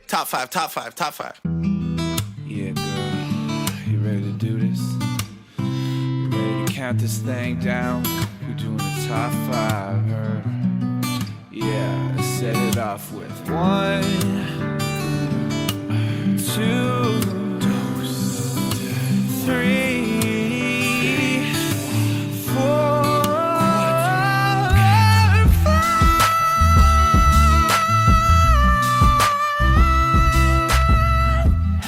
Top five. Yeah, girl, you ready to do this? You ready to count this thing down? We're doing the top 5, her. Yeah, let's set it off with 1, 2, 3, 4.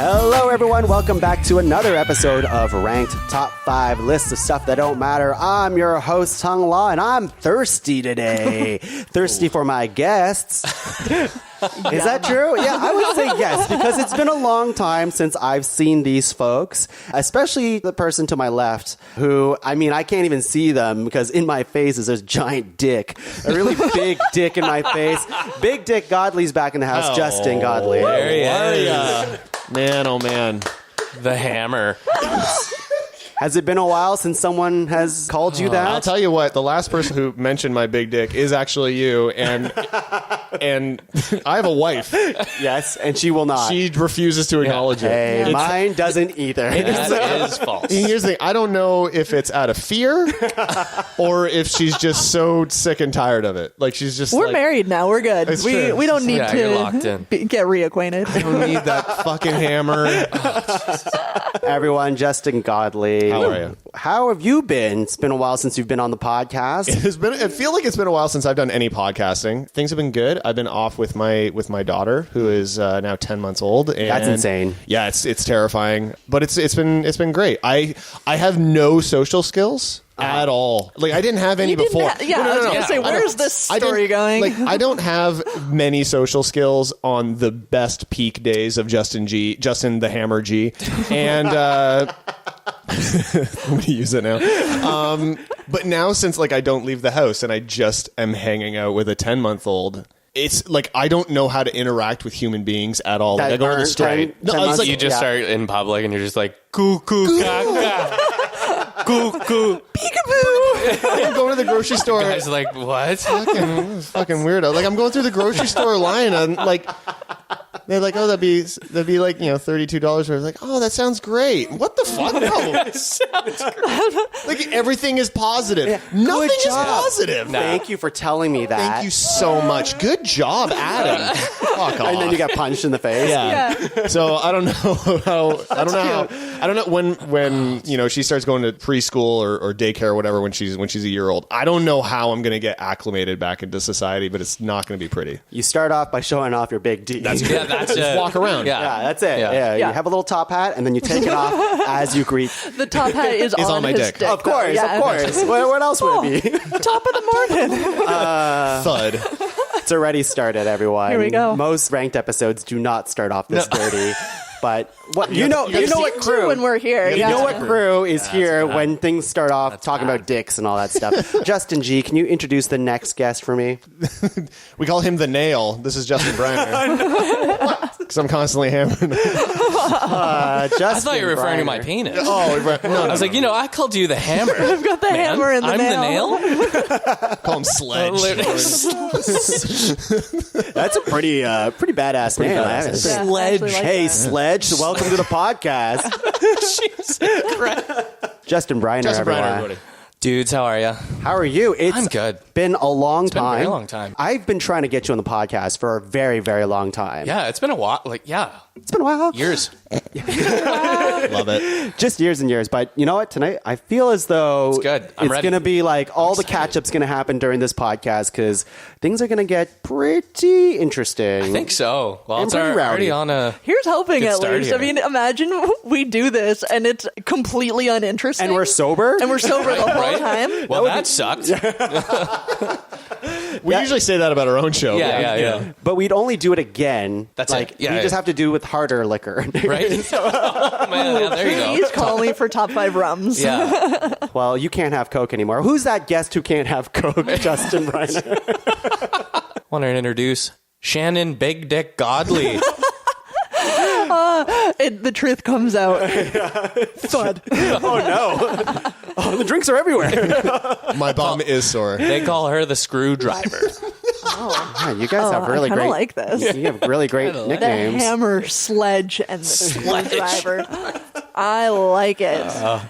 Hello, everyone. Welcome back to another episode of Ranked Top 5 Lists of Stuff That Don't Matter. I'm your host, Tuong Law, and I'm thirsty today. Thirsty for my guests. Is that true? Yeah, I would say yes, because it's been a long time since I've seen these folks, especially the person to my left who, I mean, I can't even see them because in my face is this giant dick, a really big dick in my face. Big Dick Godelie's back in the house, Justin Godelie. There he is. Man, oh man. The hammer. Has it been a while since someone has called you that? I'll tell you what, the last person who mentioned my big dick is actually you, and I have a wife. Yes, and she will not. She refuses to acknowledge it. Hey, mine doesn't either. That is false. Here's the thing, I don't know if it's out of fear or if she's just so sick and tired of it. Like she's just We're married now. We're good. It's true. We don't need you're locked to in. get reacquainted. I don't need that fucking hammer. Everyone, Justin Godelie. How are you? How have you been? It's been a while since you've been on the podcast. I feel like it's been a while since I've done any podcasting. Things have been good. I've been off with my daughter, who is now 10 months old. And That's insane. Yeah, it's terrifying, but it's been great. I have no social skills at all. Like I didn't have any before. I was going to say, where's this story going? Like I don't have many social skills on the best peak days of Justin the Hammer G, and I'm gonna use it now. But now since like I don't leave the house and I just am hanging out with a 10-month-old. It's like I don't know how to interact with human beings at all. Like, I go on the street. Like, you just start in public and you're just like, cuckoo, caca. Cuckoo. Peekaboo. I'm going to the grocery store. Guys are like, what? Fucking weirdo. Like I'm going through the grocery store line and like they're like, oh, that'd be like, $32. I was like, oh, that sounds great. What the fuck? No. Like everything is positive. Yeah. Nothing is positive. Nah. Thank you for telling me that. Thank you so much. Good job, Adam. Fuck off. And then you got punched in the face. Yeah. So I don't know when she starts going to preschool or daycare or whatever when she's a year old. I don't know how I'm going to get acclimated back into society, but it's not going to be pretty. You start off by showing off your big D. That's Just walk around. Yeah, that's it. Yeah. You have a little top hat, and then you take it off as you greet. The top hat is on my his dick. Of course. What else would it be? Top of the morning. Thud. It's already started, everyone. Here we go. Most ranked episodes do not start off this dirty. But what you know what crew when we're here. You know what crew is here when things start off talking about dicks and all that stuff. Justin G, can you introduce the next guest for me? We call him the Nail. This is Justin Briner. Because I'm constantly hammering. I thought you were referring to my penis. Oh, no. I was like, I called you the hammer. I've got the hammer and the I'm nail. the nail? Call him Sledge. That's a pretty badass name. Sledge. Hey, Sledge. Welcome to the podcast. Jesus Christ. Justin Briner, everyone. Dudes, how are you? How are you? I'm good. Been a long time. Been a very long time. I've been trying to get you on the podcast for a very, very long time. Yeah, it's been a while. It's been a while. Years. Love it. Just years and years. But you know what? Tonight, I feel as though it's good. It's going to be like all the catch-up's going to happen during this podcast because things are going to get pretty interesting. I think so. Well, And it's pretty already rowdy. on a... Here's hoping, Good at start least. here. I mean, imagine we do this and it's completely uninteresting. And we're sober? And we're sober the whole time. Well, that sucked. We usually say that about our own show. Yeah. But we'd only do it again. That's like, it. Yeah, we just have to do it with harder liquor. Right? Oh, man, yeah, there you go. Please call me for top 5 rums. Yeah. Well, you can't have Coke anymore. Who's that guest who can't have Coke? Justin Briner. Want to introduce Shannon Big Dick Godelie. The truth comes out. Thud. Oh, no. Oh, the drinks are everywhere. My bum is sore. They call her the screwdriver. Yeah, you guys have really I kinda great. like this. You have really great The nicknames. hammer, sledge, and the screwdriver. I like it.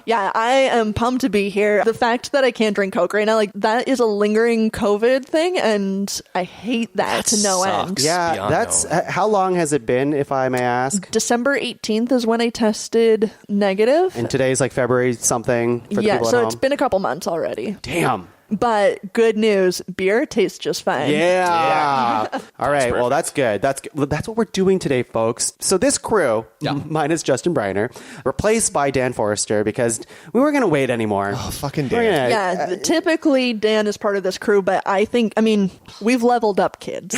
Yeah, I am pumped to be here. The fact that I can't drink Coke right now, like that is a lingering COVID thing, and I hate that to no sucks. end. Yeah, Beyond that's knowing. how long has it been, if I may ask? December 18th is when I tested negative. And today's like February something for the Yeah, people at so home. it's been a couple months already. Damn. But good news, beer tastes just fine. Yeah. All right. Well, that's good. That's good. Well, that's what we're doing today, folks. So this crew, minus Justin Briner, replaced by Dan Forrester because we weren't going to wait anymore. Oh, fucking We're Dan. gonna- Yeah, typically Dan is part of this crew, but I mean, we've leveled up, kids.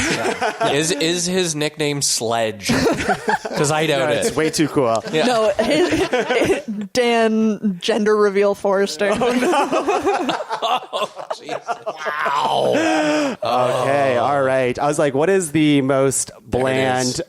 Is his nickname Sledge? Because I doubt It's it. way too cool. Yeah. No, Dan gender reveal Forrester. Okay. All right. I was like, what is the most bland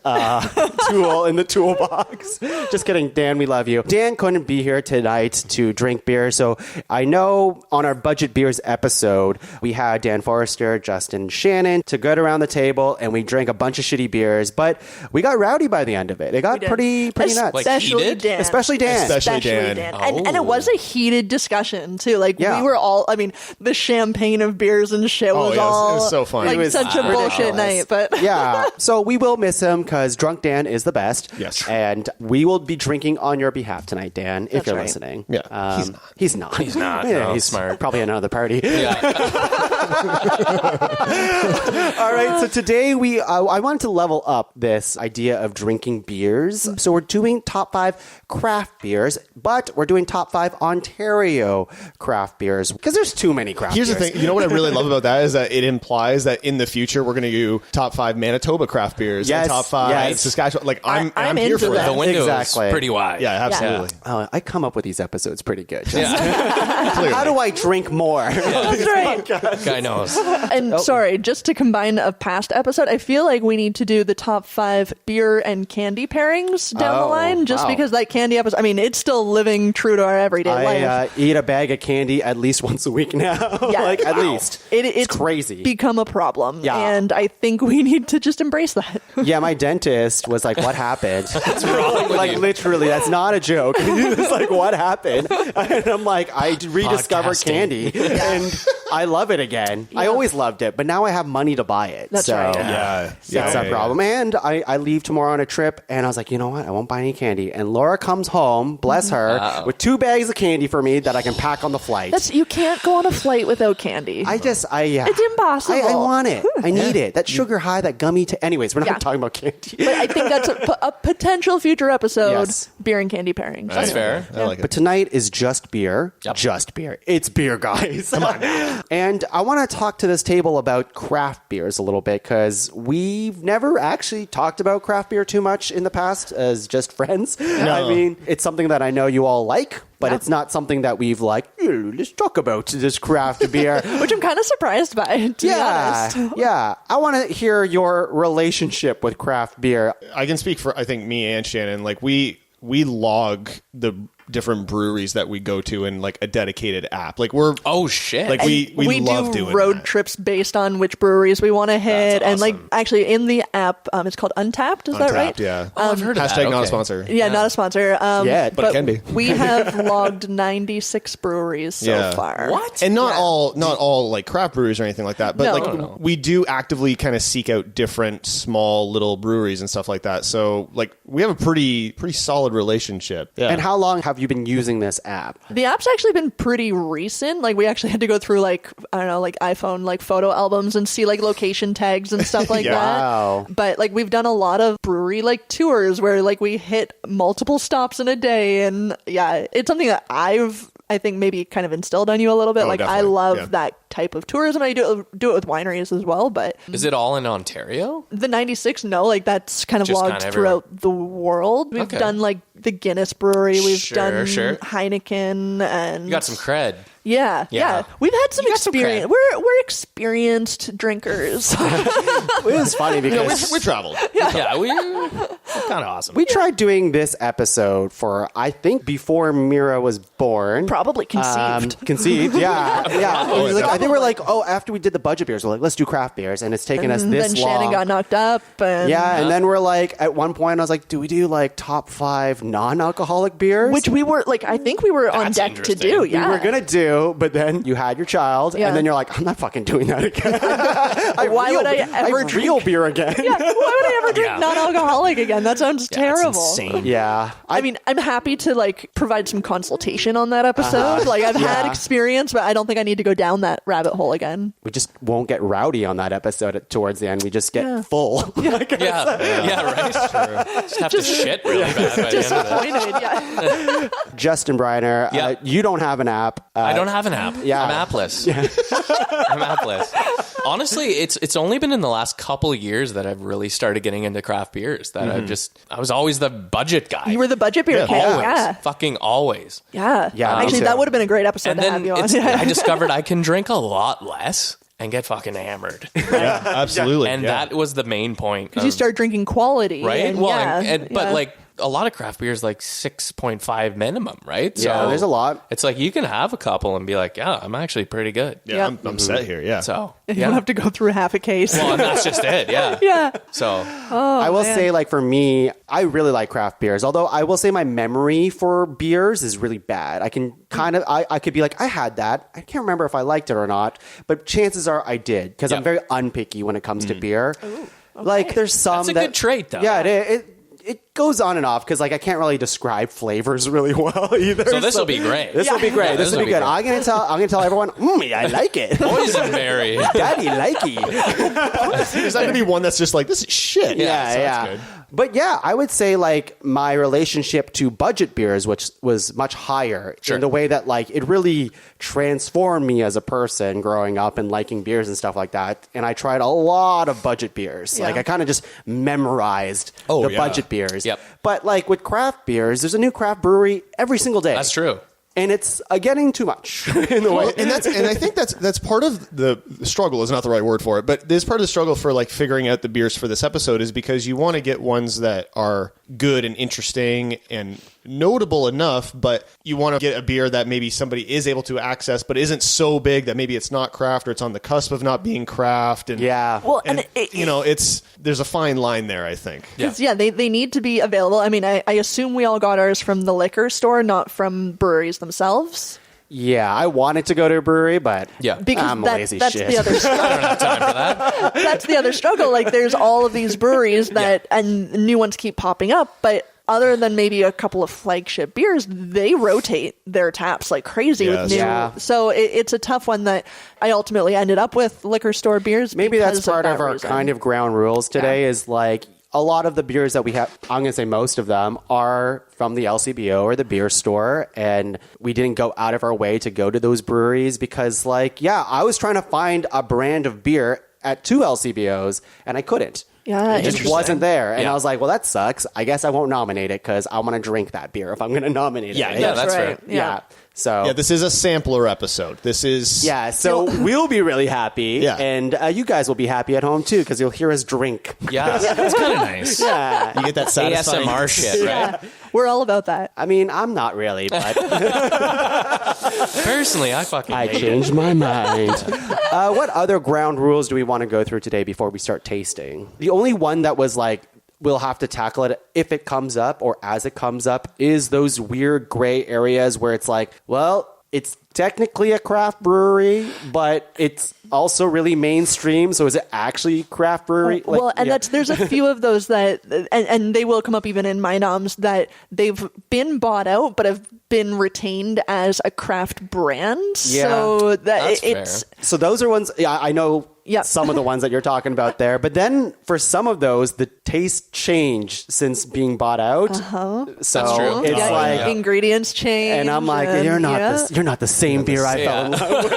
tool in the toolbox? Just kidding. Dan, we love you. Dan couldn't be here tonight to drink beer. So I know on our Budget Beers episode, we had Dan Forrester, Justin, Shannon to go around the table and we drank a bunch of shitty beers, but we got rowdy by the end of it. It got pretty nuts. Like Especially heated? Dan. Especially Dan. Especially Dan. And it was a heated discussion too. Like Yeah. we were all, I mean, the champagne of beers and shit was yeah, all it was so fun. like It was such a bullshit ridiculous. night. But Yeah. So we will miss him because Drunk Dan is the best. Yes. And we will be drinking on your behalf tonight, Dan, if That's you're right. listening. Yeah. He's not. He's not. Yeah, No, he's smart. probably at another party. Yeah. All right. So today I wanted to level up this idea of drinking beers. So we're doing top 5 craft beers, but we're doing top 5 Ontario craft beers because there's too many craft Here's beers. the thing. You know what I really love about that is that it implies that in the future we're going to do top 5 Manitoba craft beers Yes, and top 5 yes. Saskatchewan. Like I'm I'm here into for that. that. The window Exactly. is pretty wide. Yeah, absolutely. Oh, I come up with these episodes pretty good. Clearly. How do I drink more? that's right. Guy knows. And sorry, just to combine a past episode, I feel like we need to do the top 5 beer and candy pairings down the Oh, line, just wow. because that candy episode, I mean, it's still living true to our everyday life. I eat a bag of candy at least once a week now. Yeah. Like, at least. It's crazy. become a problem. Yeah. And I think we need to just embrace that. Yeah, my dentist was like, what happened? What's wrong with like, you? literally, that's not a joke. He was like, what happened? And I'm like, I rediscovered Podcasting. candy and I love it again. I always loved it, but now I have money to buy it. That's so right. Yeah. That's a problem. And I leave tomorrow on a trip and I was like, you know what? I won't buy any candy. And Laura comes home, bless her, with 2 bags of candy for me that I can pack on the flight. You can't go on a flight without candy. It's impossible. I want it. I need it. That sugar high, that gummy. Anyways, we're not Yeah. talking about candy. But I think that's a potential future episode, Yes. beer and candy pairing. That's fair. I like it. But tonight is just beer. Yep. Just beer. It's beer, guys. Come on now. And I want to talk to this table about craft beers a little bit because we've never actually talked about craft beer too much in the past as just friends. I mean, it's something that I know you all like, but it's not something that we've like, let's talk about this craft beer. Which I'm kind of surprised by, to be honest. Yeah. I want to hear your relationship with craft beer. I can speak for I think me and Shannon. Like we log the different breweries that we go to in like a dedicated app. Like we're Oh shit. like we love do doing road that. trips based on which breweries we want to hit, and like actually in the app, it's called Untapped. Is that right? Untapped, yeah. I've heard of that. Hashtag not Okay. a sponsor. Yeah, not a sponsor. Yet, but it can be. We have logged 96 breweries so Yeah. far. What? And not all like craft breweries or anything like that, but No. like No. we do actively kind of seek out different small little breweries and stuff like that. So like we have a pretty solid relationship. Yeah. And how long have you been using this app? The app's actually been pretty recent. Like we actually had to go through like, I don't know, like iPhone like photo albums and see like location tags and stuff like Yeah. that. Wow. But like we've done a lot of brewery like tours where like we hit multiple stops in a day, and yeah, it's something that I think maybe kind of instilled on you a little bit. Oh, like I definitely. love Yeah. that type of tourism. I do it with wineries as well, but Is it all in Ontario? the 96, no, like that's kind of Just logged kinda throughout the world. We've Okay. done like the Guinness Brewery. We've Sure, done sure. Heineken, and You got some cred. yeah. We've had some You got some experience. cred. We're experienced drinkers. It was funny You know, because we traveled. Yeah, Kind of awesome. we tried doing this episode for, I think, before Mira was born. Probably conceived. Conceived, yeah. Yeah. It was like, I think we're like, after we did the budget beers, we're like, let's do craft beers. And it's taken us this then long. Shannon got knocked up. And Yeah, and then we're like, at one point, I was like, do we do like top 5 non-alcoholic beers? which we were like, I think we were on That's deck to interesting. do. we Yeah, were going to do, but then you had your child, Yeah. and then you're like, I'm not fucking doing that again. Why would I ever drink real beer again? Yeah, why would I ever drink Yeah. non-alcoholic again? That sounds terrible. That's insane. Yeah. I mean, I'm happy to like provide some consultation on that episode. Like I've had Yeah. experience, but I don't think I need to go down that rabbit hole again. We just won't get rowdy on that episode towards the end. We just get full. Like, Yeah, right. Just have to shit really bad by the end of it. Disappointed. Yeah. Justin Briner, Yeah. you don't have an app. I don't have an app. yeah. I'm appless. I'm appless. Honestly, it's only been in the last couple of years that I've really started getting into craft beers. That I was always the budget guy. You were the budget beer kid. always, Yeah. fucking always. Yeah. Yeah, me Actually, too. that would have been a great episode And to have then you on. I discovered I can drink a lot less and get fucking hammered. Yeah, absolutely. And yeah. that was the main point. You start drinking quality. right? And Well, yeah, but yeah. like a lot of craft beers, like 6.5 minimum, right? Yeah, there's a lot. It's like you can have a couple and be like, yeah, I'm actually pretty good. Yeah, Yeah. I'm set here. Yeah. So you yeah. don't have to go through half a case. Well, and that's just it. Yeah. yeah. So I will say, like, for me, I really like craft beers. Although I will say my memory for beers is really bad. I can kind of, I could be like, I had that. I can't remember if I liked it or not. But chances are I did. Because I'm Yeah. very unpicky when it comes to beer. Like, there's some That's a good trait, though. Yeah, it goes on and off because, like, I can't really describe flavors really well either. So this will be great. This will be great. Yeah, this will be good. great. I'm gonna tell everyone, I like it. Boysenberry. Daddy likey. Is that going to be one that's just like, this is shit? Yeah, so yeah. that's good. But yeah, I would say like my relationship to budget beers, which was much higher Sure. in the way that like it really transformed me as a person growing up and liking beers and stuff like that. And I tried a lot of budget beers. Yeah. Like I kind of just memorized Oh, the yeah. budget beers. Yep. But like with craft beers, there's a new craft brewery every single day. That's true. And it's getting too much in the way. Well, and I think that's part of the struggle is not the right word for it, but there's part of the struggle for like figuring out the beers for this episode is because you want to get ones that are good and interesting and notable enough, but you want to get a beer that maybe somebody is able to access, but isn't so big that maybe it's not craft or it's on the cusp of not being craft. And Yeah. Well, and there's a fine line there, I think. Yeah, they need to be available. I mean, I assume we all got ours from the liquor store, not from breweries themselves. Yeah, I wanted to go to a brewery, but Yeah. Because I'm lazy that's shit. the other struggle. I don't have time for that. That's the other struggle. Like, there's all of these breweries that, and new ones keep popping up, but other than maybe a couple of flagship beers, they rotate their taps like crazy Yes. with new. Yeah. So it's a tough one that I ultimately ended up with liquor store beers. Maybe that's because part of that our reason. kind of ground rules today is like a lot of the beers that we have, I'm going to say most of them are from the LCBO or the beer store. And we didn't go out of our way to go to those breweries because like, yeah, I was trying to find a brand of beer at 2 LCBOs and I couldn't. Yeah, It just interesting. wasn't there. And Yeah. I was like, well, that sucks. I guess I won't nominate it because I want to drink that beer if I'm going to nominate it. Yeah, right? yeah, that's right. fair. Yeah. So Yeah, this is a sampler episode. This is yeah, so we'll be really happy, Yeah. and you guys will be happy at home too because you'll hear us drink. Yeah. That's kind of nice. Yeah, you get that satisfying ASMR shit, right? Yeah, we're all about that. I mean, I'm not really, but Personally, I fucking I hate it. changed my mind. What other ground rules do we want to go through today before we start tasting? The only one that was like, we'll have to tackle it if it comes up or as it comes up is those weird gray areas where it's like, well, it's technically a craft brewery, but it's also really mainstream. So is it actually craft brewery? Like, Well, and yeah. there's a few of those that, and they will come up even in my noms, that they've been bought out but have been retained as a craft brand. Yeah. So that That's it's fair. So those are ones, yeah, I know Yeah. some of the ones that you're talking about there. But then for some of those, the taste changed since being bought out. So That's true. it's yeah, like, ingredients change. and I'm like, and- you're not yeah. you're not the same beer I fell in love with.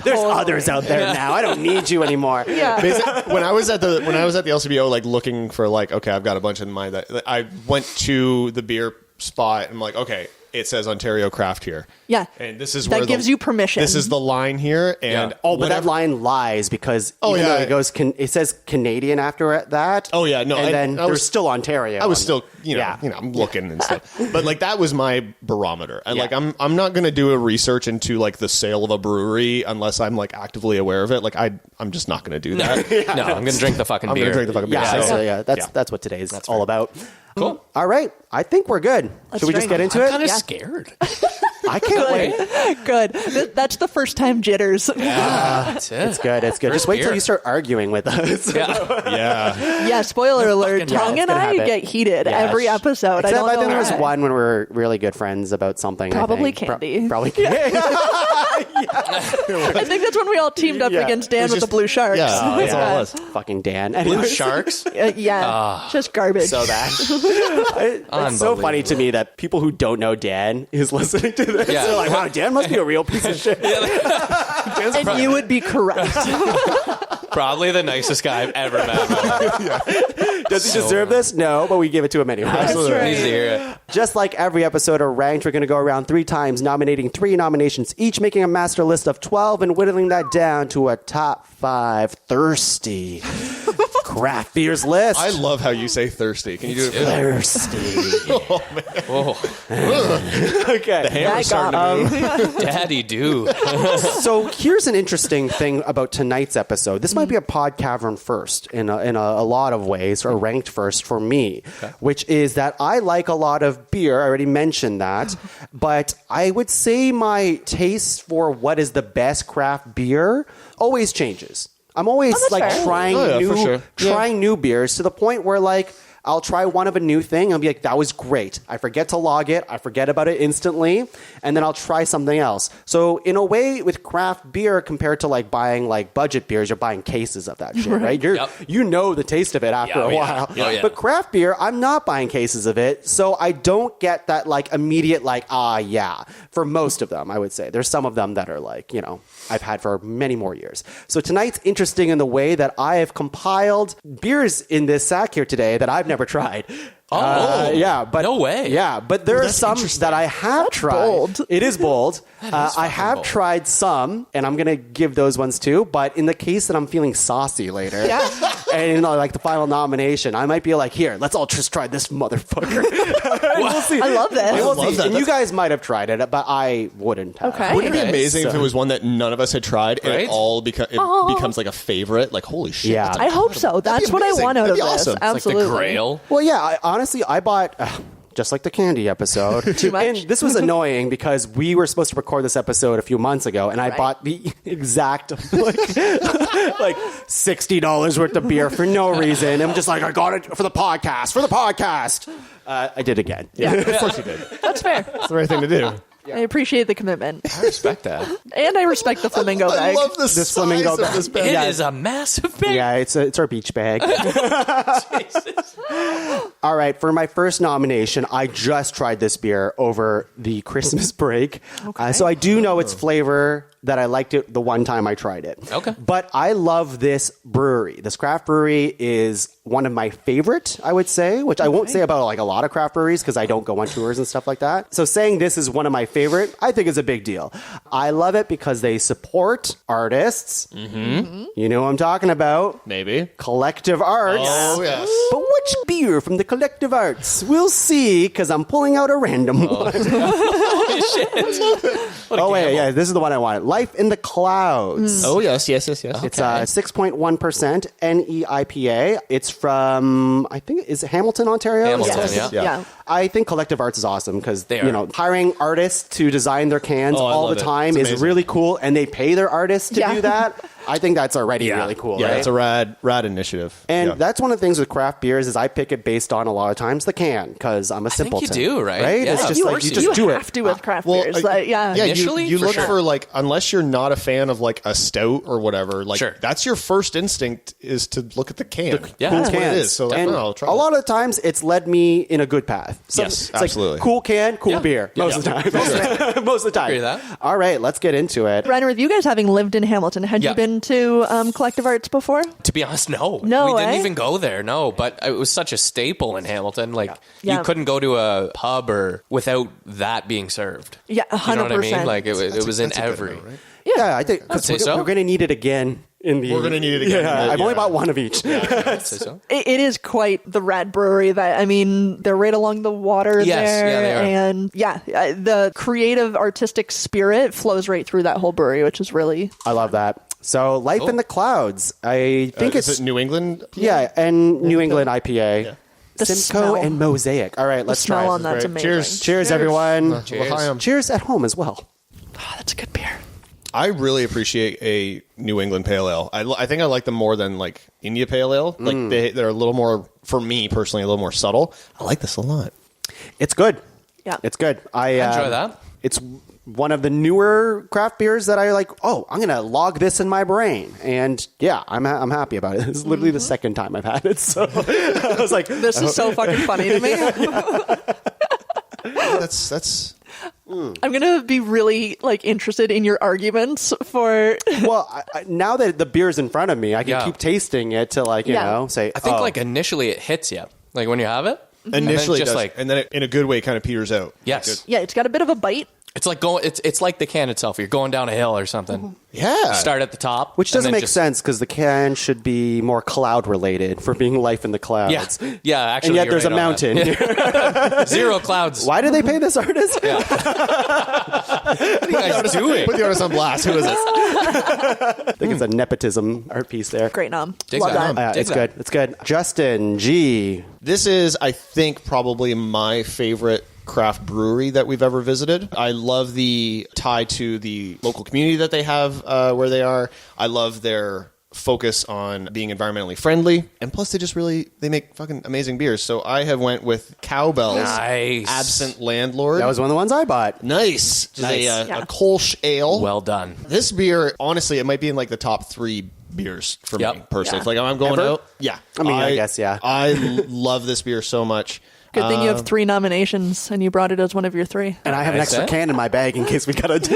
There's Totally. others out there now. I don't need you anymore. Yeah. Basically, when I was at the LCBO, like looking for like, okay, I've got a bunch in mind. That I went to the beer spot. I'm like, okay, it says Ontario Craft here. Yeah. And this is That where gives you permission. This is the line here. And But that line lies because even though it goes, it says Canadian after that. Oh, yeah, no, and then I there's was- still Ontario. I was on still, it. I'm looking and stuff. But like that was my barometer. And like I'm not going to do a research into like the sale of a brewery unless I'm like actively aware of it. Like I'm just not going to do that. No, I'm going to drink the fucking I'm beer. going to drink the fucking beer. Yeah, So- that's what today's all about. Cool. All right, I think we're good. Should we just drink. get into I'm it? kind of Yeah. scared. I can't wait. Good. That's the first time jitters. That's it. It's good. It's good. Just wait till beer. you start arguing with us. Yeah. Yeah. Yeah, spoiler alert. fucking- Tongue it's and gonna I happen. get heated every episode. Except I I don't think know there was why. one when we were really good friends about something. Probably I think. candy. Probably candy. I think that's when we all teamed up Yeah. against Dan It was with the just- blue sharks. Yeah, that's all it was. Fucking Dan. Blue Anyways. sharks. Just garbage. So bad. It's so funny to me that people who don't know Dan is listening to this. Yeah. They're like, wow, Dan must be a real piece of shit. And you would be correct. Probably the nicest guy I've ever met. Does he deserve this? No, but we give it to him anyway. That's right. Needs to hear it. Just like every episode of Ranked, we're going to go around 3 times, nominating 3 nominations each, making a master list of 12 and whittling that down to a top 5 thirsty craft beers list. I love how you say thirsty. Can you do it? Thirsty. Whoa. Okay. Hammer's I got starting to Daddy do. So here's an interesting thing about tonight's episode. This might be a pod cavern first in a lot of ways, or ranked first for me, which is that I like a lot of beer. I already mentioned that, but I would say my taste for what is the best craft beer always changes. I'm always that's like fair. trying Oh, yeah, for new sure. trying new beers to the point where like I'll try one of a new thing and I'll be like, that was great. I forget to log it. I forget about it instantly. And then I'll try something else. So in a way with craft beer compared to like buying like budget beers, you're buying cases of that shit, right? You know the taste of it after a while. Oh, yeah. But craft beer, I'm not buying cases of it. So I don't get that like immediate like, yeah. For most of them, I would say. There's some of them that are like, I've had for many more years. So tonight's interesting in the way that I have compiled beers in this sack here today that I've never tried. But no way. Yeah, but there are some that I have tried. bold. It is bold. I fucking have bold. tried some, and I'm gonna give those ones too. But in the case that I'm feeling saucy later, and like the final nomination, I might be like, here, let's all just try this motherfucker. We'll see. I love this. We'll love see. that. And you guys might have tried it, but I wouldn't have. Okay. Wouldn't it be Okay. amazing if it was one that none of us had tried and Right? it all becomes like a favorite? Like, holy shit. Yeah. that's I hope so. That's what I amazing. want out That'd of be this. awesome. It's like the Like Absolutely. the Grail. Well, yeah. Honestly, I bought. Just like the candy episode. Too much? And this was annoying because we were supposed to record this episode a few months ago, and I Right. bought the exact like $60 worth of beer for no reason. I'm just like, I got it for the podcast. I did again. Yeah. Of course you did. That's fair. That's the right thing to do. I appreciate the commitment. I respect that. And I respect the flamingo I bag. love the size flamingo of bag. this It bag. is a massive bag. Yeah, it's our beach bag. All right, for my first nomination, I just tried this beer over the Christmas break. So I do know its flavor that I liked it the one time I tried it. Okay. But I love this brewery. This craft brewery is one of my favorite, I would say, which I won't say about like a lot of craft breweries because I don't go on tours and stuff like that. So saying this is one of my favorite, I think is a big deal. I love it because they support artists. Mm-hmm. You know what I'm talking about. Maybe. Collective Arts. Oh, yes. But which beer from the Collective Arts? We'll see, because I'm pulling out a random one. Oh, wait, yeah, this is the one I wanted. Life in the Clouds. Oh, yes. It's It's 6.1% NEIPA. It's from, I think, is it Hamilton, Ontario? Hamilton, Yes. yeah. Yeah. I think Collective Arts is awesome because, They are. hiring artists to design their cans Oh, I all love the it. time It's is amazing. really cool, and they pay their artists to Yeah. do that. I think that's already really cool, Yeah, right? it's a rad initiative. And Yeah. that's one of the things with craft beers is I pick it based on a lot of times the can because I'm a think you simpleton. do, right? Right? Yeah, It's of just like course you you just do. do have it. to with craft beers. Yeah, Initially, you for look sure. for like, unless you're not a fan of like a stout or whatever, like Sure. that's your first instinct is to look at the can. Yeah. Cool That's what it cans. is. So like, and I'll try a it. lot of times it's led me in a good path. with. So Yes, it's absolutely. Like cool can, cool Yeah. beer most of the time. Most of the time. Agree with that. All right, let's get into it. Reiner, with you guys having lived in Hamilton, had Yeah. you been to Collective Arts before? To be honest, no. No, we didn't eh? even go there, no. But it was such a staple in Hamilton. Like, Yeah. you couldn't go to a pub or without that being served. Yeah, 100%. You know what I mean? Like, it was in That's a good every... note, right? Yeah, I think 'cause say we're, so. we're going to need it again. We're gonna need it again. Yeah, I've only Yeah. bought one of each. I'd say so. It is quite the rad brewery. That I mean, they're right along the water Yes, there, yeah, they are. and the creative, artistic spirit flows right through that whole brewery, which is really I love that. So, Life in the Clouds. I think Is it's it New England? yeah, and New England IPA. The Simcoe smell. and Mosaic. All right, the let's smell try. on that's Great. amazing. Cheers. Cheers, everyone. Cheers. L'chaim. Cheers at home as well. Oh, that's a good beer. I really appreciate a New England Pale Ale. I think I like them more than like India Pale Ale. Like they're a little more, for me personally, a little more subtle. I like this a lot. It's good. Yeah. It's good. I enjoy that. It's one of the newer craft beers that I like. Oh, I'm gonna log this in my brain, and yeah, I'm happy about it. This is literally the second time I've had it, so I was like, This is so fucking funny to me. That's I'm gonna be really interested in your arguments for. well, now that the beer's in front of me, I can Yeah. keep tasting it to Yeah. say. I think oh. initially it hits you. Like when you have it. initially just does, and then it, in a good way kind of peters out. Yes. Yeah, it's got a bit of a bite. It's like it's like the can itself. You're going down a hill or something. Yeah. Start at the top. Which and doesn't then make just- sense because the can should be more cloud related for being Life in the Clouds. Yeah. Yeah, actually. And yet you're there's a right on that. mountain. Zero clouds. Why did they pay this artist? Yeah. What are you guys doing? Put the artist on blast. Who is it? I think it's a nepotism art piece there. Great nom. Dig Love that. that. Dig It's that. good. It's good. Justin G. This is, I think, probably my favorite craft brewery that we've ever visited. I love the tie to the local community that they have where they are. I love their focus on being environmentally friendly, and plus they make fucking amazing beers. So I have went with Cowbell's Nice. Absent Landlord. That was one of the ones I bought. nice. Just Nice. a Kolsch ale. Well done. This beer, honestly, it might be in like the top 3 beers for Yep. me personally. Yeah. Like I'm going Ever? out. Yeah. I mean, I guess, yeah. I love this beer so much. Good thing you have 3 nominations and you brought it as one of your 3. And I have an Nice, extra eh? can in my bag in case we got to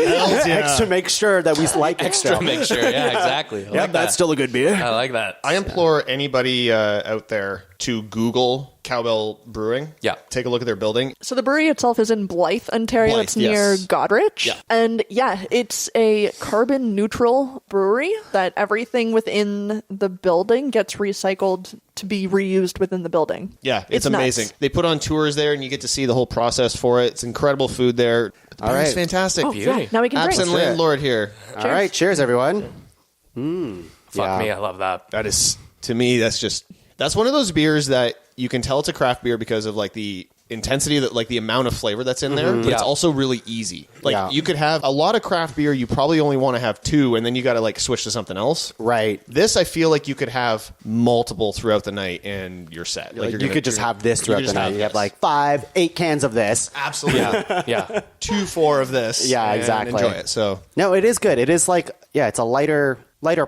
extra make sure that we like it Extra still. make sure. Yeah, exactly. I Yep, like that's that. still a good beer. I like that. I implore anybody out there to Google Cowbell Brewing. Yeah. Take a look at their building. So the brewery itself is in Blythe, Ontario. Blythe, It's near yes. Goderich. Yeah. And yeah, it's a carbon neutral brewery that everything within the building gets recycled to be reused within the building. Yeah, it's nuts. amazing. They put on tours there and you get to see the whole process for it. It's incredible food there. The All beer's right. fantastic. Oh, yeah. Now we can Absent drink. Landlord here. All right, cheers, everyone. Fuck Yeah. me. I love that. That is, to me, that's one of those beers that you can tell it's a craft beer because of like the intensity, that like the amount of flavor that's in there, but it's Yeah. also really easy. Like Yeah. you could have a lot of craft beer, you probably only want to have 2, and then you got to like switch to something else. Right. This, I feel like you could have multiple throughout the night and you're set. Like, you're you gonna- could just you're- have this you throughout could the just night. You have this. like 5, 8 cans of this. Absolutely. Yeah. 2, 4 of this. Yeah, and exactly. Enjoy it. So No, it is good. It is like, yeah, it's a lighter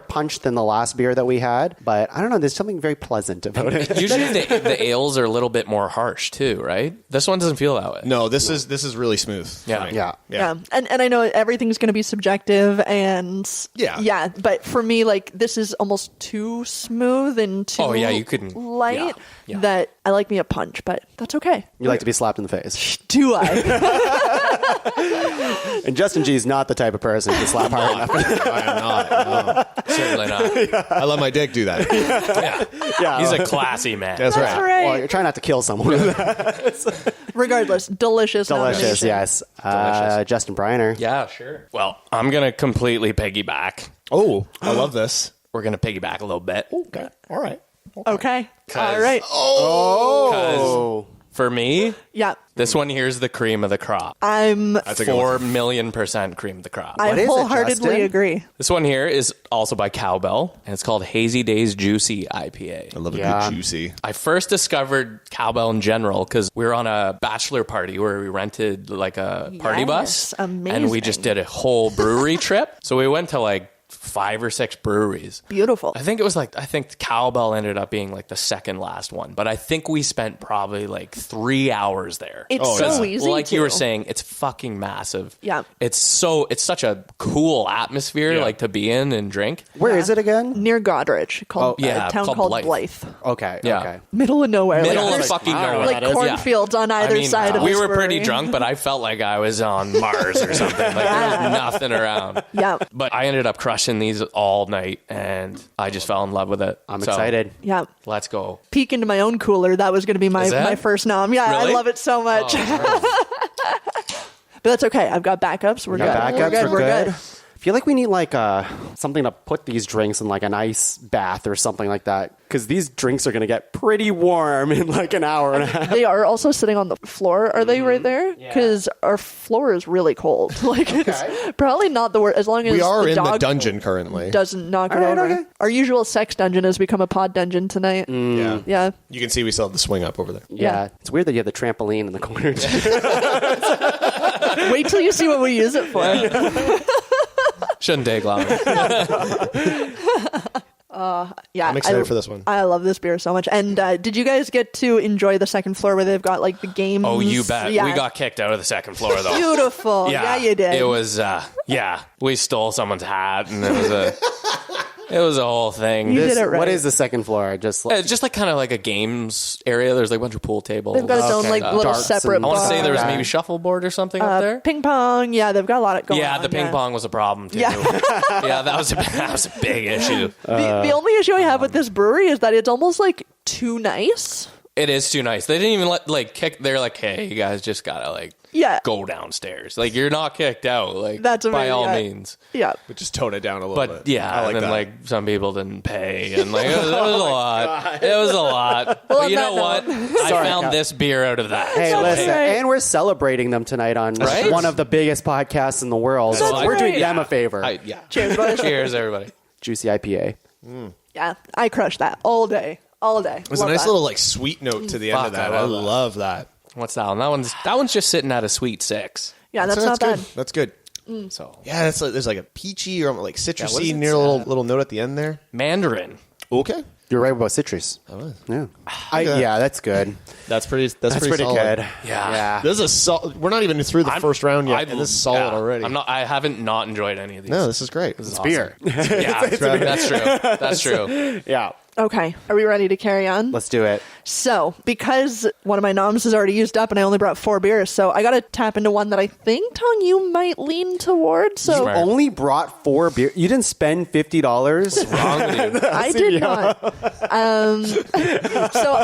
punch than the last beer that we had, but I don't know, there's something very pleasant about it. Usually the ales are a little bit more harsh too, right? This one doesn't feel that way. no, this is really smooth. for Yeah. me. Yeah. Yeah. And I know everything's going to be subjective and Yeah. but for me, like, this is almost too smooth and too Oh, yeah, you couldn't- light yeah. that I like me a punch, but that's okay. You like to be slapped in the face. Do I? And Justin G is not the type of person to slap hard enough. I am not. Certainly not. No. I let my dick do that. Yeah. Yeah. He's a classy man. That's That's right. right. Well, you're trying not to kill someone. Regardless, delicious. Delicious, nomination. yes. Delicious. Justin Briner. Yeah, sure. Well, I'm going to completely piggyback. Oh, I love this. We're going to piggyback a little bit. Okay. All right. Okay. 'Cause- All right. Oh. For me, Yeah. this one here's the cream of the crop. I'm That's a good one. 4,000,000% cream of the crop. What I is it, wholeheartedly Justin? agree. This one here is also by Cowbell, and it's called Hazy Days Juicy IPA. I love a Yeah. good juicy. I first discovered Cowbell in general because we were on a bachelor party where we rented like a party bus, Yes, and we amazing. just did a whole brewery trip. So we went to like 5 or 6 breweries. Beautiful. I think Cowbell ended up being like the second last one, but I think we spent probably like 3 hours there. It's so easy. Like you were saying, it's fucking massive. Yeah. It's such a cool atmosphere like to be in and drink. Where is it again? Near Godrich, called yeah, a town called called Blythe. Blythe. Okay. Yeah. Okay. Middle of nowhere. Middle like, of there's, fucking I don't know nowhere. what like that is. cornfields on either side of we this were pretty brewery. drunk, but I felt like I was on Mars or something. Like there was nothing around. Yeah. But I ended up crushing these all night, and I just fell in love with it. I'm So, excited. Yeah. Let's go. Peek into my own cooler. That was going to be Is that? my first nom. Yeah, Really? I love it so much. But that's okay. I've got backups. We're Got good. backups. We're good. I feel like we need like something to put these drinks in, like an ice bath or something like that, because these drinks are going to get pretty warm in like an hour and a half. They are also sitting on the floor. Are they right there? Because our floor is really cold. Like it's probably not the worst. As long as We are the in the dog dungeon currently. doesn't knock it All right, over. okay. Our usual sex dungeon has become a pod dungeon tonight. Yeah. Yeah. You can see we still have the swing up over there. Yeah. It's weird that you have the trampoline in the corner. Wait till you see what we use it for. Shouldn't take long. Yeah, I'm excited for this one. I love this beer so much. And did you guys get to enjoy the second floor where they've got like the games? Oh, you bet. Yeah. We got kicked out of the second floor, though. Beautiful. Yeah, you did. It was, we stole someone's hat, and it was a whole thing. You did it right. What is the second floor? Just It's just like kind of like a games area. There's like a bunch of pool tables. They've got its own like little Darts separate and- I want to bar. say there was Yeah. maybe shuffleboard or something up there. Ping pong. Yeah, they've got a lot going on. Yeah, the ping pong was a problem too. Yeah. Yeah, that was a big issue. The only issue I have with this brewery is that it's almost like too nice. It is too nice. They didn't even kick. They're like, hey, you guys just gotta Yeah. go downstairs. Like you're not kicked out. Like That's by amazing, all yeah. means. Yeah. But just tone it down a little But bit. yeah, I like and then that. some people didn't pay, and it was a lot. It was a lot. But on you know that what? note- I found Cal. this beer out of that. Hey, So, listen, right. and we're celebrating them tonight on Right? one of the biggest podcasts in the world. That's We're doing right. them a favor. yeah. Cheers, boys. Cheers, everybody. Juicy IPA. Yeah, I crushed that all day. All day. There's a nice little sweet note to the end of Fuck, that. I I love that. love that. What's that one? That one's just sitting at a sweet 6. Yeah, that's So not bad. good. That's good. So Yeah, that's there's like a peachy or like what citrusy is it? near a little note at the end there. Mandarin. Okay. You're right about citrus. I was. Yeah. Yeah, that's good. That's pretty. That's pretty solid. good. Yeah. Yeah. This is we're not even through the first round yet, I've- and this is solid yeah, already. I haven't not enjoyed any of these. No, this is great. It's beer. Yeah, that's true. That's true. Yeah. Okay, are we ready to carry on? Let's do it. So, because one of my noms is already used up and I only brought 4 beers, so I got to tap into one that I think, Tong, you might lean towards. So, Smart. Only brought 4 beer. You didn't spend $50. Wrong with you. I did not. So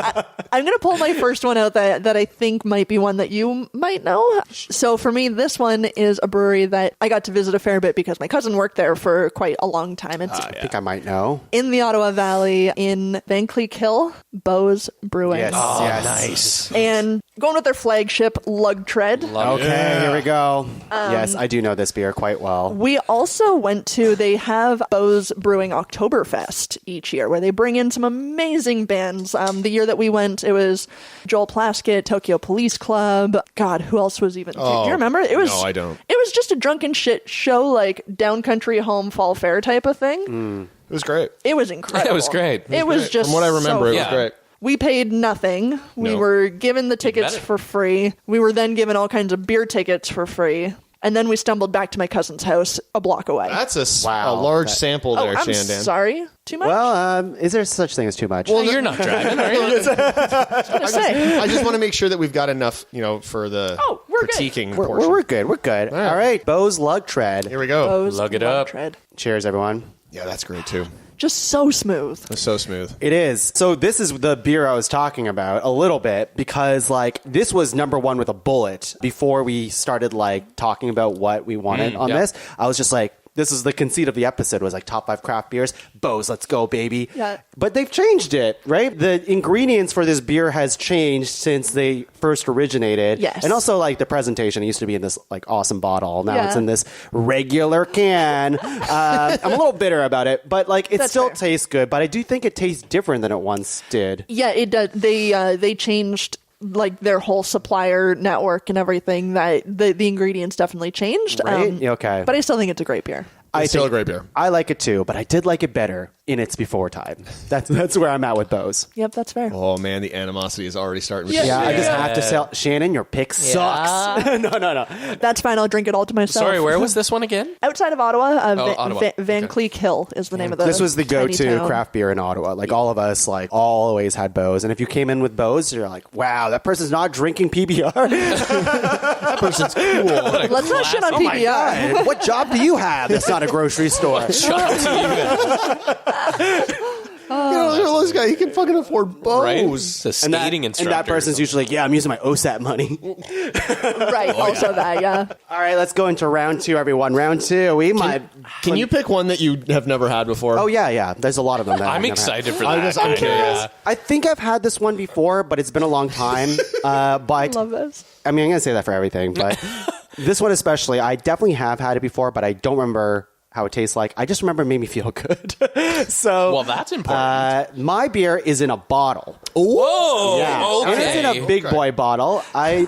I'm going to pull my first one out that I think might be one that you might know. So for me, this one is a brewery that I got to visit a fair bit because my cousin worked there for quite a long time. It's I think I might know. in the Ottawa Valley in Vankleek Hill, Bose Brewing. Yes. Oh, yes. nice. And going with their flagship, Lug Tread. Okay, here we go. Yes, I do know this beer quite well. We also went to, they have Bose Brewing Oktoberfest each year where they bring in some amazing bands. The year that we went, it was Joel Plaskett, Tokyo Police Club. God, who else was even? Do you remember? It was, no, I don't. It was just a drunken shit show, like downcountry home fall fair type of thing. It was great. It was incredible. It was great. It was just From what I remember, so it was fun. great. We paid nothing. We No. were given the tickets better. for free. We were then given all kinds of beer tickets for free. And then we stumbled back to my cousin's house a block away. That's a Wow. large sample oh, there, I'm Shandan. sorry. Too much? Well, is there such thing as too much? Well, you're not driving, are you? say. I just want to make sure that we've got enough, for the Oh, we're good. critiquing we're, portion. we're good. We're good. All right. Bose Lug Tread. Here we go. Bose Lug it Lug up. Tread. Cheers, everyone. Yeah, that's great too. Just so smooth. It's so smooth. It is. So this is the beer I was talking about a little bit because this was number 1 with a bullet before we started talking about what we wanted on yeah. this. I was just this is the conceit of the episode was top 5 craft beers. Bose, let's go, baby. Yeah. But they've changed it, right? The ingredients for this beer has changed since they first originated. Yes. And also the presentation. It used to be in this awesome bottle. Now Yeah. it's in this regular can. I'm a little bitter about it, but it That's still fair. tastes good. But I do think it tastes different than it once did. Yeah, it does. They changed their whole supplier network and everything. That the ingredients definitely changed. Right? Okay. But I still think it's a great beer. It's still a great beer. I like it too, but I did like it better in its before time. That's where I'm at with those. Yep, that's fair. Oh man, the animosity is already starting. Yeah, I just have to sell. Shannon, your pick sucks. no. That's fine. I'll drink it all to myself. Sorry, where was this one again? Outside of Ottawa, Ottawa. Van Cleek Hill is the name of the. This was the tiny go-to town. craft beer in Ottawa. Like all of us, like always had Bose. And if you came in with Bose, you're like, wow, that person's not drinking PBR. That person's cool. Let's not shit on Oh my PBR. God. What job do you have? That's not a grocery store. This guy, he can fucking afford Bose. Right? The skating instructor. And that person's usually like, yeah, I'm using my OSAP money. Right. Also that. Yeah. All right, let's go into round 2, everyone. Round 2. We might. Can you pick one that you have never had before? Oh yeah. There's a lot of them. That I've I'm never excited had. for that. I'm curious. Yeah. I think I've had this one before, but it's been a long time. But Love this. I mean, I'm gonna say that for everything, but this one especially, I definitely have had it before, but I don't remember how it tastes like. I just remember it made me feel good. So, Well, that's important. my beer is in a bottle. Whoa! Yeah, and it's in a big boy bottle.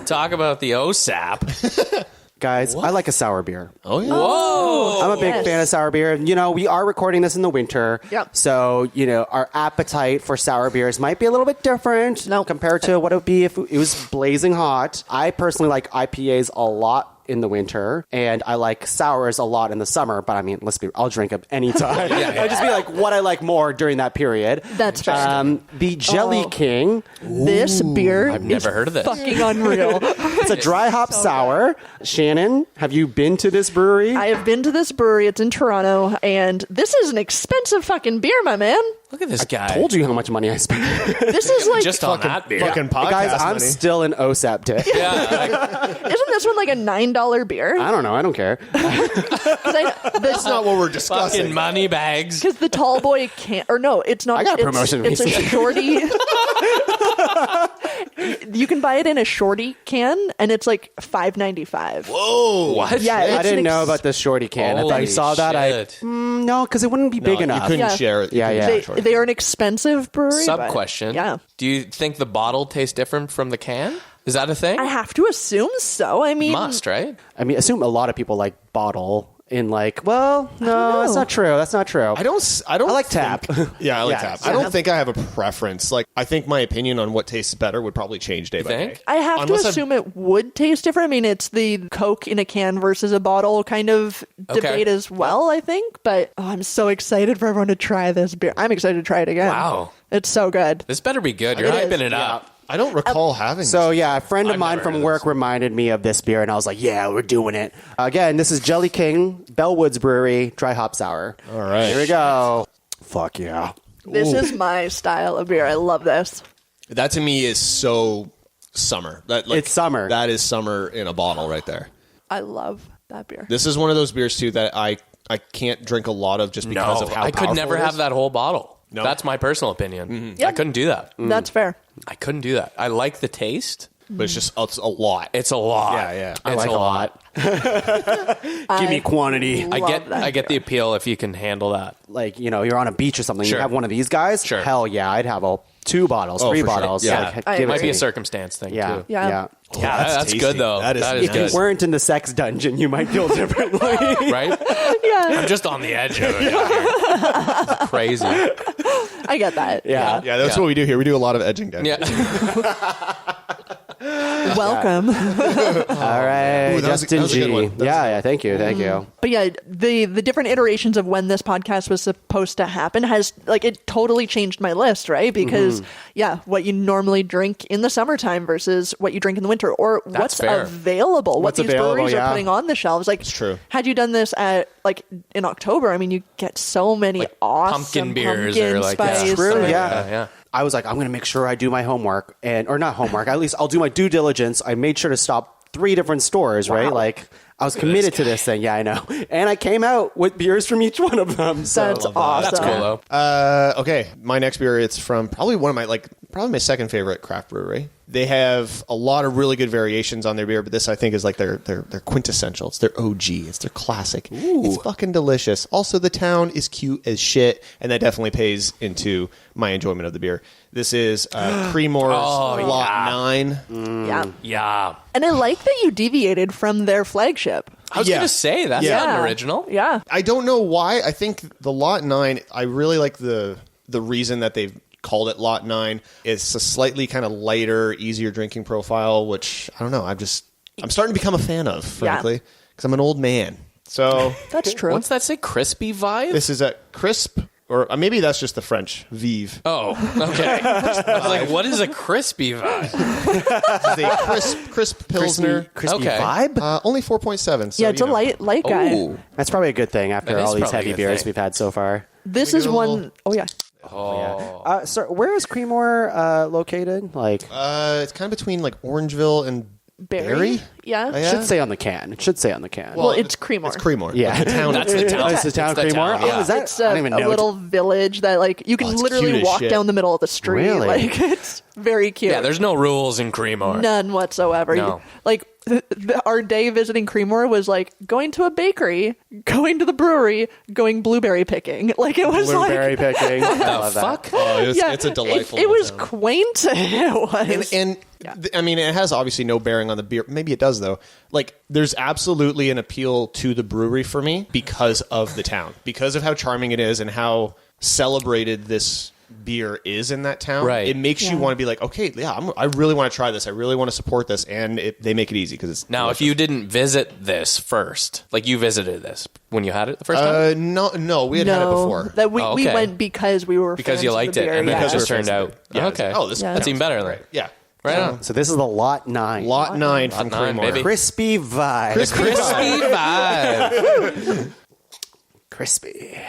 Talk about the OSAP. Guys, I like a sour beer. Oh yeah. Whoa! I'm a big fan of sour beer. You know, we are recording this in the winter. Yep. So, you know, our appetite for sour beers might be a little bit different compared to what it would be if it was blazing hot. I personally like IPAs a lot in the winter, and I like sours a lot in the summer, but I mean, I'll drink them anytime. I'll just be like what I like more during that period. That's fair. The Jelly King. This beer I've never is heard of this. fucking unreal. It's a dry hop sour. Shannon, have you been to this brewery? I have been to this brewery. It's in Toronto, and this is an expensive fucking beer, my man. Look at this guy. Told you how much money I spent. This is like, Just on that beer. Fucking podcast Guys, I'm money. still an OSAP dick. Yeah, isn't this one like a $9 beer? I don't know. I don't care. That's not what we're discussing. fucking money bags. Because the tall boy can't, or no, it's not. I got a promotion It's a recently. shorty. You can buy it in a shorty can, and it's like $5.95. Whoa. What? Yeah, I it's didn't an know about the shorty can. I thought you Holy saw that. shit. No, because it wouldn't be big You enough. couldn't Yeah. share it. Yeah, You yeah. couldn't share it. They are an expensive brewery. Sub but- question. Yeah. Do you think the bottle tastes different from the can? Is that a thing? I have to assume so. I mean, Must, right? I mean, assume a lot of people like bottle in like. Well, no, that's not true. That's not true. I don't. I like think- tap. Yeah, I like Yeah. tap. I don't think I have a preference. Like, I think my opinion on what tastes better would probably change day by think? day. I have Unless to I've- assume it would taste different. I mean, it's the Coke in a can versus a bottle kind of debate as well, I think. But I'm so excited for everyone to try this beer. I'm excited to try it again. Wow. It's so good. This better be good. You're It hyping is. it up. I don't recall having. So yeah, a friend of I've mine never from heard of work this. reminded me of this beer, and I was like, "Yeah, we're doing it again." This is Jelly King, Bellwoods Brewery, dry hop sour. All right. Here we go. Fuck yeah. This is my style of beer. I love this. That to me is so summer. It's summer. That is summer in a bottle right there. I love that beer. This is one of those beers too that I can't drink a lot of just because No, of how I could powerful never it have is. that whole bottle. No. That's my personal opinion. Yep. I couldn't do that. That's fair. I couldn't do that. I like the taste. But it's a lot. It's a lot. Yeah, yeah. It's I like a a lot. Give me quantity. I Love that get the appeal if you can handle that. Like, you know, you're on a beach or something. Sure. You have one of these guys. Sure. Hell yeah, I'd have 2 bottles, 3 for sure. bottles. Yeah. Like, I give agree. it Might to be a me. circumstance thing Yeah, too. Yeah. yeah. Yeah, that's that's tasty. good though. That is that is tasty. If good. you weren't in the sex dungeon, you might feel differently. Right? Yeah, I'm just on the edge of it. It's crazy. I get that. Yeah. Yeah, that's Yeah. what we do here. We do a lot of edging down. Yeah. Welcome. All right, Ooh, that was a Justin good G. one. That was Yeah, yeah. Thank you, thank you. But yeah, the different iterations of when this podcast was supposed to happen has like it totally changed my list, right? Because yeah, what you normally drink in the summertime versus what you drink in the winter, or what's fair. available, what What's these available, breweries yeah. are putting on the shelves. Like, It's true. Had you done this at like in October, I mean, you get so many Like awesome pumpkin beers pumpkin or like spice. True, or- yeah. yeah. I was like, I'm going to make sure I do my homework or not homework. At least I'll do my due diligence. I made sure to stop 3 different stores, right? Like I was committed to this thing. Yeah, I know. And I came out with beers from each one of them. So That's awesome. That's cool though. Okay, my next beer, it's from probably one of my probably my second favorite craft brewery. They have a lot of really good variations on their beer, but this I think is like their quintessential. It's their OG. It's their classic. It's fucking delicious. Also, the town is cute as shit, and that definitely pays into my enjoyment of the beer. This is Creamore's Lot 9. Yeah. Yeah. And I like that you deviated from their flagship. I was going to say, that's not an original. Yeah. I don't know why. I think the Lot 9, I really like the reason that they've called it Lot 9. It's a slightly kind of lighter, easier drinking profile, which, I don't know, I'm starting to become a fan of, frankly, because I'm an old man. So That's true. What's that say? Crispy vibe? this is a crisp, or maybe that's just the French, vive. Oh, okay. I was like, what is a crispy vibe? This is a crisp Pilsner. Crispy Okay. vibe? Only 4.7. So, Yeah, it's a light guy. Ooh. That's probably a good thing after That is all these probably a heavy good beers thing. we've had so far. This is one oh yeah. So where is Creemore located? Like, It's kind of between like Orangeville and Berry? Yeah. Yeah. it should say on the can. It should say on the can. Well, it's Creemore. It's Creemore. yeah. The town. That's the town. It's the town It's the Creemore? town, yeah. Oh, is that? It's I don't even a know. little village that like you can it's literally cute as walk shit. down the middle of the street. Really? Like it's very cute. Yeah, there's no rules in Creemore. None whatsoever. No. Like our day visiting Creemore was like going to a bakery, going to the brewery, going blueberry picking. Like it was Blueberry like picking. I The love that. fuck? It's a delightful It was town. quaint. It was. I mean, it has obviously no bearing on the beer. Maybe it does, though. Like, there's absolutely an appeal to the brewery for me because of the town, because of how charming it is and how celebrated this beer is in that town. Right. It makes you want to be like, okay, yeah, I really want to try this. I really want to support this. And they make it easy because it's Now, if delicious. you didn't visit this first, like you visited this when you had it the first time? No, we had had it before. That we Oh, okay. went because we were Because fans you of liked the it, beer, and then yeah. it just turned Fans of out. it. Yeah, it's Okay. like, oh, this Yeah. That's even better then. Yeah. Right on. So this is the Lot 9. Lot 9 from Lot 9, Creemore. baby. Crispy vibe. Crispy vibe. Crispy.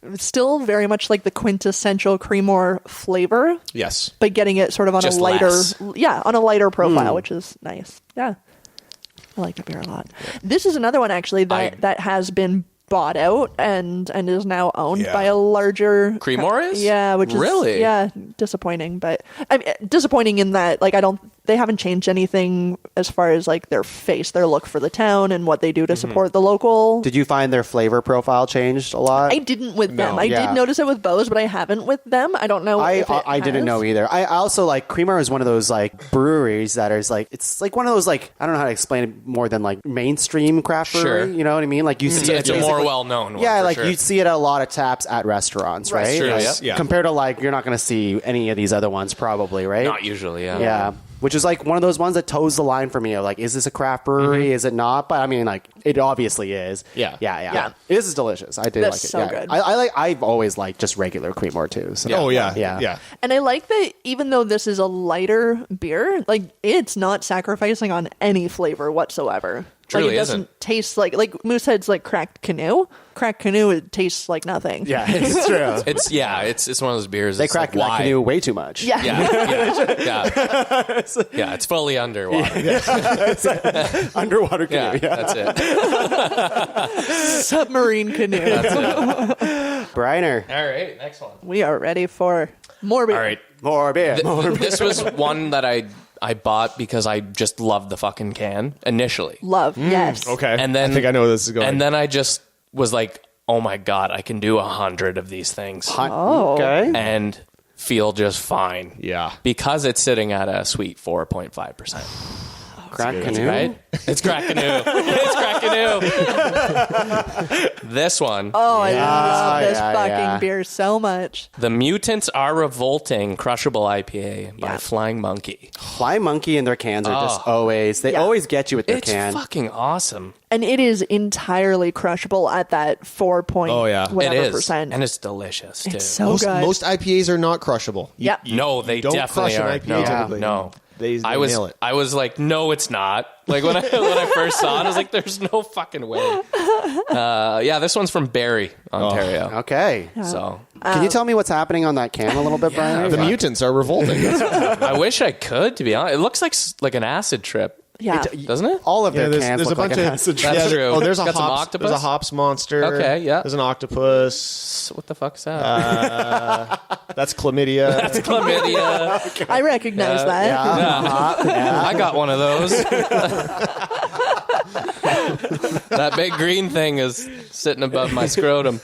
It's still very much like the quintessential Creemore flavor, Yes. but getting it sort of on Just a lighter, less. on a lighter profile, which is nice. Yeah, I like the beer a lot. This is another one actually that has been bought out and is now owned Yeah. by a larger Creemore is? Yeah, which is Really? disappointing. But I mean, disappointing in that like they haven't changed anything as far as like their look for the town and what they do to support the local. Did you find their flavor profile changed a lot? I didn't with them. I Yeah. did notice it with Bose, but I haven't with them. I don't know. if it I didn't has. know either. I also like Creemore is one of those like breweries that is like it's like one of those like I don't know how to explain it more than like mainstream craft brewery. Sure. You know what I mean? Like you see It's a basically- more well-known one. Yeah, for like sure. you see it at a lot of taps at restaurants, right? True, Like, yeah. Yeah. Compared to like you're not going to see any of these other ones probably, right? Not usually, yeah. Yeah. Which is like one of those ones that toes the line for me of like, is this a craft brewery? Is it not? But I mean, like, it obviously is. Yeah. Yeah. This is delicious. I do That's like it. so yeah. good. I've always liked just regular Creemore too. So. Oh, yeah. Yeah. Yeah. And I like that even though this is a lighter beer, like it's not sacrificing on any flavor whatsoever. Truly like it doesn't isn't. taste like Moosehead's like cracked canoe. Cracked canoe, it tastes like nothing. Yeah, it's true. It's one of those beers. They it's cracked like, that why? canoe way too much. Yeah. Yeah, it's fully underwater. Underwater canoe. Yeah, that's it. Submarine canoe. Briner. All right, next one. We are ready for more beer. All right, More beer. this was one that I bought because I just loved the fucking can initially, Love. Yes. Okay. and then I think I know where this is going. And then I just was like, oh my god, I can do 100 of these things Oh. Okay. and feel just fine. Yeah. because it's sitting at a sweet 4.5%. Crack canoe. Right? It's crack canoe. It's crack canoe. This one, Oh, I love this yeah, fucking yeah. beer so much. The Mutants Are Revolting Crushable IPA by Yeah. Flying Monkey. Flying Monkey and their cans are just always, they Yeah. always get you with their It's can. fucking awesome. And it is entirely crushable at that 4 point Oh, yeah. whatever It is. percent. And it's delicious, too. It's so good. most IPAs are not crushable. Yeah. No, they don't definitely crush an are. IPA No, typically. no. They I nail it. was like, no, it's not. Like when I first saw it, I was like, there's no fucking way. Yeah, this one's from Barrie, Ontario. Okay. So Can you tell me what's happening on that can a little bit, Brian? The mutants are revolting. I wish I could, to be honest. It looks like an acid trip, yeah. doesn't it? All of their there's, cans there's look a bunch like an of acid That's trip. true. Oh, there's a Got some hops. octopus? There's a hops monster. Okay, yeah. There's an octopus. So what the fuck is that? That's chlamydia. That's chlamydia. I recognize that. I got one of those. That big green thing is sitting above my scrotum.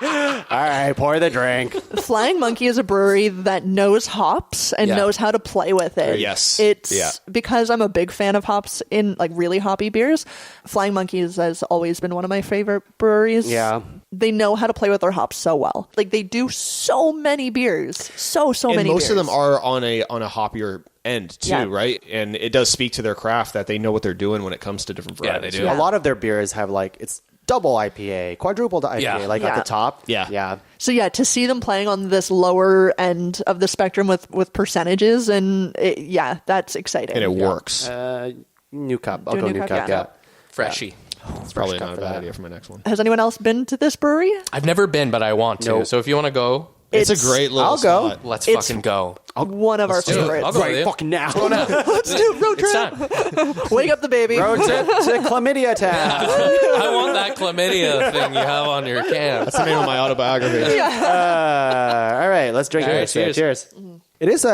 right, pour the drink. Flying Monkey is a brewery that knows hops and Yeah. knows how to play with it. Yes. It's Yeah. because I'm a big fan of hops in like really hoppy beers. Flying Monkeys has always been one of my favorite breweries. Yeah. They know how to play with their hops so well. Like they do so many beers. So And many most beers. of them are on a hoppier end too, Yeah. right? And it does speak to their craft that they know what they're doing when it comes to different Yeah, varieties. they do. A lot of their beers have like, it's double IPA, quadruple IPA, Yeah. like at Yeah. the top. Yeah. Yeah. So yeah, to see them playing on this lower end of the spectrum with percentages and that's exciting. And it works. New cup. I'll Do a go new new cup, cup, yeah. yeah. Freshy. It's probably cup not a for bad that. idea for my next one. Has anyone else been to this brewery? I've never been, but I want to. Nope. So if you want to go, It's a great little I'll go. spot. let's It's- fucking go. One of our do it. favorites. I'll go with Right you. fucking now. Let's do a road It's trip. time. Wake up the baby. Road trip to Chlamydia Town. I want that chlamydia thing you have on your can. That's the name of my autobiography. All right, let's drink All right, this. cheers. Cheers. It is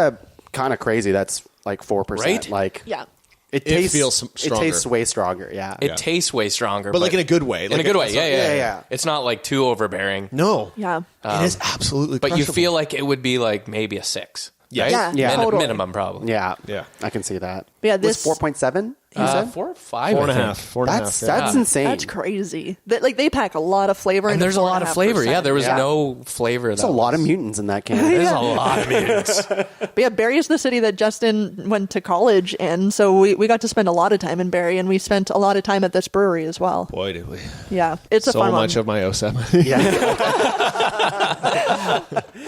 kind of crazy. That's like 4%. Right? Like Yeah. it tastes feels It stronger. tastes way stronger. Yeah. It tastes way stronger, But like in a good way. in Like a good way. it's Yeah, not- yeah, yeah. It's not like too overbearing. No. Yeah. It is absolutely But you crushable. feel like it would be like maybe a 6. Yes. Right? Yeah, totally. Minimum probably. Yeah. Yeah. I can see that. But yeah, Was this 4.7? You said? 4 or 5. 4.5. 4.5. That's insane. that's crazy. They pack a lot of flavor And into there's a lot of flavor. 4.5%. Yeah, there was Yeah. no flavor. There's a lot of mutants in that can. There's a lot of mutants. But yeah, Barrie is the city that Justin went to college in, so we got to spend a lot of time in Barrie, and we spent a lot of time at this brewery as well. Boy, did we. Yeah, it's a So fun much one. of my 07.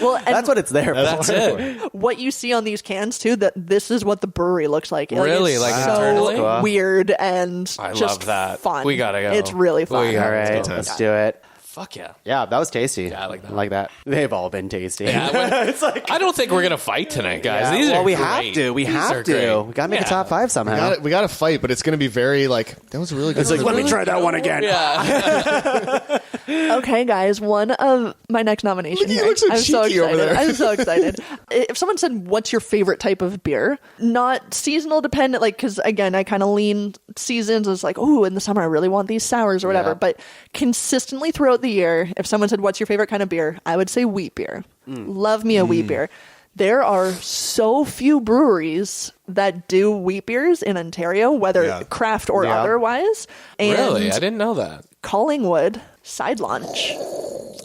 Well, and That's what it's there for. That's it. what you see on these cans too, that this is what the brewery looks like. Really? it's Like so internally? weird and I just love that. fun. We gotta go. It's really fun. We gotta All right, go. let's do it. Fuck yeah. Yeah, that was tasty. Yeah, I like that. I like that. They've all been tasty. Yeah, it's like, I don't think we're gonna fight tonight, guys. yeah, These well, are we great. have to. We These have are to. great. We gotta make Yeah. a top 5 somehow. We got to fight, but it's going to be very that was really good. It's like, let me try that one again. Yeah. Okay, guys, one of my next nominations. You look so I'm so cheeky over excited. there. I'm so excited. If someone said, "What's your favorite type of beer?" Not seasonal dependent, like because again, I kind of lean seasons as like, oh, in the summer I really want these sours or whatever. Yeah. But consistently throughout the year, if someone said, "What's your favorite kind of beer?" I would say wheat beer. Love me a wheat beer. There are so few breweries that do wheat beers in Ontario, whether Yeah. craft or Yeah. otherwise. And Really? I didn't know that. Collingwood Side Launch.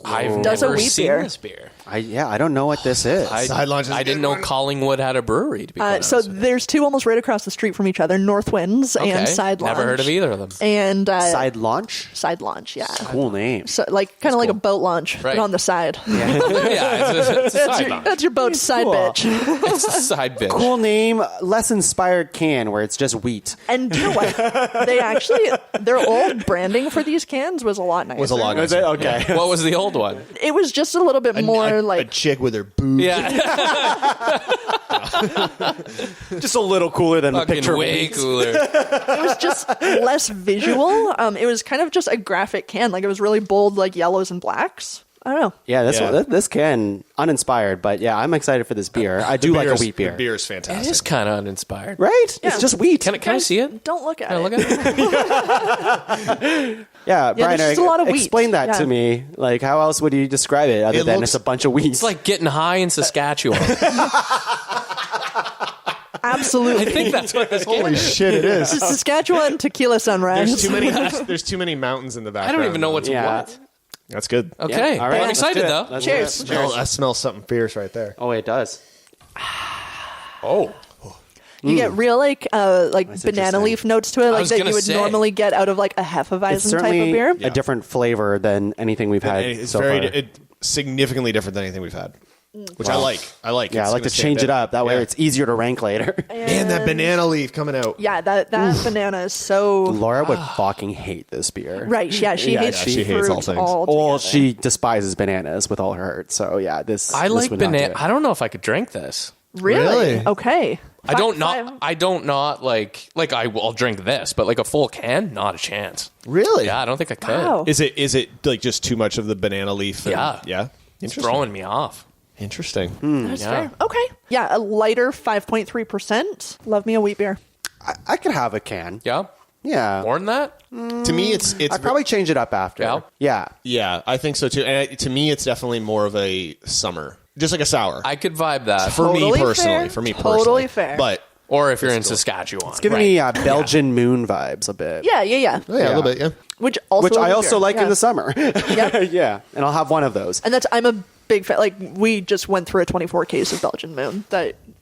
I've Does a never wheat seen beer. this beer. I don't know what this is. Side launch is a I didn't good know one. Collingwood had a brewery, to be quite So honest with you. there's two almost right across the street from each other, North Winds Okay. and Side Launch. Never heard of either of them. And Side launch? Side Launch, yeah. Cool name. So like kind of like a boat launch, Right. but on the side. Yeah, it's a side launch. That's your boat's side cool. bitch. It's a side bitch. Cool name, less inspired can where it's just wheat. And you know what? They actually their old branding for these cans was a lot nicer. Was a lot Is it? Okay. What was the old one? It was just a little bit more a like chick with her boob. Yeah, just a little cooler than the fucking picture. way wheat. cooler. it was just less visual. It was kind of just a graphic can. Like it was really bold, like yellows and blacks. I don't know. Yeah, Yeah. this can uninspired, but yeah, I'm excited for this beer. I do like a wheat beer. The beer is It fantastic. is kind of uninspired. Right? Yeah. It's just wheat. Can I see it? Don't look at Can I it. look at it? Yeah, Brian, there's just a lot of wheat. explain that Yeah. to me. Like, how else would you describe it other It than looks- it's a bunch of wheat? It's like getting high in Saskatchewan. Absolutely. I think that's what this Holy shit, it is. It's Saskatchewan tequila sunrise. There's too many mountains in the I background. don't even know what's Yeah. what. That's good. Okay, all right, I'm let's excited do it. though. Let's Cheers. do it. I smell something fierce right there. Oh, it does. Oh. You get real like banana interesting. leaf notes to it, like was that gonna you would say. normally get out of like a It's Hefeweizen type of certainly beer. a different flavor than anything we've had It's so very far. significantly different than anything we've had, which I like. Yeah, I It's like gonna to stay change a it bit. up. That way Yeah. it's easier to rank later. Man, that banana leaf coming out. Yeah, that banana is so Laura would fucking hate this beer. right. Yeah, she hates she hates all fruit things. Well, together. she despises bananas with all her heart. So yeah, this I this like would not do banana. it. I don't know if I could drink this. Really? Really? Okay. I don't Five- not. I don't not like I'll drink this, but like a full can, not a chance. Really? Yeah, I don't think I could. Wow. Is it like just too much of the banana leaf? Yeah. Yeah. It's Interesting. throwing me off. Interesting. That's Yeah. fair. Okay. Yeah, a lighter 5.3%. Love me a wheat beer. I could have a can. Yeah. Yeah. More than that? To me, it's I'd probably change it up after. Yeah? Yeah. yeah, I think so too. And to me, it's definitely more of a summer, just like a sour. I could vibe that. for me Totally personally, fair. for me personally, Totally fair. But Or if you're in Saskatchewan. It's giving me Belgian moon vibes a bit. Yeah. oh, yeah, a little bit, yeah. Which I is also beer. like Yeah. in the summer. Yeah. Yeah. And I'll have one of those. And I'm a big fan. Like, we just went through a 24 case of Belgian Moon.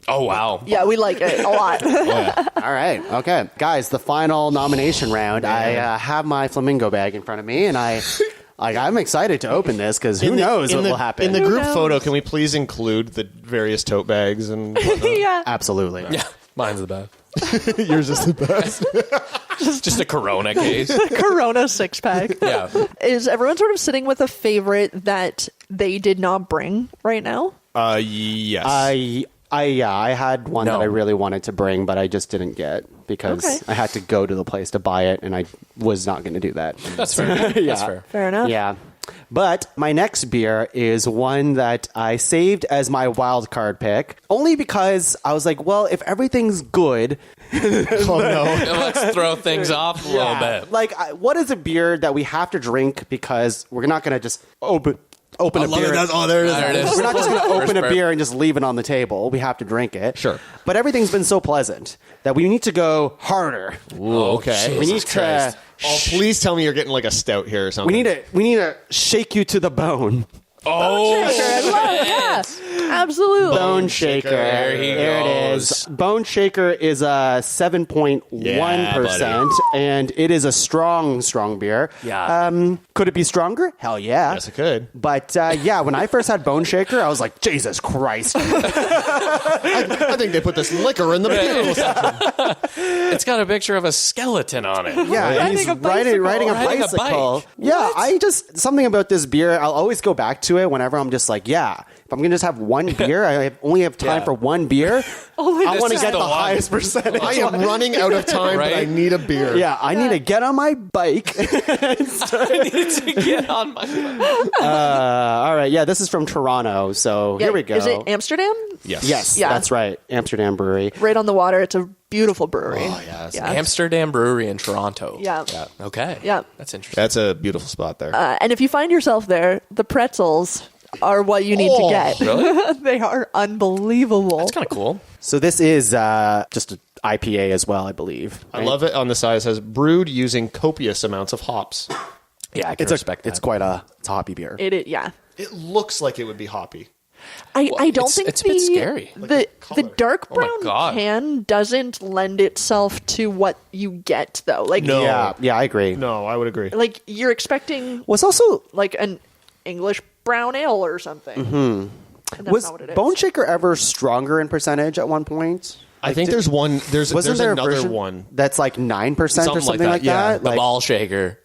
Oh, wow. Yeah, we like it a lot. All right. Okay. Guys, the final nomination round. I have my flamingo bag in front of me, and I'm excited to open this because who knows what will happen. In the group knows? photo, can we please include the various tote bags and whatnot? Yeah. Absolutely. Yeah. Mine's the best. Yours is the best. Just a Corona case. Corona 6-pack. Yeah. Is everyone sort of sitting with a favorite that they did not bring right now? Yes. I had one No. that I really wanted to bring, but I just didn't get because Okay. I had to go to the place to buy it, and I was not going to do that. That's fair. That's fair. Fair enough. Yeah. But my next beer is one that I saved as my wild card pick, only because I was like, well, if everything's good, Oh no. Let's throw things off a little bit. like, what is a beer that we have to drink because we're not going to just open a beer. Oh, there it is. There it is. We're not just going to open a First beer and just leave it on the table. We have to drink it. Sure. But everything's been so pleasant that we need to go harder. Ooh, okay. We need Jesus Christ. to. Oh, please tell me you're getting like a stout here or something. We need to shake you to the bone. Oh, Yeah, absolutely. Bone Shaker. There he There it goes. is. Bone Shaker is a 7.1%, and it is a strong beer. Yeah. Could it be stronger? Hell yeah. Yes, it could. But yeah, when I first had Bone Shaker, I was like, Jesus Christ. I think they put this liquor in the beer. It's got a picture of a skeleton on it. Yeah, Riding he's a bicycle. riding a Riding a bicycle. bike. Yeah, something about this beer, I'll always go back to it whenever I'm just like, yeah, if I'm going to just have one beer, only have time Yeah. for one beer, I this want to is get the the one. highest percentage. I am running out of time, but I Right? need a beer. Yeah, I need to get on my bike. I need to get on my. All right, yeah, this is from Toronto, so Yeah, here we go. Is it Amsterdam? Yes. Yes, Yeah. that's right. Amsterdam Brewery. Right on the water. It's a beautiful brewery. Oh, yes. Yeah. Amsterdam Brewery in Toronto. Yeah. Okay. Yeah. That's interesting. That's a beautiful spot there. And if you find yourself there, the pretzels are what you need to get. Really? They are unbelievable. That's kind of cool. So this is just an IPA as well, I believe. I love it. On the side it says brewed using copious amounts of hops. Yeah, I can It's respect that. it's quite a hoppy beer. Yeah. It looks like it would be hoppy. I don't it's- think it's a bit scary. The color. dark Oh my brown God. can doesn't lend itself to what you get though. Like No. Yeah, I agree. No, I would agree. like you're expecting Was also like an English brown ale or something. Mm-hmm. And that's was not what it is. Bone Shaker ever stronger in percentage at one point? I think there's one. There's Wasn't there another a version one. that's like 9% or Something something like like that, yeah. that? The Like, ball shaker.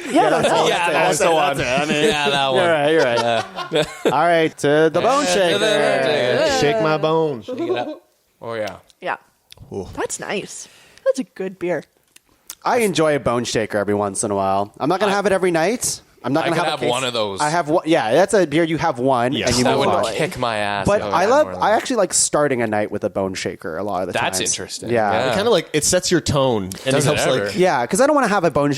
Yeah, I don't know. Yeah, that was the one. Yeah, that one. You're right. All right, to the Bone Shaker. Shake my bones. Shake it up. Oh, yeah. Yeah. That's nice. That's a good beer. I enjoy a Bone Shaker every once in a while. I'm not going to have it every night. I'm not I going to could have have one of those. I have one. Yeah, that's a beer you have one Yes. and you That move would on. kick my ass. But if I had love. more of I those. actually like starting a night with a Bone Shaker a lot of the That's times. interesting. Yeah, Yeah. Kind of like it sets your tone and it Does it helps ever? like yeah, because I don't want to have a bone.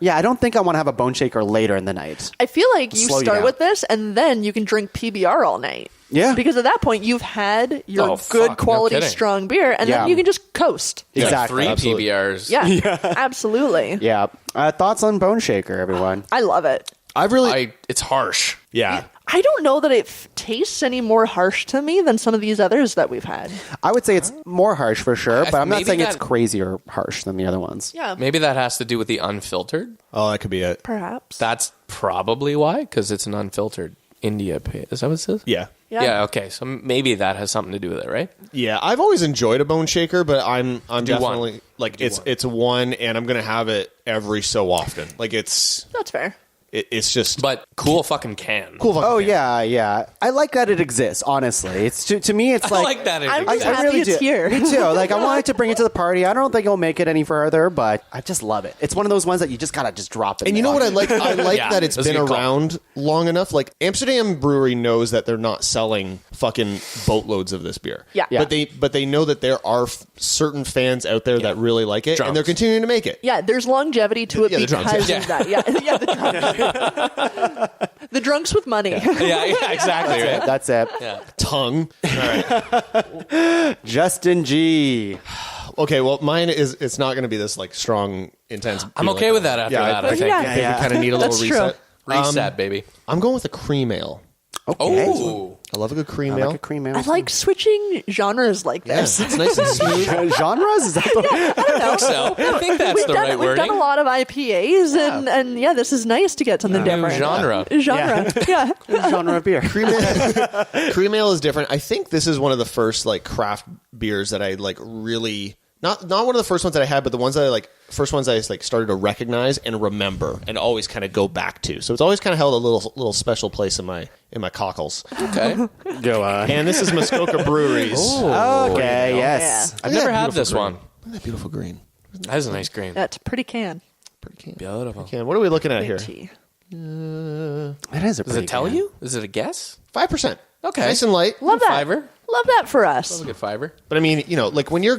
Yeah, I don't think I want to have a Bone Shaker later in the night. I feel like you Slow you start down. with this and then you can drink PBR all night. Yeah. Because at that point you've had your Oh, good fuck, no quality kidding. strong beer and Yeah. then you can just coast. Exactly. 3 Absolutely. PBRs. Yeah. Absolutely. Yeah. Thoughts on Bone Shaker, everyone? I love it. I've really It's harsh. yeah. I don't know that it tastes any more harsh to me than some of these others that we've had. I would say it's more harsh for sure, but I'm not maybe saying it's that- crazier harsh than the other ones. Yeah. Maybe that has to do with the unfiltered. Oh, that could be it. Perhaps. That's probably why, because it's an unfiltered India pale. Is that what it says? Yeah. Yeah. Okay. So maybe that has something to do with it, right? Yeah, I've always enjoyed a Bone Shaker, but I'm Do one. definitely like it's one, and I'm gonna have it every so often. Like it's That's fair. It's just But cool fucking can. cool. Fucking Oh can. yeah. I like that it exists. Honestly, it's to me. It's I like that. I'm It just happy it's do. here. Me too. Like I wanted to bring it to the party. I don't think it'll make it any further, but I just love it. It's one of those ones that you just gotta just drop it. And you know what I like? I like Yeah, that it's that's a been good call. around long enough. Like Amsterdam Brewery knows that they're not selling fucking boatloads of this beer. Yeah. But they know that there are certain fans out there that really like it, Drunks. and they're continuing to make it. Yeah, there's longevity to it Yeah, the drunks, because yeah. of that. Yeah, the drunks. The drunks with money. yeah, exactly. Right. That's it. Yeah. Tongue. All right. Justin G. Okay, well, mine is. It's not going to be this like strong, intense. I'm beer okay like with that after that, I think. Yeah. I think we kind of need a little That's true. reset. Reset, baby. I'm going with a cream ale. Okay. Oh. I love a good cream I ale. like a cream ale. I like switching genres like Yeah, this. it's nice and smooth. genres. Is that the So I think that's the right We've done wording. a lot of IPAs, and yeah, this is nice to get something different. Genre. Genre. Yeah. genre of beer? Cream ale is different. I think this is one of the first like craft beers that I like really not one of the first ones that I had, but the ones that I like first ones I like started to recognize and remember and always kind of go back to. So it's always kind of held a little special place in my cockles. Okay. Go on. And this is Muskoka Breweries. Okay. Yes. I've never had beautiful this green. one. Look at that beautiful green. That is a nice green. That's a pretty can. Pretty can. Beautiful. Can. What are we looking at here? Tea. It is a. Does it tell you? Is it a guess? 5%. Okay. Nice and light. Love that. Fiber. Love that for us. Good fiber. But I mean, like when you're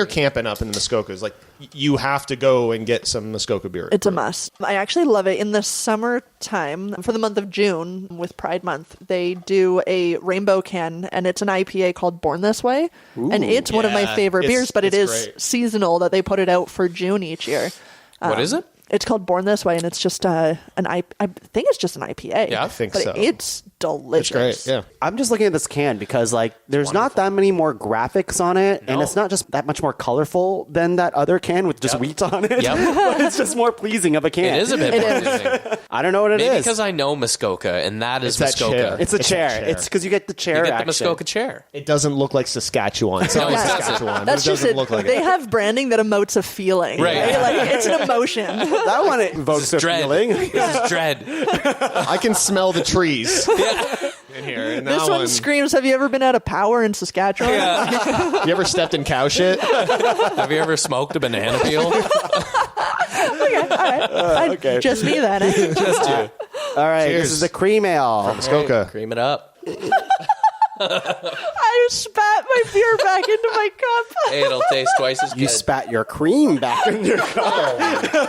camping up in the Muskokas, like you have to go and get some Muskoka beer. It's a must. I actually love it. In the summertime, for the month of June, with Pride Month, they do a rainbow can, and it's an IPA called Born This Way. And it's one of my Yeah, favorite it's- beers, but it it's is great. seasonal that they put it out for June each year. What is it? It's called Born This Way, and it's just I think it's just an IPA. Yeah, I think but so. It's delicious. It's great. Yeah. I'm just looking at this can because like there's not that many more graphics on it, and No. it's not just that much more colorful than that other can with just wheat on it. Yep. But it's just more pleasing of a can. It is a bit It more is. pleasing. I don't know what it is. Maybe because I know Muskoka, and that is It's that Muskoka. chair. it's a It's a chair. chair. It's because you get the chair You get the action. Muskoka chair. It doesn't look like Saskatchewan. It's not No, like it doesn't. Saskatchewan. That's but it just doesn't it. look like They it. have branding that emotes a feeling. Right. Like it's an emotion. That one evokes a Dread. feeling. This is dread. I can smell the trees in here. And This that one screams, have you ever been out of power in Saskatchewan? You ever stepped in cow shit? Have you ever smoked a banana peel? Okay. Just me then. Eh? Just you. All right, Cheers. this is the cream ale. Muskoka. Cream it up. I spat my beer back into my cup. Hey, it'll taste twice as good. You spat your cream back in your cup.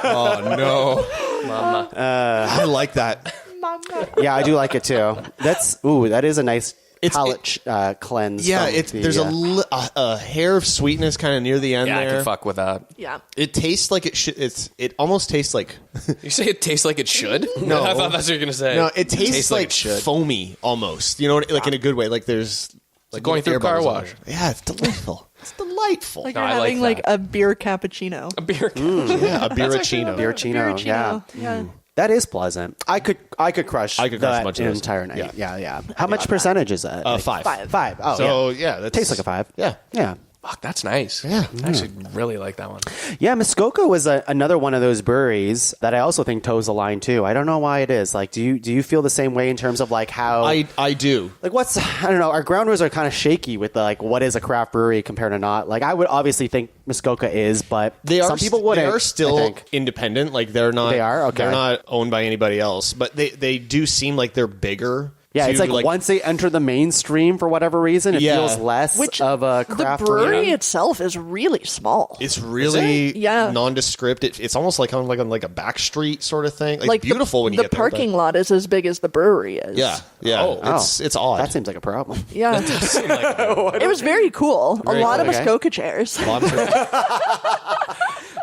Oh, no. Mama. I like that. Mama. Yeah, I do like it too. That is a nice It's- palate cleanse. Yeah, from there's a hair of sweetness kind of near the end Yeah, I there. can fuck with that. Yeah. It tastes like it should. It almost tastes like You say it tastes like it should? No. I thought that's what you were going to say. no. It tastes like it should. foamy almost. You know, like in a good way. Like there's like going little through a air car bubbles on wash. there. Yeah, it's delightful. It's delightful. Like No, you're I like having like that. a beer cappuccino. A beer. Yeah, a beericino. Beericino, yeah. Yeah. That is pleasant. I could crush I could crush that much of this. entire night. Yeah. Yeah. How much percentage is that? 5. Five. Oh, So yeah. yeah, that Tastes like a 5. Yeah. Yeah. Fuck, that's nice. Yeah. I actually really like that one. Yeah, Muskoka was another one of those breweries that I also think toes the line too. I don't know why it is. Like, do you feel the same way in terms of like how I do. like I don't know. Our ground rules are kind of shaky with the, like what is a craft brewery compared to not. Like I would obviously think Muskoka is, but some people wouldn't. They are I still think. independent. Like they're not. They are? Okay. They're not owned by anybody else, but they do seem like they're bigger. Yeah, to, it's like once they enter the mainstream for whatever reason, it Yeah. feels less Which of a the craft brewery itself is really small. It's really Yeah. nondescript. It's almost like on like a back street sort of thing. Like, like beautiful when you the get there. parking lot is as big as the brewery is. Yeah, yeah. Oh. It's odd. That seems like a problem. Yeah. It was very cool. A lot of cool. Muskoka chairs.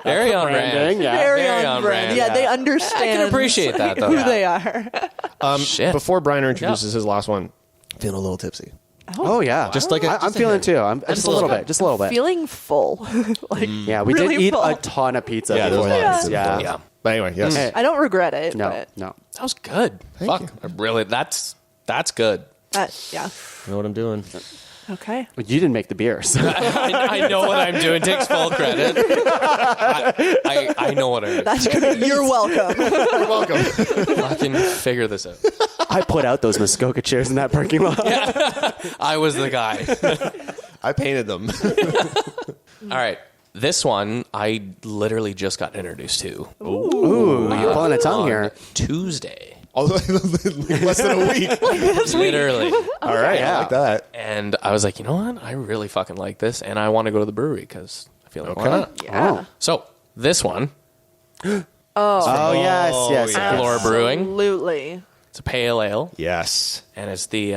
Very on Branding, brand. yeah. Very Very on on brand. brand, Yeah, they yeah. understand. I can appreciate that, though. Who Yeah. they are. Shit. Before Briner introduces his last one, feeling a little tipsy. Oh yeah, Just like I'm feeling too. I'm just a little bit, just a little bit. Feeling full. Like Yeah, we really did eat full. a ton of pizza. Yeah, there was before a lot of this. pizza Yeah. before. Yeah. But anyway, yes. Hey. I don't regret it. No, but no. That was good. Fuck. you. Really, that's good. yeah. I know what I'm doing. Okay. You didn't make the beer. So. I know what I'm doing. Takes full credit. I know what I'm doing. That's good. You're welcome. You're welcome. Fucking figure this out. I put out those Muskoka chairs in that parking lot. I was the guy. I painted them. All right. This one I literally just got introduced to Ooh, you're pulling a tongue on here. Tuesday. Less than a week. Literally. All right, Yeah. I like that. And I was like, you know what? I really fucking like this, and I want to go to the brewery because I feel like why Okay. not? Yeah. So this one, Oh, yes. yeah. Flora Brewing. Absolutely. It's a pale ale, Yes. and it's the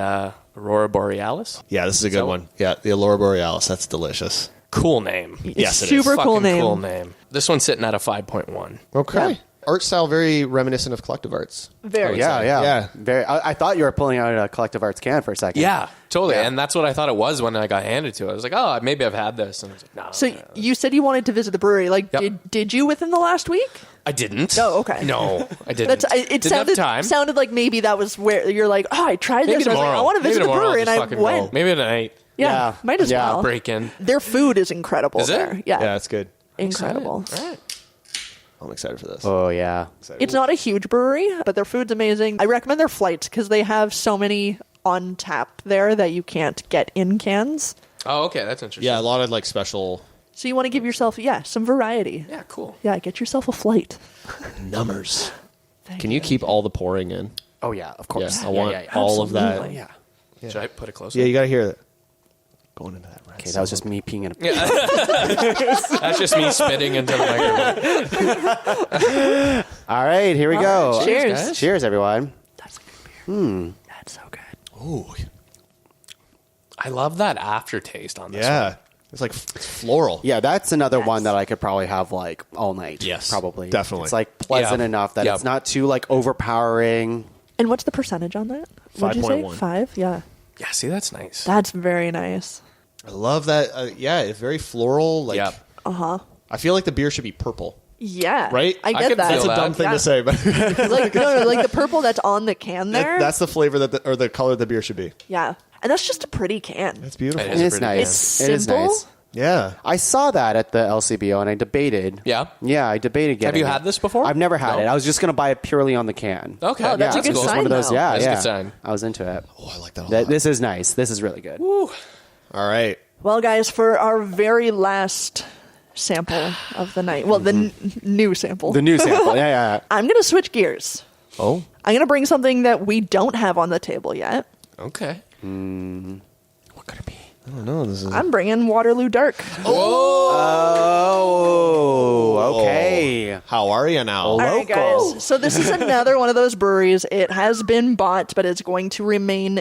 Aurora Borealis. Yeah, this is a good So- one. Yeah, the Aurora Borealis. That's delicious. Cool name. Yes, it is. Super cool Fucking name. cool name. This one's sitting at a 5.1. Okay. Yeah. Art style very reminiscent of Collective Arts. Very. Yeah. Yeah. Very. I thought you were pulling out a Collective Arts can for a second. Yeah, totally. Yeah. And that's what I thought it was when I got handed to it. I was like, oh, maybe I've had this. And I was like, no. So you said you wanted to visit the brewery. Like, Yep. did you within the last week? I didn't. Oh, okay. No, I didn't. It Didn't have time. sounded like maybe that was where you're like, oh, I tried Maybe this. And I was tomorrow. like, I want to Maybe visit the tomorrow I'll brewery, and just I fucking went. go. Maybe tonight. Yeah, Yeah. might as Yeah. well. Break in. Their food is incredible Is it? there. Yeah, Yeah, it's good. incredible. All right. I'm excited for this. Oh, yeah. It's not a huge brewery, but their food's amazing. I recommend their flights because they have so many on tap there that you can't get in cans. Oh, okay. That's interesting. Yeah, a lot of like special So you want to give yourself, some variety. Yeah, cool. Yeah, get yourself a flight. numbers. Can you keep all the pouring in? Oh, yeah, of course. Yes, I want all of that. Absolutely. Yeah. Should I put it closer? Yeah, you got to hear that. Going into that. Okay, that was just me peeing in a That's just me spitting into the microphone. All right, here we go. right, cheers. guys. Cheers, everyone. That's a good beer. That's so good. Ooh, I love that aftertaste on this one. yeah. It's like it's floral. Yeah, that's another Yes. one that I could probably have like all night. Yes, probably. definitely. It's like pleasant Yeah. enough that Yeah. it's not too like overpowering. And what's the percentage on that? What'd you say? 5.1. 5? Yeah. Yeah, see, that's nice. That's very nice. I love that. Yeah, it's very floral. Like, Yeah. I feel like the beer should be purple. Yeah. Right? I I get can that. feel That's a that. dumb thing Yeah. to say, but Like, no, like the purple that's on the can there. that's the flavor that or the color the beer should be. Yeah. And that's just a pretty can. That's beautiful. It It is pretty nice. It's It is simple. nice. Yeah. I saw that at the LCBO and I debated. Yeah? Yeah, I debated getting you it. had this before? I've never had No? it. I was just going to buy it purely on the can. Okay. Oh, that's a yeah, good so it's sign, one of those. though. Yeah, That's a yeah. good sign. I was into it. Oh, I like that a lot. This is nice. This is really good. All right. Well, guys, for our very last sample of the night, well, the new sample, The new sample. Yeah. I'm going to switch gears. Oh. I'm going to bring something that we don't have on the table yet. Okay. What could it be? I don't know. This is. I'm bringing Waterloo Dark. Oh, okay. How are you now? All right, Local. guys. So this is another one of those breweries. It has been bought, but it's going to retain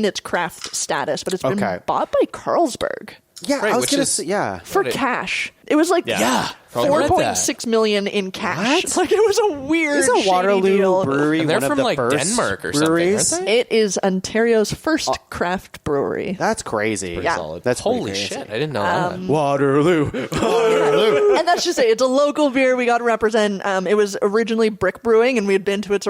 its craft status. But it's been Okay. bought by Carlsberg Yeah, Right, I was which going to is- say, yeah. for Right. cash. It was like Yeah. I read that. 4.6 million in cash. What? Like it was a weird Is a shady Waterloo deal. brewery And they're one of from, the like, first Denmark or something, breweries? aren't they? It is Ontario's first craft brewery. That's crazy. Yeah. solid. That's pretty Holy crazy. shit. I didn't know that. Waterloo. And that's just it. It's a local beer. We got to represent. It was originally Brick Brewing, and we had been to its.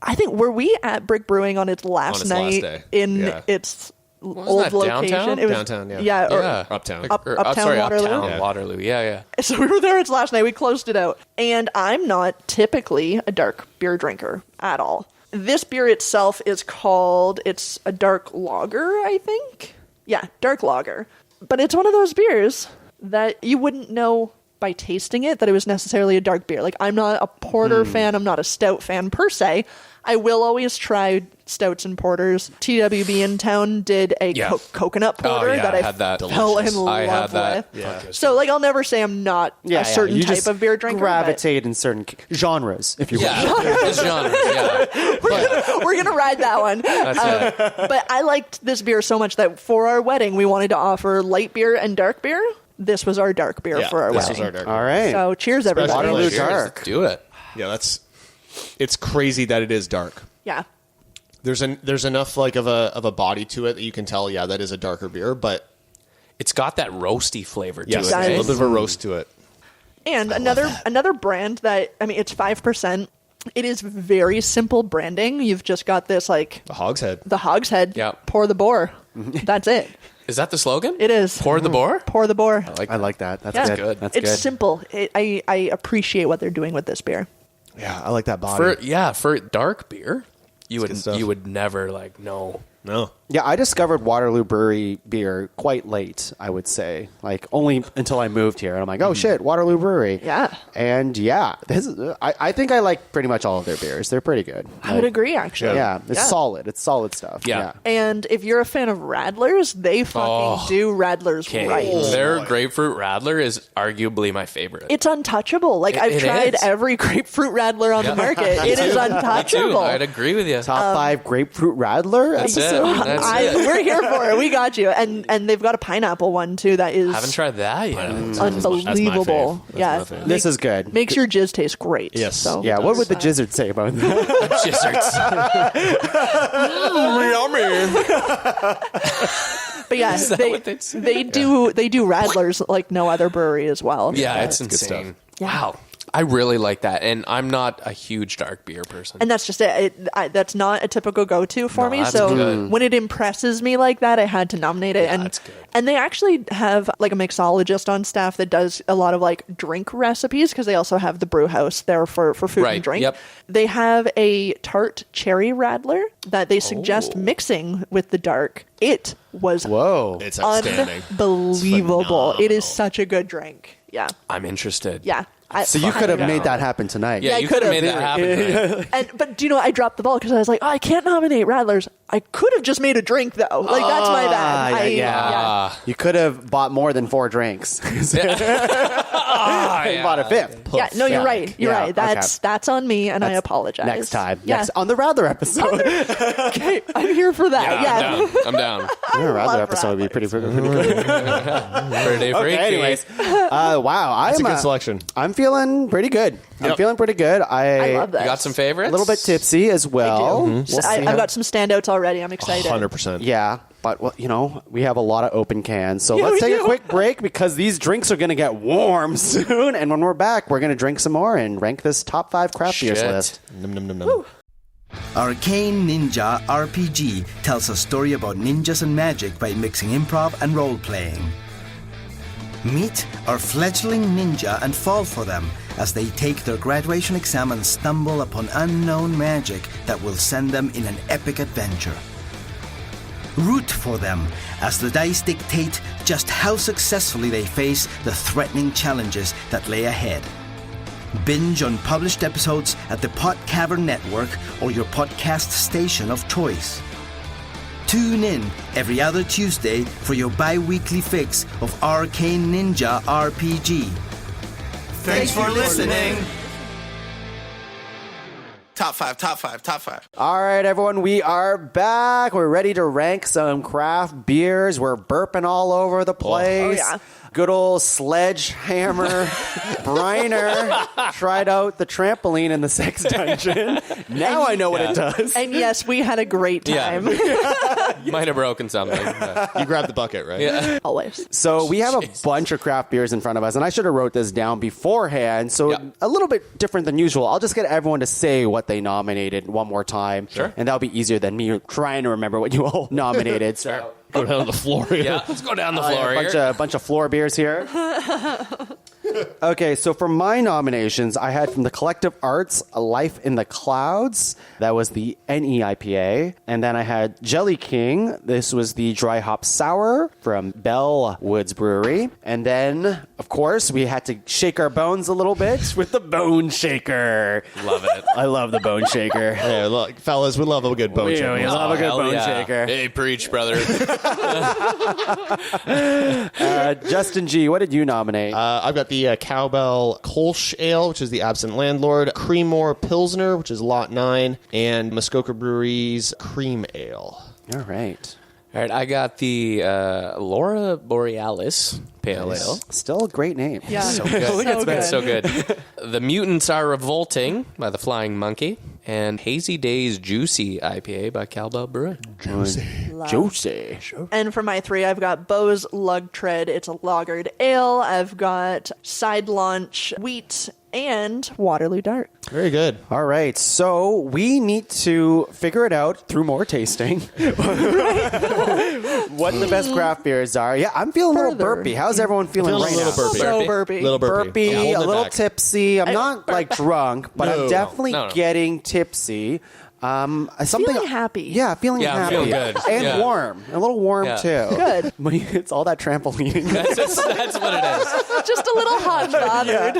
I think were we at Brick Brewing on its last its last night day. in Yeah. its Wasn't old that location? downtown? It was Downtown, yeah. Yeah. Yeah. Uptown. Uptown Waterloo? Uptown Yeah. Waterloo. Yeah. So we were there. It's last night. We closed it out, and I'm not typically a dark beer drinker at all. This beer itself is called. It's a dark lager, I think. Yeah, dark lager. But it's one of those beers that you wouldn't know by tasting it that it was necessarily a dark beer. Like, I'm not a porter fan. I'm not a stout fan per se. I will always try stouts and porters. TWB in town did a Yeah. coconut porter Oh, yeah, that I I had that. fell in Delicious. love I had that. with. Yeah. So, like, I'll never say I'm not a certain You type just of beer drinker. but gravitate in certain genres, if you will. Yeah. It's genre. Yeah. We're going to ride that one. That's it. But I liked this beer so much that for our wedding, we wanted to offer light beer and dark beer. This was our dark beer Yeah, for our this wedding. was our dark. All right. So, cheers, everybody. Waterloo Cheers. Dark. Let's do it. Yeah, it's crazy that it is dark. Yeah. There's enough like of a body to it that you can tell. Yeah, that is a darker beer, but It's got that roasty flavor to yes, it. does. a eh? little bit of a roast to it. And another brand that, I mean, it's 5%. It is very simple branding. You've just got this like The hogshead. the hogshead. Yeah. Pour the boar. That's it. Is that the slogan? It is. Pour the boar? Pour the boar. I like that. That's Yeah. good. That's It's good. simple. I appreciate what they're doing with this beer. Yeah, I like that body. For dark beer, you good stuff. would never like know. No. Yeah, I discovered Waterloo Brewery beer quite late, I would say. Like, only until I moved here. And I'm like, oh, shit, Waterloo Brewery. Yeah. And, yeah, this is, I think I like pretty much all of their beers. They're pretty good. I would agree, actually. Yeah, it's solid. It's solid stuff. Yeah. And if you're a fan of Radlers, they fucking do Radlers Okay, right. their grapefruit radler is arguably my favorite. It's untouchable. Like, I've it tried is. every grapefruit Radler on the market. It is Too. untouchable. I'd agree with you. Top 5 grapefruit radler That's it. episode. That's it. We're here for it. We got you. And they've got a pineapple one, too, that is Haven't tried that yet. unbelievable. Yeah. This is good. Makes your jizz taste great. Yes. So, Yeah, what would the gizzard say about that? But yeah, what they'd say? they do Radlers like no other brewery as well. Yeah, it's good insane. Yeah. Wow. I really like that. And I'm not a huge dark beer person. And that's just it. That's not a typical go-to for me. that's So good. when it impresses me like that, I had to nominate it. Yeah, and that's good. and they actually have like a mixologist on staff that does a lot of like drink recipes because they also have the brew house there for food Right, and drink. yep. They have a tart cherry radler that they suggest mixing with the dark. It was Whoa. It's outstanding. unbelievable. It's It is such a good drink. Yeah. I'm interested. Yeah. So you could have made that happen tonight. Yeah, I you could could've. have made that happen. Right? But do you know, I dropped the ball because I was like, oh, I can't nominate Radlers. I could have just made a drink, though. Like, that's my bad. yeah. You could have bought more than 4 drinks. You bought a 5th. Yeah, no, you're right. You're Yeah, right. That's on me, and I apologize. Next time. Yeah. Next on the Radler episode. Okay, I'm here for that. Yeah. I'm down. The Radler love episode would be pretty good. Pretty freaky. Anyways, wow, It's a good selection. I'm feeling pretty good. I'm feeling pretty good. I love that. You got some favorites? A little bit tipsy as well. We'll see I've how- got some standouts already. I'm excited. 100%. Yeah, but well, we have a lot of open cans, so let's take a quick break because these drinks are going to get warm soon. And when we're back, we're going to drink some more and rank this top 5 craft beers Shit. list. Num, num, num, num. Arcane Ninja RPG tells a story about ninjas and magic by mixing improv and role-playing. Meet our fledgling ninja and fall for them as they take their graduation exam and stumble upon unknown magic that will send them in an epic adventure. Root for them as the dice dictate just how successfully they face the threatening challenges that lay ahead. Binge on published episodes at the Pot Cavern Network or your podcast station of choice. Tune in every other Tuesday for your bi-weekly fix of Arcane Ninja RPG. Thanks for listening. Top 5, top 5, top 5. All right, everyone, we are back. We're ready to rank some craft beers. We're burping all over the place. Oh, yeah. Good old sledgehammer. Briner tried out the trampoline in the sex dungeon. Now I know what it does. And yes, we had a great time. Might have broken something. but- You grabbed the bucket, right? Yeah. Always. So we have a bunch of craft beers in front of us, and I should have wrote this down beforehand. So Yeah. a little bit different than usual. I'll just get everyone to say what they nominated one more time. Sure. And that'll be easier than me trying to remember what you all nominated. So Go down to the floor. Yeah, let's go down the floor a here. bunch of floor beers here. Okay, so for my nominations, I had from the Collective Arts, A Life in the Clouds. That was the NEIPA. And then I had Jelly King. This was the Dry Hop Sour from Bell Woods Brewery. And then, of course, we had to shake our bones a little bit with the Bone Shaker. Love it. I love the Bone Shaker. Yeah, look, fellas, we love a good bone We shaker. love a good Hell bone yeah. shaker. Hey, preach, brother. Justin G., what did you nominate? I've got the Cowbell Kolsch Ale, which is the Absent Landlord, Creemore Pilsner, which is Lot 9, and Muskoka Brewery's Cream Ale. All right. All right, I got the Laura Borealis Pale Ale. Still a great name. Yeah. So good. So good. So good. The Mutants Are Revolting by the Flying Monkey. and Hazy Days Juicy IPA by Cowbell Brewing. Juicy. And for my 3, I've got Bose Lug Tread. It's a lagered ale. I've got Side Launch Wheat and Waterloo Dark. Very good. All right, so we need to figure it out through more tasting. What the best craft beers are. Yeah, I'm feeling a little burpy. How's everyone feeling right a little now? burpy. So burpy. Little burpy. Yeah, A holding it little back. tipsy. I'm not like drunk, but No. I'm definitely No. getting tipsy. Something Feeling happy. Yeah, feeling Yeah, I'm happy. feeling good. And Yeah. warm. A little warm Yeah. too. Good. It's all that trampoline. That's what it is. Just a little hot and bothered.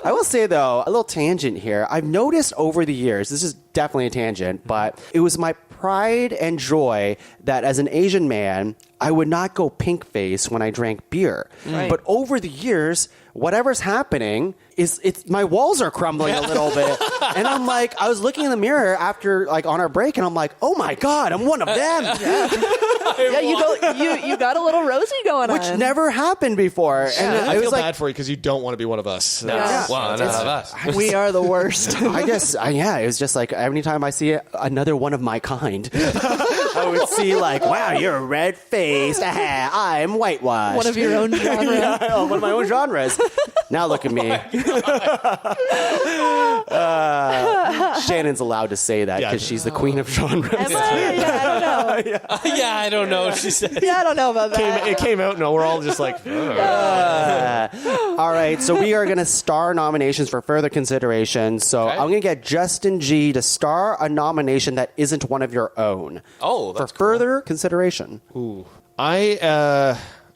I will say, though, a little tangent here. I've noticed over the years, this is definitely a tangent, but it was my pride and joy that as an Asian man, I would not go pink face when I drank beer. Right. But over the years, whatever's happening is my walls are crumbling a little bit. And I'm like, I was looking in the mirror after like on our break and I'm like, oh my God, I'm one of them. Yeah, you got a little rosy going Which on. never happened before. And I it feel was like, bad for you because you don't want to be one of us. Yeah. Well, none of us. We are the worst. I guess, yeah, it was just like every time I see another one of my kind, I would see like, wow, you're red-faced. I'm whitewashed. One of your own genre. Yeah, one of my own genres. Now look at me. Shannon's allowed to say that because she's the queen of genres. Am I? Yeah, I don't know. Yeah, I don't know. She said. Yeah, I don't know about that. It came out, no, we're all just like, All right, so we are going to star nominations for further consideration. So Okay. I'm going to get Justin G to star a nomination that isn't one of your own. Oh, that's for further consideration.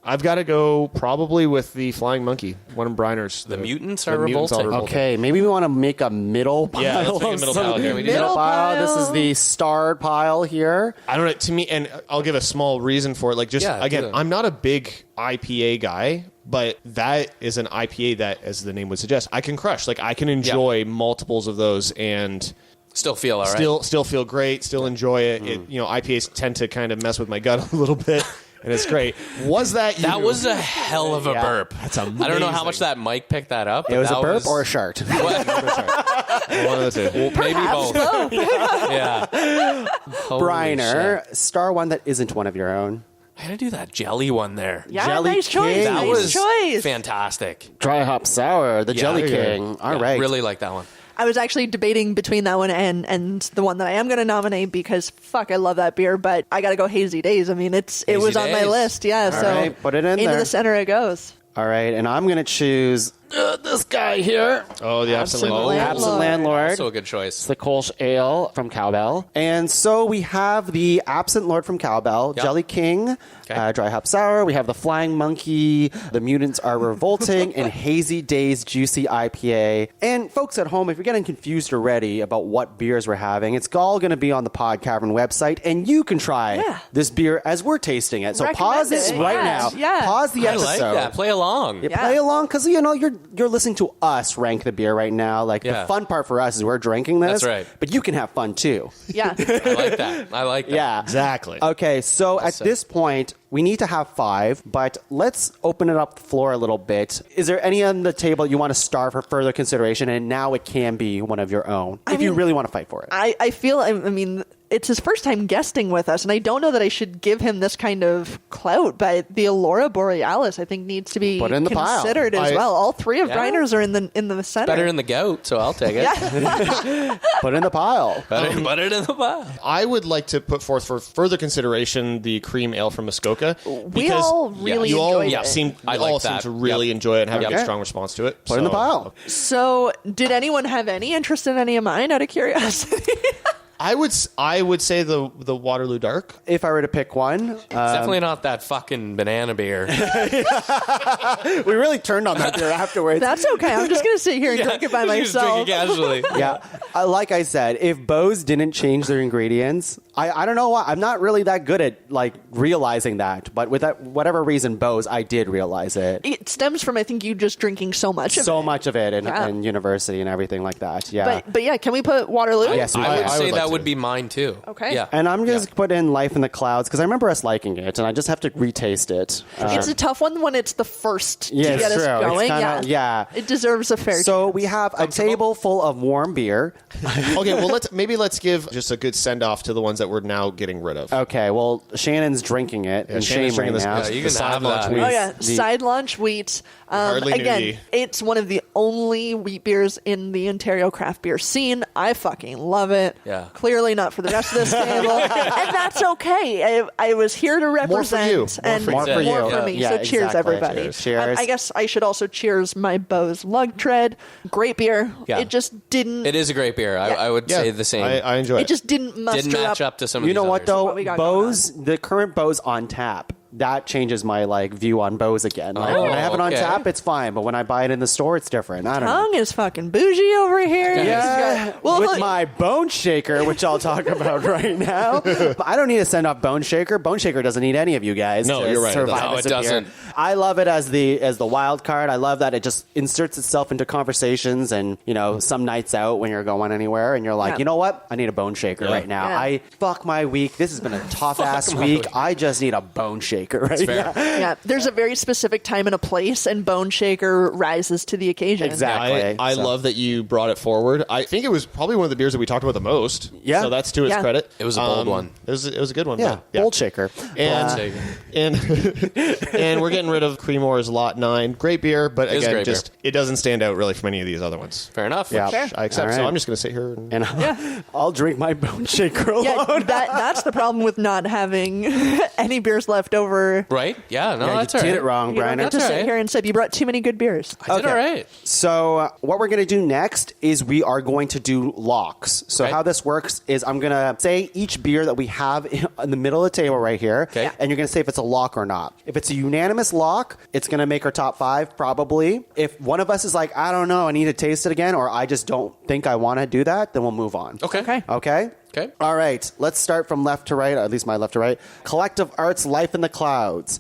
I've got to go probably with the Flying Monkey, one of Briner's. The mutants the are mutants revolting. Okay, maybe we want to make a middle pile. Yeah, let's make a middle pile here. We do Middle pile. This is the starred pile here. I don't know. To me, and I'll give a small reason for it. Like, just Yeah, again, do that. I'm not a big IPA guy, but that is an IPA that, as the name would suggest, I can crush. Like, I can enjoy multiples of those and Still feel all right. still feel great. Still enjoy it. IPAs tend to kind of mess with my gut a little bit, and it's great. Was that you? That was a hell of a burp. That's I don't know how much that mic picked that up. It was but a that burp or a shart. What? one of the two. Maybe both. Yeah. Holy Briner, shit. star one that isn't one of your own. I gotta do that jelly one there. Yeah, Jelly nice choice. King. That Nice was choice. fantastic. Dry hop sour, the Jelly there you go. King. All Yeah, right. Really like that one. I was actually debating between that one and the one that I am going to nominate because fuck, I love that beer, but I got to go Hazy Days. I mean, it was on my Days. list, yeah. So right, put it in into there. the center it goes. All right, and I'm going to choose this guy here. Oh, the Absent absolute. Absent Landlord. Also a good choice. It's the Kolsch Ale from Cowbell. And so we have the Absent Lord from Cowbell, Yep. Jelly King, Okay. Dry Hop Sour. We have the Flying Monkey, The Mutants Are Revolting, and Hazy Days Juicy IPA. And folks at home, if you're getting confused already about what beers we're having, it's all going to be on the Pod Cavern website, and you can try this beer as we're tasting it. So Recommend pause this it. right Yes. now. Yeah. Pause the I episode. like that. Play along. You Yeah. play along because you're listening to us rank the beer right now. Like Yeah. the fun part for us is we're drinking this. That's right. But you can have fun too. Yeah. I like that. I like that. Yeah, Exactly. Okay, so at this point we need to have 5, but let's open it up the floor a little bit. Is there any on the table you want to star for further consideration? And now it can be one of your own if you really want to fight for it. I feel, I mean, it's his first time guesting with us, and I don't know that I should give him this kind of clout, but the Aurora Borealis, I think, needs to be Put in the pile. considered as well. All 3 of Yeah. Briner's are in the center. Better in the goat, so I'll take it. Put it in the pile. Put it in the pile. I would like to put forth for further consideration the cream ale from Muskoka. We all really you all enjoyed it. seem I you like all seem that. to really Yep. enjoy it and have Yep. a strong response to it. Put it in the pile. So, did anyone have any interest in any of mine out of curiosity? I would say the Waterloo Dark. If I were to pick one, It's definitely not that fucking banana beer. we really turned on that beer afterwards. That's okay. I'm just going to sit here and drink it by Just drink myself. it casually. Yeah, like I said, if Bose didn't change their ingredients, I don't know why. I'm not really that good at like realizing that, but with that whatever reason, Bose, I did realize it. It stems from, I think, you just drinking so much of So it. much of it in Yeah. university and everything like that. Yeah. But yeah, can we put Waterloo? Yes, we I would can. say would like that that would be mine too. Okay. Yeah. And I'm just put in Life in the Clouds because I remember us liking it, and I just have to retaste it. It's a tough one when it's the first Yeah, to it's get true. us It's going. kinda- yeah. It deserves a fair So chance. we have a table full of warm beer. Okay, well let's give just a good send off to the ones that we're now getting rid of. Okay, well Shannon's drinking it in Shannon's shame right drinking this- now. Yeah, you The can side have launch that. wheat. Oh yeah, The- side launch wheat. Hardly Again, nudie. it's one of the only wheat beers in the Ontario craft beer scene. I fucking love it. Yeah. Clearly not for the rest of this table, and that's okay. I was here to represent, you. and More for you. for me. Yeah, so cheers, exactly. everybody. Cheers. I guess I should also cheers my Bose Lug Tread. Great beer. Yeah. It just didn't. It is a great beer. Yeah. I would say the same. I enjoy It it. just didn't muster Didn't match up to some of You these know what others. though? What we got going Bose, the current Bose on tap, that changes my view on Bose again. Like when I have it on okay. tap, it's fine, but when I buy it in the store, it's different. I don't know. Tongue is fucking bougie over here. Yeah, Well, with look, my bone shaker, which I'll talk about right now. But I don't need to send off bone shaker. Bone shaker doesn't need any of you guys. No, to you're right. It survive doesn't. No, as it a beer. doesn't. I love it as the wild card. I love that it just inserts itself into conversations, and some nights out when you're going anywhere, and you're like, Yeah. you know what? I need a bone shaker right now. Yeah. Fuck my week. This has been a tough ass week. I just need a bone shaker right fair. now. yeah, there's a very specific time and a place, and Bone Shaker rises to the occasion. Exactly. I So- love that you brought it forward. I think it was probably one of the beers that we talked about the most. Yeah. So that's to its Yeah. credit. It was a bold one. It was a good one. Yeah, but- bold shaker. And, and we're getting rid of Creamore's Lot 9. Great beer, but is again, great just it doesn't stand out really from any of these other ones. Fair enough. Yeah. Fair. I accept. All So right. I'm just going to sit here and And I'll drink my bone shaker alone. Yeah, that's the problem with not having any beers left over. Right? Yeah. No, Yeah, that's you all did right. it wrong, You don't Briner. get to That's sit all right. here and say you brought too many good beers. I did all right. So what we're going to do next is we are going to do locks. So Okay. how this works is I'm going to say each beer that we have in the middle of the table right here, Okay. and you're going to say if it's a lock or not. If it's a unanimous lock, it's going to make our top 5 probably. If one of us is like, I don't know, I need to taste it again, or I just don't think I want to do that, then we'll move on. Okay. Okay. Okay? Okay. All right. Let's start from left to right, or at least my left to right. Collective Arts, Life in the Clouds.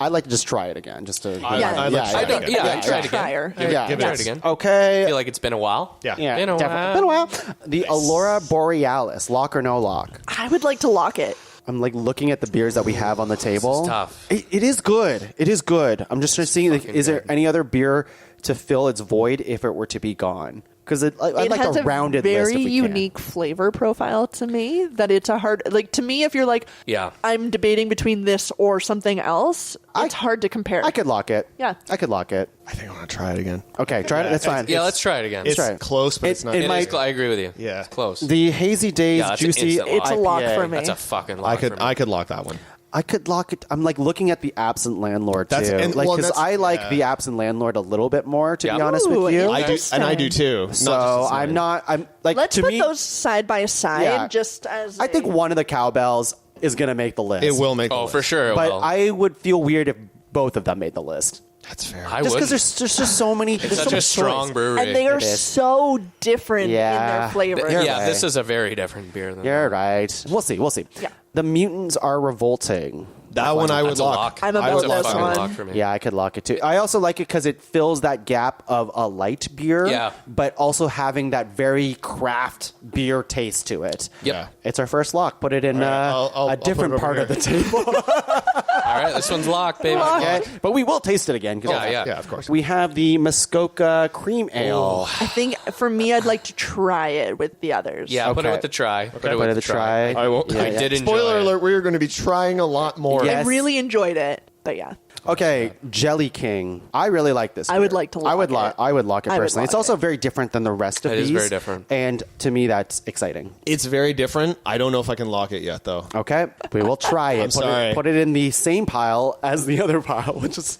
I'd like to just try it again, just to. I Yeah. like Yeah, I that don't, again. yeah, I'd try it again. Trier. Give Yeah. it, try it again. Okay. I feel like it's been a while. Yeah. Yeah, Been a definitely. while. Been a while. The Aurora Borealis, lock or no lock? I would like to lock it. I'm like looking at the beers that we have on the table. is tough. It is good. It is good. I'm just trying to see, like, fucking is there good. any other beer to fill its void if it were to be gone? Because I'd It like has a a rounded list very if we unique flavor profile to me that it's a hard, like, to me, if you're like, Yeah. I'm debating between this or something else, it's hard to compare. can. I could lock it. Yeah. I could lock it. I think I want to try it again. Okay, try it. That's fine. Yeah, let's try it again. It's try it. close, but It- it's not. it It might- is I agree with you. Yeah. It's close. The Hazy Days Yeah, that's an Juicy. instant lock. It's a lock IPA. for me. That's a fucking lock for me. I could lock that one. I could lock it. I'm like looking at the Absent Landlord too, That's- and- like well, because that's- I like yeah. the Absent Landlord a little bit more, to be Yeah. honest Ooh, with you. I do, and I do too. So I'm not. I'm like Let's to put me. those side by side Yeah. just as I think one of the cowbells is going to make the list. It will make. the Oh, list. for sure. It but will. I would feel weird if both of them made the list. That's fair. I Just would. because there's just so many. It's there's so such a much strong choice. brewery. and they are It is. so different in Yeah. their flavor. You're yeah, right. this is a very different beer than You're right. We'll see. We'll see. Yeah. The mutants are revolting. That one I would That's a lock. lock. I'm That's about a this fucking one. lock for me. Yeah, I could lock it too. I also like it because it fills that gap of a light beer, Yeah. but also having that very craft beer taste to it. Yep. Yeah. It's our first lock. Put it in All right, I'll a put different it over part here. of the table. All right, this one's locked, baby. Okay? But we will taste it again. 'cause Yeah, yeah. Yeah, of course. We have the Muskoka Cream Ale. I think for me, I'd like to try it with the others. Yeah, put it Okay. with the try. Put it Put with it the try. I won't. Yeah, I yeah. did enjoy Spoiler it. alert: we are going to be trying a lot more. Yeah. I really enjoyed it, but yeah. Okay, Jelly King. I really like this. I would beer. like to I would lock it. I would lock it I would personally. It's lock also it. very different than the rest of It is these. very different. And to me, that's exciting. It's very different. I don't know if I can lock it yet, though. Okay, we will try it. I'm sorry. Put it in the same pile as the other pile, which is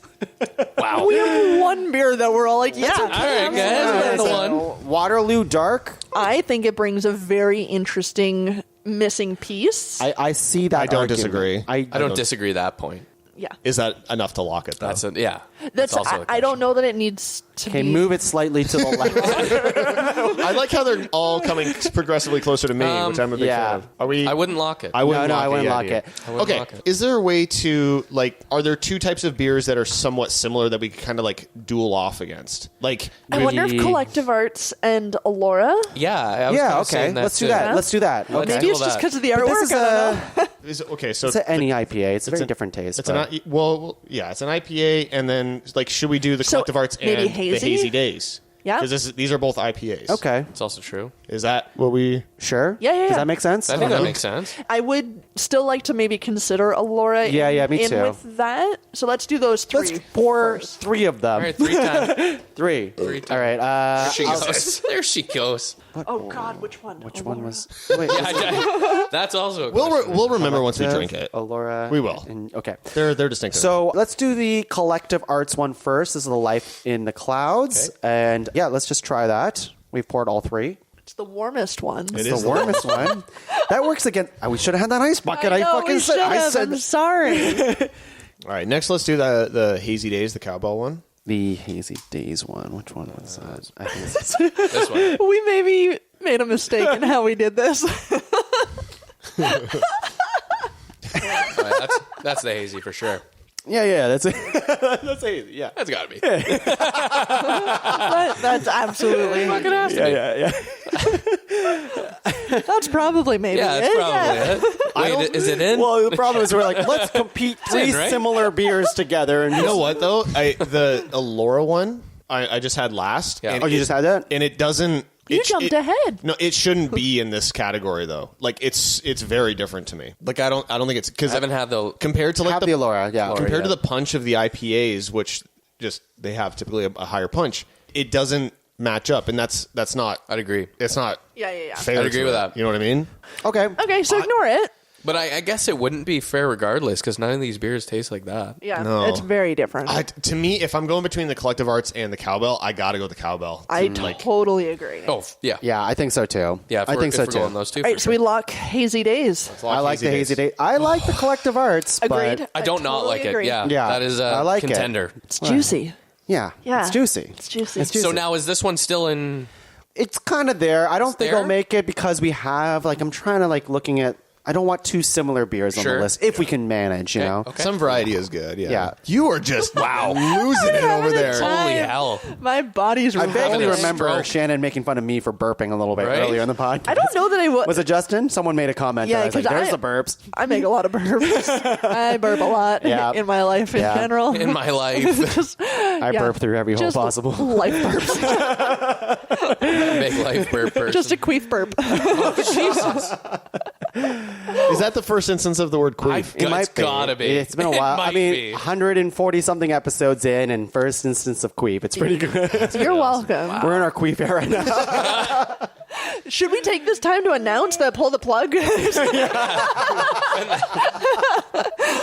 Wow. We have one beer that we're all like, yeah. All right, guys. The one. Waterloo Dark. I think it brings a very interesting missing piece. I see that. I don't argument. disagree. I don't disagree that point. Yeah. Is that enough to lock it, though? That's it. Yeah. That's also I don't know that it needs to Okay, be. move it slightly to the left. I like how they're all coming progressively closer to me, which I'm a big fan of. Are we? I wouldn't lock it. I wouldn't No, lock I it. wouldn't Yeah, lock yeah. it. I wouldn't Okay, lock it. is there a way to, like, are there two types of beers that are somewhat similar that we could kind of, like, duel off against? Like, I wonder if Collective Arts and Allura. Yeah. I was Yeah, kinda okay. saying Let's do too. that. Let's do that. Let's Okay. Maybe it's do just that. because of the But artwork. this is I don't know. is it, okay, so It's an any IPA. It's a very different taste. it's but- an yeah, it's an IPA, and then, like, should we do the So, Collective Arts maybe and hazy? the Hazy Days? Yeah. Because these are both IPAs. Okay. It's also true. Is that what we... Sure. Yeah, yeah, Does yeah. that make sense? I think that makes sense. I would still like to maybe consider Allura. Yeah, yeah, me in too. with that. So let's do those three. Let's pour first. 3 of them. All right, 3 times. Three. Three times. All right. There she goes. There she goes. Oh God, which one? Which Allura. one was? Wait. That's also a question. We'll remember once we drink it. Allura. We will. Okay. They're distinctive. So let's do the Collective Arts one first. This is the Life in the Clouds. Okay. And yeah, let's just try that. We've poured all 3. It's the warmest one. It It's is the warmest one. That works again. We should have had that ice bucket. I know, fucking we said. should I have. said I'm sorry. All right, next let's do the Hazy Days, the cowbell one. the Hazy Days one. Which one was that? I think it's This one. We maybe made a mistake in how we did this. All right, that's the hazy for sure. yeah. That's it. That's Hazy. Yeah. That's got to be. That's absolutely. Yeah. That's probably maybe. Yeah, that's it. probably it. Wait, is it in? Well, the problem is we're like, let's compete 3 in, right? similar beers together. And You know what, though? The Allura one I just had last. Yeah. and Oh, you just had that? And it doesn't... You jumped ahead. No, it shouldn't be in this category, though. Like, it's very different to me. Like, I don't think it's... Because I haven't had the. compared to, like, Have the Allura, yeah. compared to the punch of the IPAs, which just... They have typically a higher punch. It doesn't match up, and that's not... I'd agree. It's not Yeah. fair I'd agree to with it. that. You know what I mean? Okay. Okay, so ignore it. But I guess it wouldn't be fair regardless because none of these beers taste like that. Yeah, No. it's very different. To me, if I'm going between the Collective Arts and the cowbell, I gotta go with the cowbell. I totally agree. Oh, yeah. Yeah, I think so too. Yeah, I think so if we're too. going those two. All right, for so we sure. lock Hazy Days. I like the Hazy Day. I like the Collective Arts. Agreed. But I don't not totally like agree. it. Yeah, Yeah, that is a I like it. contender. It's juicy. yeah, Yeah. it's juicy. It's juicy. It's juicy. So now is this one still in? It's kind of there. I don't think there? I'll make it because we have I'm trying to looking at. I don't want 2 similar beers on Sure. the list if we can manage. You know. Okay. Some variety is good. Yeah. Yeah. You are just losing it over there. Holy hell! My body's I vaguely a remember stroke. Shannon making fun of me for burping a little bit Right? earlier in the podcast. I don't know that I would. Was it Justin? Someone made a comment. Yeah, and I was like, 'cause "There's I- the burps." I make a lot of burps. I burp a lot Yeah. in my life in Yeah. general. In my life, Just, I burp through every hole just possible. life burps. big life beer person. Just a queef burp. Jesus. Is that the first instance of the word queef? It's gotta be. It's been a It while. I might mean, be. 140 something episodes in, and first instance of queef. It's pretty good. You're welcome. We're in our queef era now. Should we take this time to announce that pull the plug?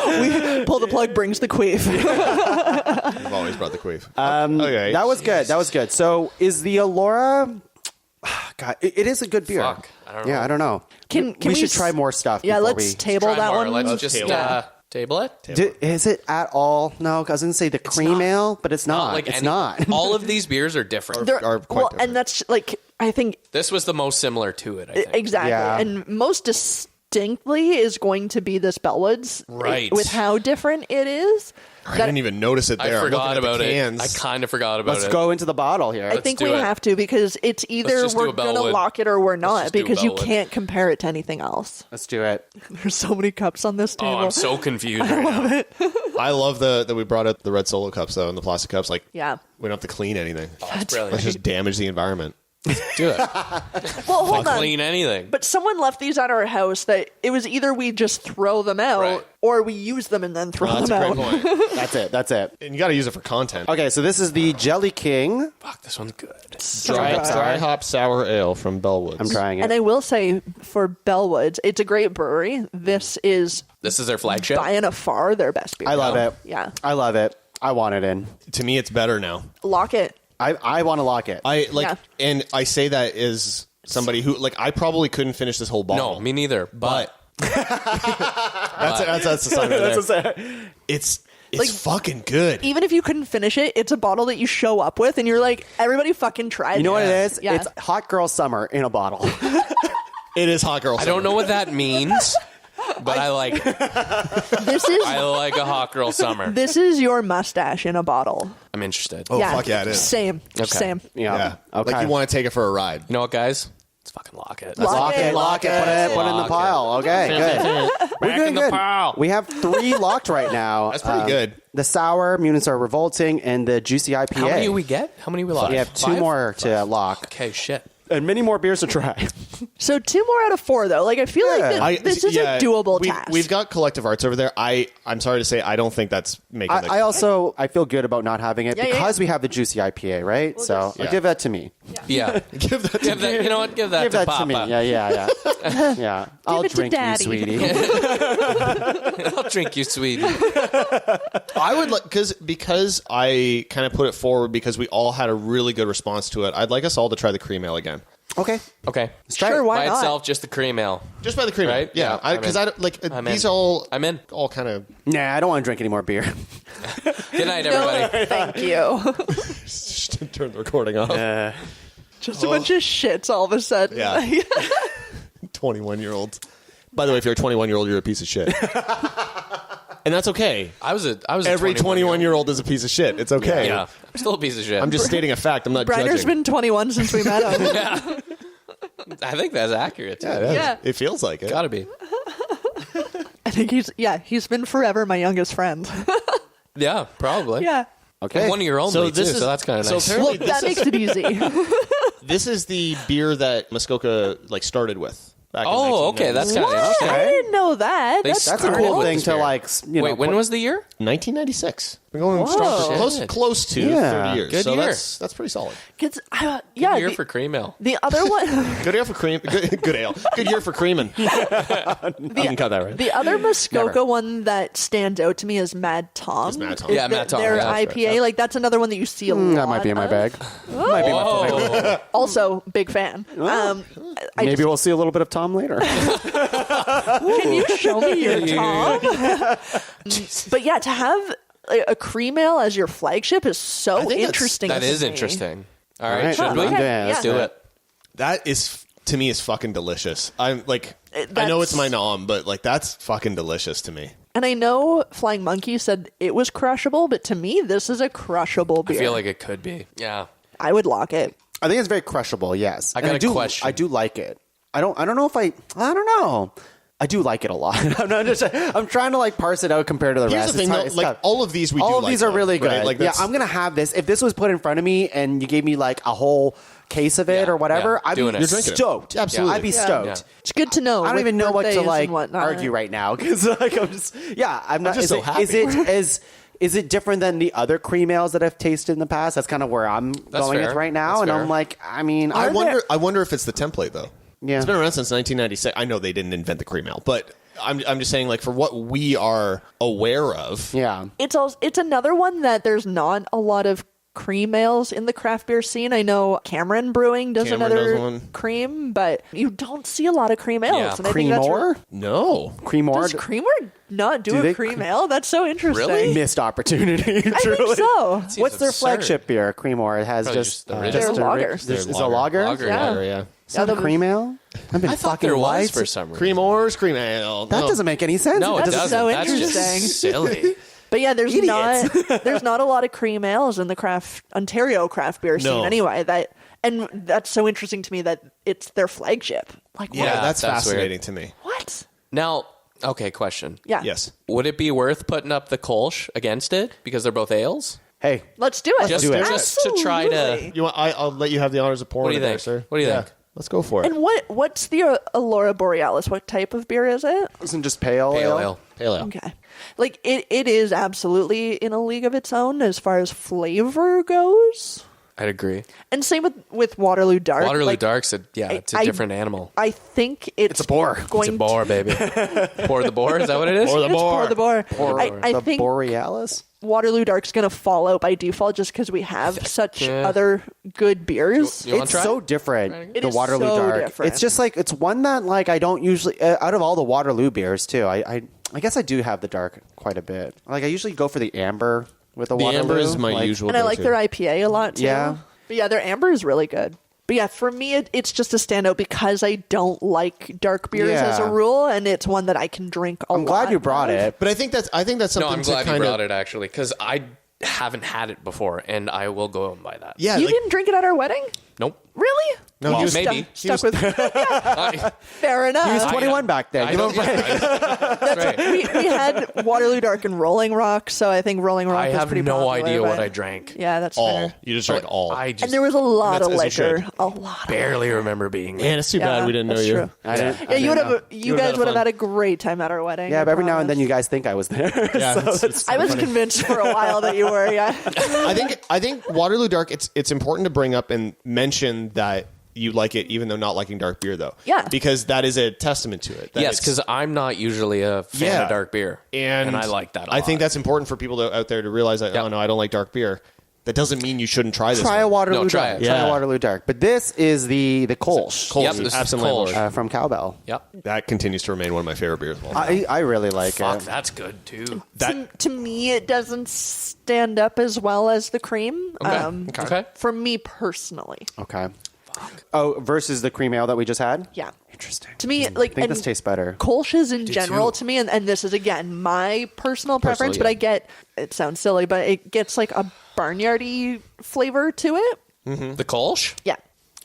We pull the plug brings the queef. I've always brought the queef. Okay. That was good. That was good. So, is the Allura? God, it is a good beer. Fuck. I don't know. Yeah, I don't know. Can we we should s- try more stuff. Yeah, before let's we... table Try that more. one. Let's just table it. Is it at all? No, I was going to say the cream not. ale, but it's not. Like it's any- not. All of these beers are different. They're- are quite well, different. and that's I think This was the most similar to it. I think. exactly, Yeah. and most distinctly is going to be this Bellwoods, Right. With how different it is. I didn't even notice it there. I forgot I'm looking about at the it. cans. I kind of forgot about Let's it. go into the bottle here. I think do we it. have to because it's either just do we're a going to Bellwood. lock it or we're not just do a because you Bellwood. can't compare it to anything else. Let's do it. There's so many cups on this table. Oh, I'm so confused right now. I love that we brought out the red Solo cups, though, and the plastic cups. Like, Yeah. we don't have to clean anything. It's Let's brilliant. just damage the environment. Do it. Well, hold on. Clean anything. But someone left these at our house that it was either we just throw them out Right. or we use them and then throw That's them a out. great point. That's it. That's it. And you got to use it for content. Okay, so this is the Jelly King. Fuck, this one's good. Dry hop sour ale from Bellwoods. I'm trying it. And I will say for Bellwoods, it's a great brewery. This is This is their flagship. by and far their best beer. I love it. Yeah. I love it. I want it in. To me, it's better now. Lock it. I want to lock it. I like, Yeah. and I say that as somebody who, like, I probably couldn't finish this whole bottle. No, me neither. But That's a sign right there. It's Like, fucking good. Even if you couldn't finish it, it's a bottle that you show up with, and you're like, everybody fucking try it. You know what it is? Yeah. It's hot girl summer in a bottle. It is hot girl I summer. don't know what that means, but I like it. I like a hot girl summer. This is your mustache in a bottle. I'm interested. Oh, fuck yeah, it is. Same. Same. Yeah. Okay. Like you want to take it for a ride. You know what, guys? Let's fucking lock it. Lock it. Lock it. Put it in the Lock pile. Okay, good. We're Back doing in the good. pile. We have 3 locked right now. That's pretty good. The sour, Muni's are revolting, and the juicy IPA. How many we get? How many we lost? We have 2 5? more to lock, Okay, shit. and many more beers to try. So 2 more out of 4, though. Like, I feel like this is a doable task. We've got Collective Arts over there. I'm sorry to say, I don't think that's making the I feel good about not having it because we have the juicy IPA, right? So give that to me. Yeah. Give that to me. You know what? Give that Give to that Papa. to me. Yeah. Yeah. I'll it to drink you, Daddy. sweetie. I'll drink you, sweetie. I would like because I kind of put it forward because we all had a really good response to it. I'd like us all to try the cream ale again. Okay. Okay. Sure, why By not? itself, just the cream ale. Just by the cream ale. Right? Yeah. Yeah, Because I'm I in. don't like I'm these in. all. I'm in. All kind of Nah, I don't want to drink any more beer. Good night, everybody. Thank you. turn the recording off. Just a bunch of shits all of a sudden. Yeah. 21-year-olds. By the way, if you're a 21-year-old, you're a piece of shit. And that's okay. I was Every 21-year-old. 21-year-old is a piece of shit. It's okay. Yeah. I'm still a piece of shit. I'm just stating a fact. I'm not Briner's judging. been 21 since we met him. Yeah. I think that's accurate. Too. Yeah, it is. Yeah. It feels like it. Gotta be. I think he's been forever my youngest friend. Yeah, probably. Yeah. Okay. One of your only, So this too, is- so that's kind of so nice. apparently Look, that makes it easy. This is the beer that Muskoka started with. Back in Oh, okay. 1990. That's kind of I interesting. didn't know that. They That's That's a started cool with thing this to beer. know. Wait, when was the year? 1996. We're going Whoa. close to Yeah. 30 years. Good so year. that's pretty solid. Yeah. Year for cream ale. The other one, Good year for cream. Good ale. Good year for creaming. You can cut that right. the other Muskoka one that stands out to me is Mad Tom. Is Mad Tom. Yeah, Mad Tom, Their yeah, that's IPA, right. like that's another one that you see a lot. That might be in my of. bag. Might be my flavor. Also, big fan. Maybe we'll see a little bit of Tom later. Can you show me your Tom? But yeah, to have a cream ale as your flagship is so think that's- interesting. That to is me. interesting. All All right, right, should we? okay, yeah, Let's do it. That is, to me, is fucking delicious. I'm like, I know it's my nom, but like that's fucking delicious to me. And I know Flying Monkey said it was crushable, but to me, this is a crushable beer. I feel like it could be. Yeah. I would lock it. I think it's very crushable. Yes, I got And a question. I do like it. I don't know if I don't know. I do like it a lot. I'm trying to like parse it out compared to the Here's rest. the thing, It's though, it's like tough. all of these we do all of like, these are though, really good. right? Like, yeah, that's- I'm gonna have this. If this was put in front of me and you gave me like a whole case of it Yeah, or whatever, yeah, I'd doing be it. You're drinking it. stoked. Absolutely. I'd be Yeah. stoked. Yeah. It's good to know. I don't with even know what to birthdays like and whatnot. argue right now because like I'm just I'm not. just Is so it, happy. is it different than the other cream ales that I've tasted in the past? That's kind of where I'm going fair. with right now, That's and fair. I'm like, I mean, I wonder if it's the template though. Yeah. It's been around since 1996. I know they didn't invent the cream ale, but I'm just saying, like, for what we are aware of. yeah. It's another one that there's not a lot of cream ales in the craft beer scene. I know Cameron Brewing does Cameron another does one. cream, but you don't see a lot of cream ales. Yeah. And I think that's Creamore? No. Creamore? Does Creamer not do Do a they- cream ale? That's so interesting. Really? Missed opportunity. I think truly. so. Seems What's their absurd. flagship beer? Creamore. It has Probably just just the original. They're a lagers. Is it a Lager. lager? Lager, Yeah. Yeah. It's not a cream ale? I've been I thought fucking there was lied for to- some reason. Cream or cream ale. That No. doesn't make any sense. No, it That's doesn't. so That's interesting. just silly. But yeah, there's Idiots. not a lot of cream ales in the Ontario craft beer scene No. anyway. And that's so interesting to me that it's their flagship. Like Yeah, what? that's that's fascinating weird. to me. What? Now, okay, question. Yeah. Yes. Would it be worth putting up the Kolsch against it because they're both ales? Hey, Let's do it. Just, do it. just to try to. Absolutely. You want? I'll let you have the honors of pouring. What do you it there, think? sir. What do you Yeah. think? Let's go for it. And what's the Aurora Borealis? What type of beer is it? isn't just pale Pale ale? ale. Pale ale. Okay. Like it is absolutely in a league of its own as far as flavor goes. I'd agree. And same with Waterloo Dark. Waterloo like, Dark's it's a different animal. I think it's a boar. Going It's a boar, baby. Pour the boar, is that what it is? Or the It's boar. Pour the Boar. Or I the think Borealis? Waterloo Dark's going to fall out by default just because we have such other good beers. You wanna It's try? so different. It The is Waterloo so Dark. different. It's just like it's one that like I don't usually out of all the Waterloo beers too. I guess I do have the dark quite a bit. Like I usually go for the amber with the Waterloo. Amber is my like, usual. And I like go-to. their IPA a lot too. Yeah. But yeah, their amber is really good. But yeah, for me, it's just a standout because I don't like dark beers Yeah. as a rule, and it's one that I can drink a lot. I'm glad you brought of. it. But I think that's something No, I'm to glad you kind brought of. it, actually, because I haven't had it before, and I will go and buy that. Yeah, You like, didn't drink it at our wedding? Nope. Really? No, Well, he was- maybe. Stuck with fair enough. He was 21 back then. I Give him don't- a break. That's right. we had Waterloo Dark and Rolling Rock, so I think Rolling Rock I was have pretty no popular, idea what but- I drank. Yeah, that's all. fair. You just drank all. I just And there was a lot of That's as you liquor. should. A lot. Of barely remember being there. Man, it's too bad we didn't know that's you. true. I didn't- Yeah, you would have. You You would've guys had would have fun. had a great time at our wedding. Yeah, I but every now and then promise. you guys think I was there. Yeah, So it's I was funny. convinced for a while that you were. Yeah. I think Waterloo Dark. It's important to bring up and mention that you like it, even though not liking dark beer, though. Yeah. because that is a testament to it. That Yes, it's- because I'm not usually a fan Yeah. of dark beer, and I like that. I think that's important for people out there to realize that. Yep. Oh no, I don't like dark beer. That doesn't mean you shouldn't try this. try a one. Waterloo No, try Dark. it. Try Yeah. a Waterloo Dark. But this is the Kolsch Kolsch. Yep, this is Absent Kolsch. Landlord. from Cowbell. Yep. That continues to remain one of my favorite beers. Of all time. I really like Fuck, it. that's good too. To me, it doesn't stand up as well as the cream. Okay. For me personally, Okay. Oh, versus the cream ale that we just had? yeah. Interesting. To me, like, I think and this tastes better. Kolsch's in general too. to me, and this is again my personal preference, Personally, but yeah. I get it sounds silly, but it gets like a barnyardy flavor to it. The Kolsch? Yeah,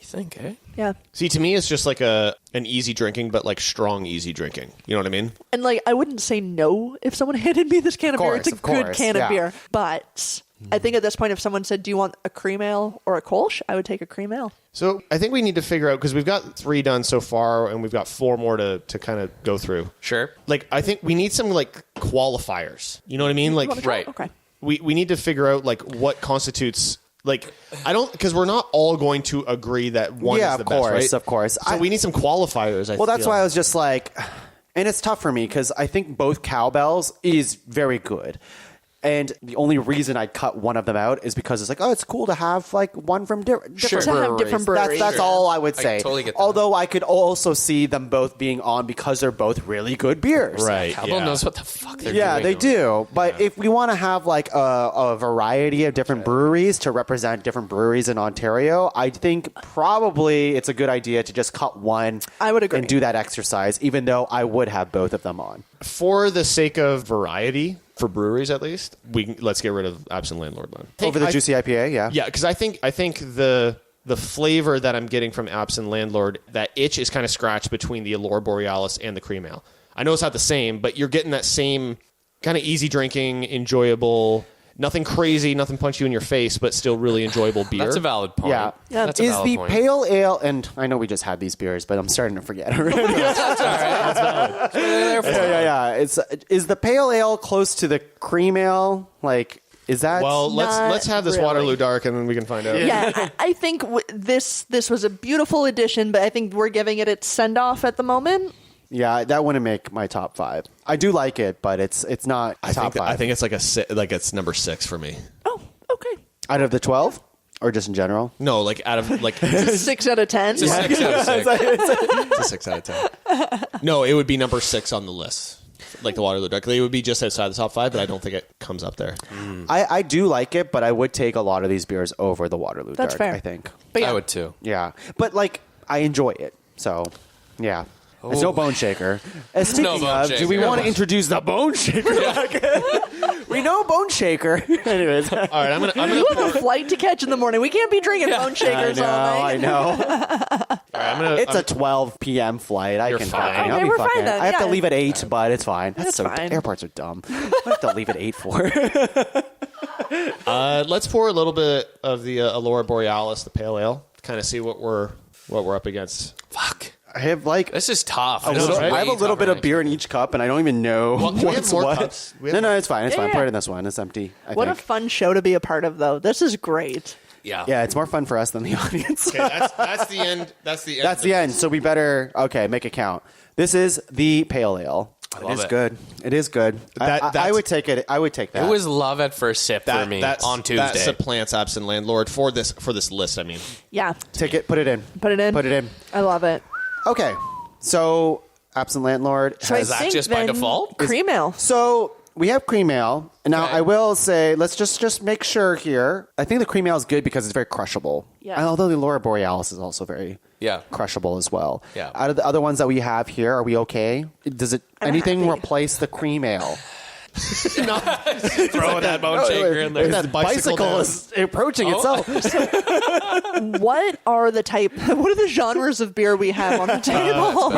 You think, eh? yeah, See, to me, it's just like an easy drinking, but like strong easy drinking. You know what I mean? and like I wouldn't say no if someone handed me this can of beer. course, It's a of good course, can yeah. of beer, but I think at this point, if someone said, "Do you want a cream ale or a Kolsch?" I would take a cream ale. So I think we need to figure out, because we've got 3 done so far, and we've got 4 more to kind of go through. Sure. Like, I think we need some like qualifiers. You know what I mean? Like, You wanna try? right. Okay. we need to figure out like what constitutes. Like, I don't, because we're not all going to agree that one Yeah, is the of best, course, right? of course. So we need some qualifiers. Well, that's why I was just like, and it's tough for me because I think both Cowbells is very good. And the only reason I cut one of them out is because it's like, oh, it's cool to have like one from different To have breweries. different breweries. That's Sure. all I would I say. totally get that. Although I could also see them both being on because they're both really good beers. right. Cowbell knows what the fuck they're Yeah, doing. they do. But if we want to have like a variety of different breweries to represent different breweries in Ontario, I think probably it's a good idea to just cut one. I would agree. And do that exercise, even though I would have both of them on. For the sake of variety, for breweries at least, let's get rid of Absent Landlord then. Over the Juicy IPA, yeah. Yeah, because I think the flavor that I'm getting from Absent Landlord, that itch is kind of scratched between the Allure Borealis and the cream ale. I know it's not the same, but you're getting that same kind of easy drinking, enjoyable, nothing crazy, nothing punch you in your face, but still really enjoyable beer. That's a valid point. Yeah. That's a Is valid the point. pale ale, and I know we just had these beers, but I'm starting to forget already. Yeah. Is the pale ale close to the cream ale? Like, is that? Well, Not let's have this really. Waterloo Dark, and then we can find out. Yeah, I think this was a beautiful addition, but I think we're giving it its send off at the moment. yeah, that wouldn't make my top 5. I do like it, but it's not top 5. I think it's like it's number 6 for me. Oh, okay. Out of the 12, or just in general. No, like out of like 6 out of 10. It's a 6 out of 6. it's a 6 out of 10. No, it would be number 6 on the list. Like the Waterloo Dark. It would be just outside the top 5, but I don't think it comes up there. I do like it, but I would take a lot of these beers over the Waterloo That's Dark, fair. I think. But yeah, I would too. Yeah. But, like, I enjoy it. So, yeah. It's no bone shaker. And speaking no bone of, do we shaker. want to introduce the bone shaker? We know bone shaker. Anyways. All right, I'm gonna you have a flight to catch in the morning. We can't be drinking bone shakers all I night. know. It's a 12 p.m. flight. I You're can fine. fucking. I'll Okay, be we're fucking. fine then, I have to yeah. leave at 8, but it's fine. That's fine. Airports are dumb. What do I have to leave at 8 for? let's pour a little bit of the Allure Borealis, the pale ale, kind of see what we're up against. Fuck. I have like This is tough. I have a little bit of beer in each cup, and I don't even know Well, we have what's more what. cups. We have No, it's fine. It's fine. Yeah. Put it in this one. It's empty. I What a think. fun show to be a part of, though. This is great. Yeah. Yeah, it's more fun for us than the audience. Okay, that's the end. That's the end. That's the end. So we better make it count. This is the pale ale. love It is it. good. It is good. I would take it. I would take that. It was love at first sip for me on Tuesday. That supplants Absent Landlord for this list. I mean, Yeah. Take it. Put it in. Put it in. Put it in. I love it. Okay. So Absent Landlord. So I Is that think just by then default? Cream ale. So we have cream ale. Now, Okay. I will say, let's just make sure here. I think the cream ale is good because it's very crushable. Yeah. And although the Laura Borealis is also very crushable as well. Yeah. Out of the other ones that we have here, are we okay? Does it I'm anything happy. replace the cream ale? Throwing that bone shaker in there. that bicycle is approaching itself. What are the genres of beer we have on the table?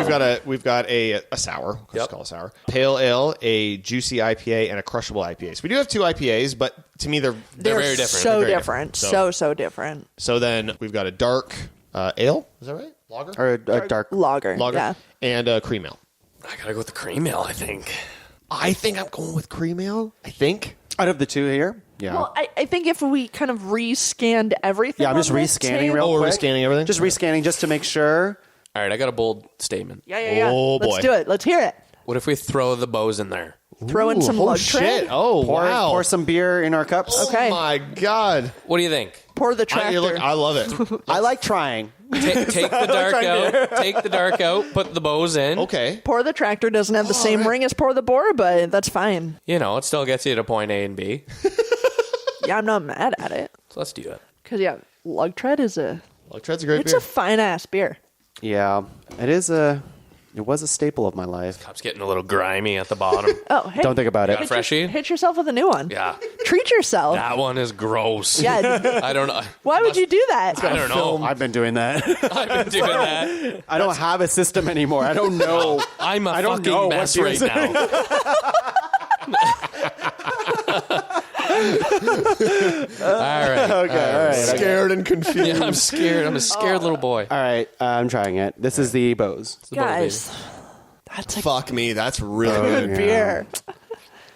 we've got a sour. Let's call it sour. Pale ale, a juicy IPA, and a crushable IPA. So we do have two IPAs, but to me they're They're very different. So They're very different. different. So different. So then we've got a dark ale. Is that right? Lager. Or a dark. Lager. Yeah. And a cream ale. I gotta go with the cream ale, I think. I think I'm going with cream ale. I think. Out of the two here? Yeah. Well, I think if we kind of rescanned everything. Yeah, I'm just on this rescanning table- real we're quick. rescanning everything? Just rescanning just to make sure. All right, I got a bold statement. Yeah. Oh, boy. Let's do it. Let's hear it. What if we throw the bows in there? Throw in some oh lug shit! tray. Oh wow! Pour some beer in our cups. Okay. Oh my god! What do you think? Pour the tractor. I love it. I like trying. Take the dark out. Take the dark out. Put the bows in. Okay. Pour the tractor doesn't have the same ring as pour the bore, but that's fine. You know, it still gets you to point A and B. Yeah, I'm not mad at it. So let's do it. Because, yeah, Lug Tread is a Tread's a great it's beer. a fine-ass beer. Yeah. It was a staple of my life. Cup's getting a little grimy at the bottom. Oh, hey. Don't think about it. Got a freshie? Hit yourself with a new one. Yeah. Treat yourself. That one is gross. Yeah. I don't know. Why would you do that? I don't know. I've been doing that. I've been doing that. I don't have a system anymore. I don't know. I'm a I don't know fucking what mess beers- right now. All right. Okay, all right. Scared and confused. Yeah, I'm scared. I'm a scared little boy. All right, I'm trying it. This is the Bose. Guys, that's a Fuck me. That's really good good. beer.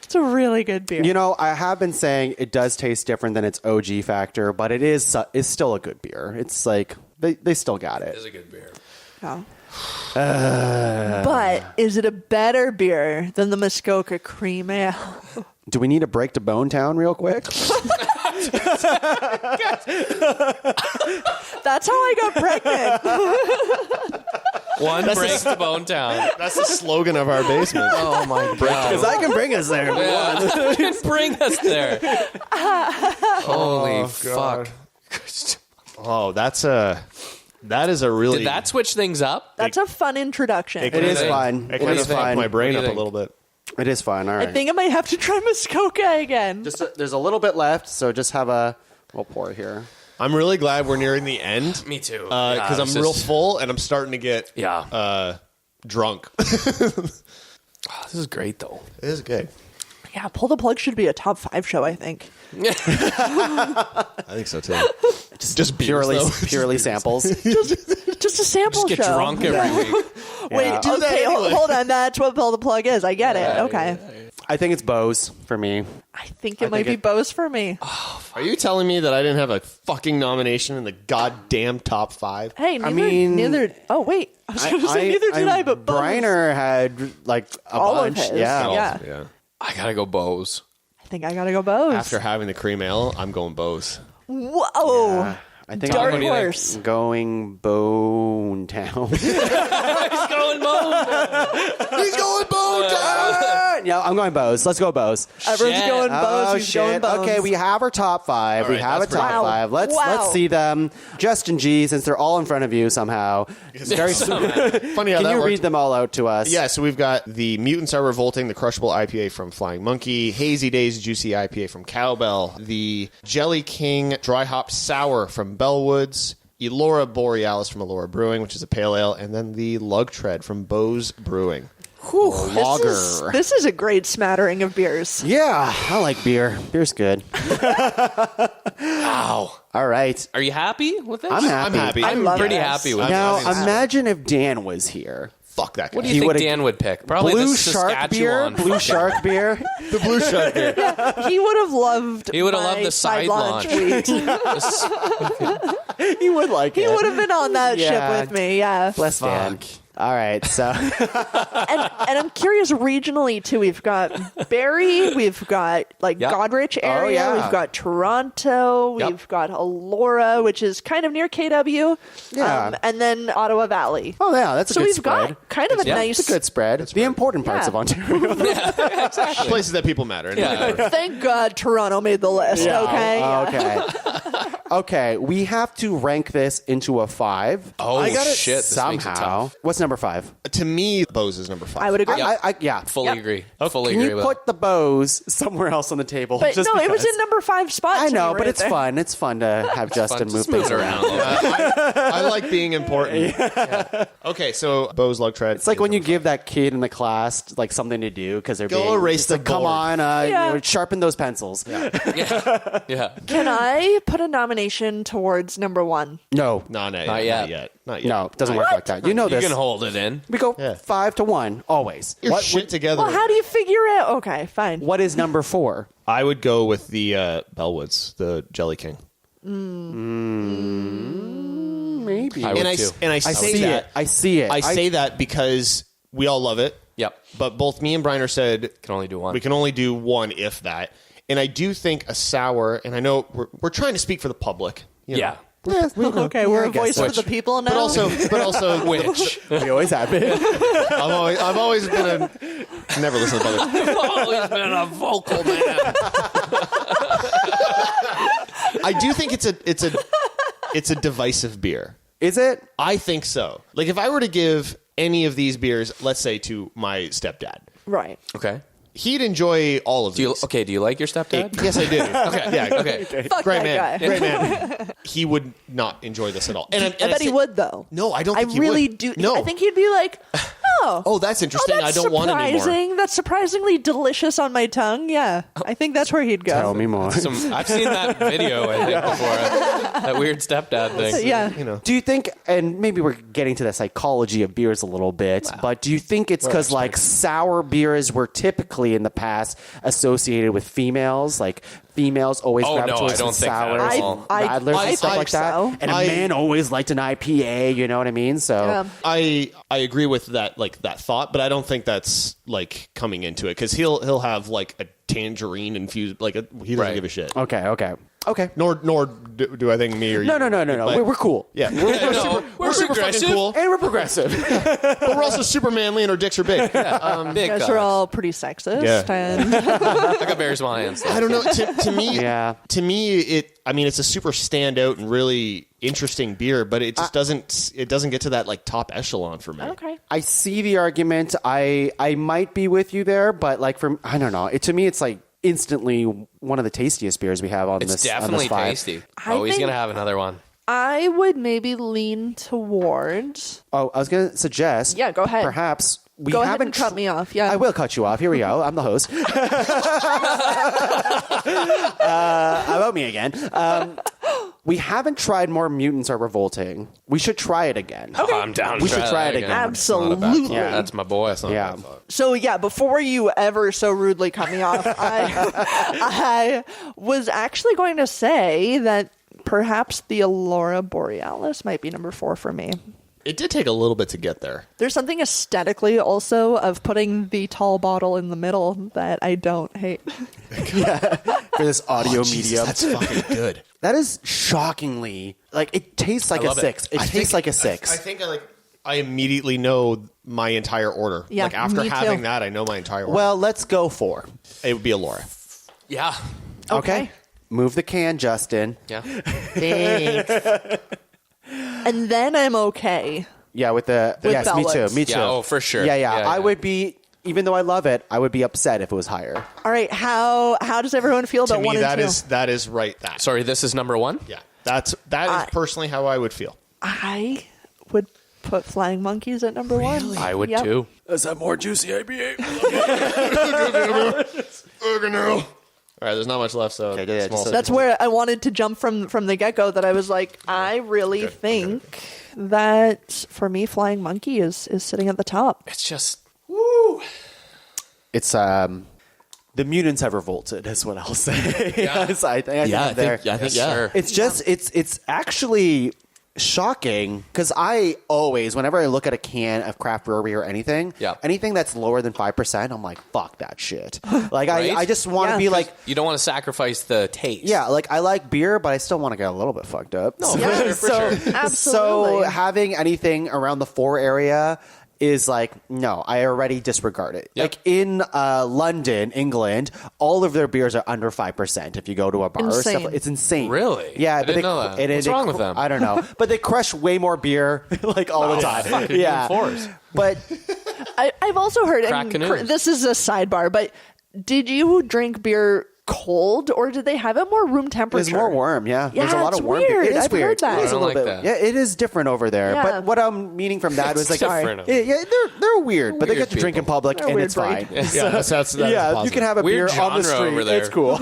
It's a really good beer. You know, I have been saying it does taste different than its OG factor, but it's still a good beer. It's like they still got it. It's a good beer. Oh. But is it a better beer than the Muskoka Cream Ale? Do we need a break to Bone Town real quick? That's how I got pregnant. One break to Bone Town. That's the slogan of our basement. Oh my god. Because I can bring us there. Yeah. Can bring us there. Holy fuck. Oh, that is a really. Did that switch things up? That's a fun introduction. It is fun. It It kind is of fucked fun. my brain What up do a you little bit. It is fun. All right. I think I might have to try Muskoka again. There's a little bit left, so just have we'll pour here. I'm really glad we're nearing the end. Me too. Because I'm real full and I'm starting to get drunk. This is great though. It is good. Yeah, Pull the Plug should be a top 5 show, I think. I think so too. Just Purely samples. Just a sample Just get show. drunk every week. Wait, Yeah. Do that okay, anyway. hold on. That's what Pull the Plug is. I get it. Okay. I think it's Bose for me. I think it might be Bose for me. Are you telling me that I didn't have a fucking nomination in the goddamn top 5? Hey, neither. Oh, wait. I was going to say neither did I, but Bose. Briner had like a All bunch. of his. Yeah. Yeah. I gotta go Bose. I think I got to go Bose. After having the cream ale, I'm going Bose. Whoa. I think Dark I'm horse. going Bone Town. He's going Bose. He's going Bone Town. Yeah, I'm going Bose. Let's go Bose. Everyone's Shit. going Bose. Oh Who's going shit! Bones. Okay, we have our top 5. All We right, have a that's pretty top good. 5. Let's Wow. see them. Justin G, since they're all in front of you somehow. Very Funny how Can that you worked. read them all out to us? Yeah, so we've got the Mutants Are Revolting, the Crushable IPA from Flying Monkey, Hazy Days Juicy IPA from Cowbell, the Jelly King Dry Hop Sour from Bellwoods, Elora Borealis from Elora Brewing, which is a pale ale, and then the Lug Tread from Bose Brewing. Whew, Lager. This is a great smattering of beers. Yeah, I like beer. Beer's good. Wow. All right. Are you happy with this? I'm happy. I'm happy. I love pretty this. happy with Now, this. imagine if Dan was here. Fuck that guy. What do you think would've- Dan would pick? Probably Blue the shark beer. Saskatchewan. Blue shark beer. The blue shark beer. He would have loved. He would have my loved the side launch. wheat. He would like it. He would have been on that Yeah. ship with me. Yeah. Bless Dan. All right, so and I'm curious regionally too. We've got Barrie, we've got like Yep. Goderich area, yeah. we've got Toronto, Yep. we've got Elora, which is kind of near KW, Yeah. and then Ottawa Valley. oh yeah, that's a So good we've spread. got kind of a Yeah. nice. It's a good spread. The important parts Yeah. of Ontario. Places that people matter. Yeah. Thank God Toronto made the list. Okay. Okay. Okay. We have to rank this into a 5. Oh, I got it shit, this makes it somehow. tough. What's number 5? To me, Bose is number 5. I would agree. Yeah. Fully Yep. agree. Fully Can agree you with put the Bose somewhere else on the table? But just no, it was because? in number 5 spot. I to know, me but right it's there. fun. It's fun to have Justin move Just move things it around. around a little bit. I like being important. Okay, so Bose Lug Tread. It's like when you give that kid in the class like something to do because they're Go being erase it's the like, come board. on, Yeah. sharpen those pencils. Yeah. Can I put a nomination towards number 1? No, No, not Not yet. yet. no, it doesn't work like that. You know You this. can hold it in. We go Yeah. 5-1 always. Your What, shit together. Well, how do you figure it? Okay, fine. what is number 4? I would go with the Bellwoods, the Jelly King. Maybe. I would too. I I say see that. it. I see it. I say that because we all love it. Yep. But both me and Briner said Can only do one. we can only do one, if that. And I do think a sour, and I know we're trying to speak for the public. You know. Yeah. Okay, we're a voice for so. the people now. But also, Which? we always have it. I've always been a never listen to the public. I've always been a vocal man. I do think it's a divisive beer. Is it? I think so. Like if I were to give any of these beers, let's say to my stepdad, right. Okay. he'd enjoy all of Do you these. do you like your stepdad? Yes, I do. Okay. Yeah. Okay. Fuck Great that man. guy. Great man. He would not enjoy this at all. And I bet he would though. No, I don't I think he really would. do. No. I think he'd be like, oh. Oh, that's interesting. that's I don't want anymore. surprising. That's surprisingly delicious on my tongue. Yeah, I think that's where he'd go. Tell me more. I've seen that video, I think, before. That weird stepdad thing. Yeah. You know. Do you think, and maybe we're getting to the psychology of beers a little bit, but do you think it's because like sour beers were typically in the past associated with females? Like females always Oh, gravitate no, I towards don't think that sours at and all. radlers I and stuff think like that. so. And a man always liked an IPA, you know what I mean? So Yeah. I agree with that, like that thought, but I don't think that's like coming into it because he'll have like a tangerine infused, like he doesn't give a shit. okay. Nor do I think me or you. No. but- We're cool. Yeah, We're super fucking progressive. cool, And we're progressive. but we're also super manly and our dicks are big. Big You guys guys. are all pretty sexist. Yeah. And I got very small hands. I don't know. To me, Yeah. To me, it's a super standout and really interesting beer, but it just doesn't get to that like top echelon for me. okay. I see the argument. I might be with you there, but like I don't know. To me, it's like instantly one of the tastiest beers we have on It's this. definitely on this vibe. tasty. I Oh, he's think- going to have another one. I would maybe lean towards. Oh, I was going to suggest. Yeah, go ahead. Perhaps we Go ahead haven't and cut me off. Yeah. I will cut you off. Here we go. I'm the host. About me again. We haven't tried More Mutants Are Revolting. We should try it again. Oh, I'm down. We should try it again. Absolutely. Yeah. That's my boy. Yeah. So yeah, before you ever so rudely cut me off, I was actually going to say that perhaps the Aurora Borealis might be number 4 for me. It did take a little bit to get there. There's something aesthetically also of putting the tall bottle in the middle that I don't hate. For this audio medium. That's fucking good. That is shockingly like it tastes like a love it. 6. It tastes like a 6. I think I immediately know my entire order. Yeah, like after me too. having that, I know my entire order. Well, let's go 4. It would be a Laura. Yeah. Okay. Move the can, Justin. Yeah. And then I'm okay. Yeah, with the With yes, me Bellwoods. too. Me too. Yeah, oh, for sure. Yeah. Yeah, I yeah. would be, even though I love it, I would be upset if it was higher. All right, how does everyone feel To about me, 1 and 2? that is right. That Sorry, this is number 1? yeah. That is personally how I would feel. I would put Flying Monkeys at number 1. I would Yep. too. Is that more juicy IPA? All right, there's not much left, so Okay, yeah, small just- That's where I wanted to jump from the get-go, that I was like, I really think that for me, Flying Monkey is sitting at the top. It's just It's the mutants have revolted, is what I'll say. Yes, I think I I'm there. think sure. It's just it's actually shocking because I always, whenever I look at a can of craft brewery or anything, anything that's lower than 5%, I'm like, fuck that shit. Like Right? I just want to be like, you don't want to sacrifice the taste. yeah, like I like beer, but I still want to get a little bit fucked up. No, Yeah, for sure. Absolutely. So having anything around the 4 area is like, no, I already disregard it. Yep. Like in London, England, all of their beers are under 5% if you go to a bar or Insane. stuff. It's insane. Really? Yeah. I but didn't know that. What's wrong with them? I don't know. But they crush way more beer like all the time. fucking Yeah. force. But I've also heard, Crack and canoes. this is a sidebar, but did you drink beer cold, or did they have it more room temperature? it's more warm, yeah. There's a Yeah, lot it's of warm beer. weird. It is I've weird. heard that. It is I a don't little like bit. that. Yeah, it is different over there. Yeah. But what I'm meaning from that was like, different. yeah, they're weird, but they Weird get to drink in people. public They're and weird it's fine. breed. Yeah, that's Yeah, you can have a Weird beer on the genre street. over there. It's cool.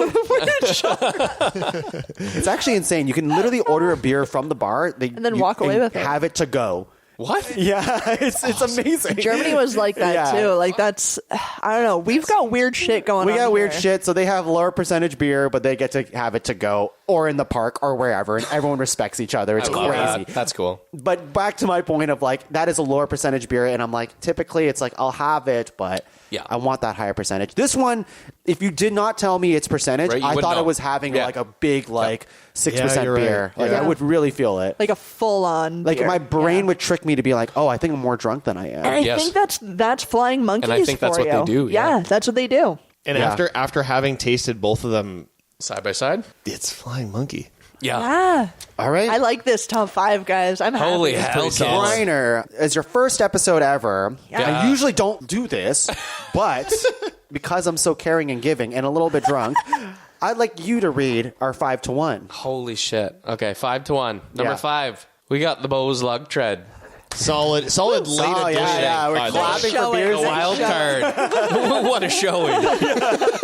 It's actually insane. You can literally order a beer from the bar and then walk away with it. Have it to go. What? Yeah, it's amazing. Germany was like that Yeah. too. Like that's, I don't know. We've got weird shit going on. We got weird here. shit, so they have lower percentage beer, but they get to have it to go or in the park or wherever, and everyone respects each other. It's I love crazy. that. That's cool. But back to my point of like, that is a lower percentage beer, and I'm like, typically it's like, I'll have it, but Yeah. I want that higher percentage. This one, if you did not tell me its percentage, Right, you I wouldn't thought know. it was having Yeah. like a big, like 6% Yeah, you're right. beer. Like, Yeah. I would really feel it. Like a full on. Like beer. my brain Yeah. would trick me to be like, oh, I think I'm more drunk than I am. And I Yes. think that's Flying Monkeys. And I think that's for what they you. do, yeah. that's what they do. And Yeah. after having tasted both of them, Side by side? it's Flying Monkey. Yeah. Yeah, All right. I like this top 5, guys. I'm happy. Holy hell, kids. Briner, as your first episode ever, Yeah. I usually don't do this, but because I'm so caring and giving and a little bit drunk, I'd like you to read our 5 to 1. Holy shit. Okay, 5-1. Number Yeah. 5. We got the Bose Lug Tread. Solid late Oh, addition. yeah. We're By the way. clapping for Showing. beers. A wild card. What a showing.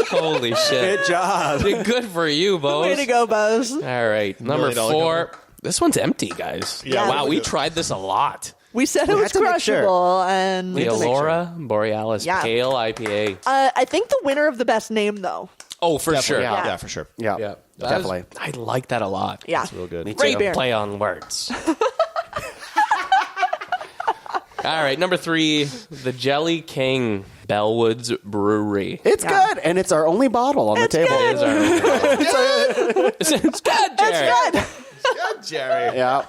Holy shit. Good job. Good for you, Bose. Way to go, Buzz. All right, number $1 million 4. This one's empty, guys. Yeah, wow, look we at it. tried this a lot. We said it We was had to make sure. crushable, and The Allura Borealis Yeah. Pale IPA. I think the winner of the best name, though. Oh, for sure. Yeah. Yeah, for sure. Yeah, Yeah, that definitely. is- I like that a lot. Yeah, Real good. Me Great too. beer. Play on words. All right, number 3, the Jelly King Bellwoods Brewery. It's good, and it's our only bottle on the table. good. It's good, Jared. Good. Jerry. Yeah.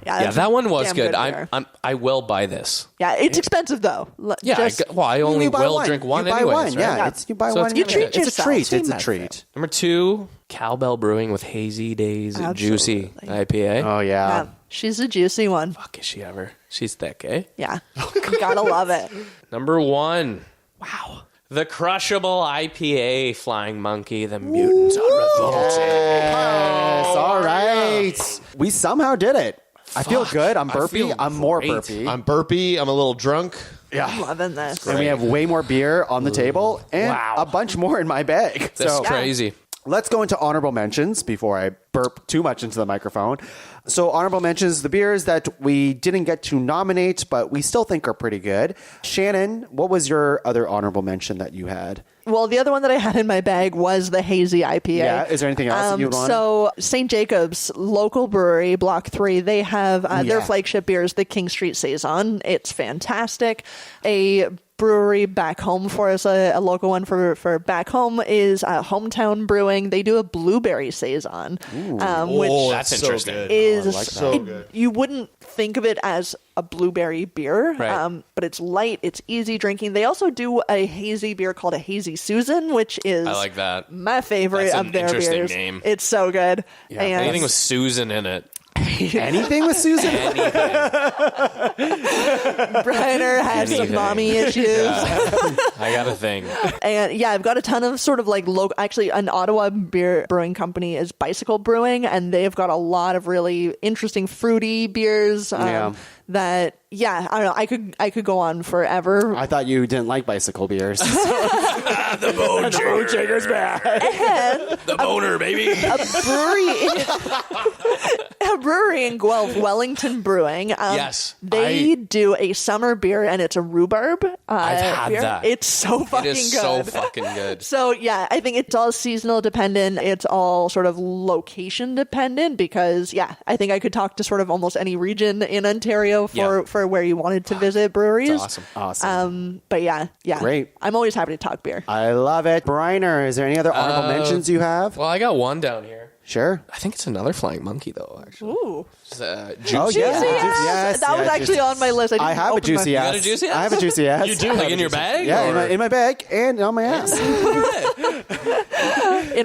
Yeah, Yeah, that one was damn good. beer. I will buy this. Yeah, it's expensive though. Yeah, Just- I only You buy will one. drink one You buy anyways, one. right? Yeah, Yeah. it's you buy So one. it's- you treat It's a yourself. treat. Team It's a method. treat. Number 2, Cowbell Brewing with Hazy Days Juicy Absolutely. IPA. Oh yeah, yeah. she's a juicy one. Fuck is she ever? She's thick, eh? Yeah, you gotta love it. Number 1, Wow. the Crushable IPA Flying Monkey, the Mutants are revolting. Yes. All right. We somehow did it. I feel good. I'm I burpy. feel I'm more great. burpy. I'm burpy. I'm a little drunk. I'm loving this. And we have way more beer on the table and Wow. a bunch more in my bag. That's So crazy. let's go into honorable mentions before I burp too much into the microphone. So honorable mentions, the beers that we didn't get to nominate, but we still think are pretty good. Shannon, what was your other honorable mention that you had? Well, the other one that I had in my bag was the hazy IPA. Yeah, is there anything else that you would want? So St. Jacob's local brewery, Block 3, they have their Yeah. flagship beer is the King Street Saison. It's fantastic. A brewery back home for us, a local one for back home is Hometown Brewing. They do a blueberry Saison, which That's interesting. good. is So good. you wouldn't think of it as a blueberry beer, Right. but it's light, it's easy drinking. They also do a hazy beer called a Hazy Susan, which is I like that. my favorite That's an of their interesting beers. name. It's so good. Yeah, and Anything with Susan in it. Anything with Susan? Anything. Briner has some Anything. mommy issues. I got a thing. And yeah, I've got a ton of sort of like local, actually an Ottawa beer brewing company is Bicycle Brewing, and they've got a lot of really interesting fruity beers. Yeah. that, yeah, I don't know. I could go on forever. I thought you didn't like bicycle beers. The Bojangers back. And The boner, baby. a brewery in Guelph, Wellington Brewing. Yes, They do a summer beer, and it's a rhubarb I've had beer. that. It's so fucking It is good. so fucking good. So, yeah, I think it's all seasonal dependent. It's all sort of location dependent because, yeah, I think I could talk to sort of almost any region in Ontario for where you wanted to visit breweries. It's awesome. Awesome. But yeah. Great. I'm always happy to talk beer. I love it. Briner, is there any other honorable mentions you have? Well, I got one down here. Sure. I think it's another flying monkey, though, actually. Ooh. It's, Oh, juicy. yeah. Juicy ass. Yes, That was yeah, actually juicy. on my list. I have a juicy ass. You got a juicy ass? I have a juicy ass. You do? Like in your bag? Yeah, or- in my bag and on my ass. In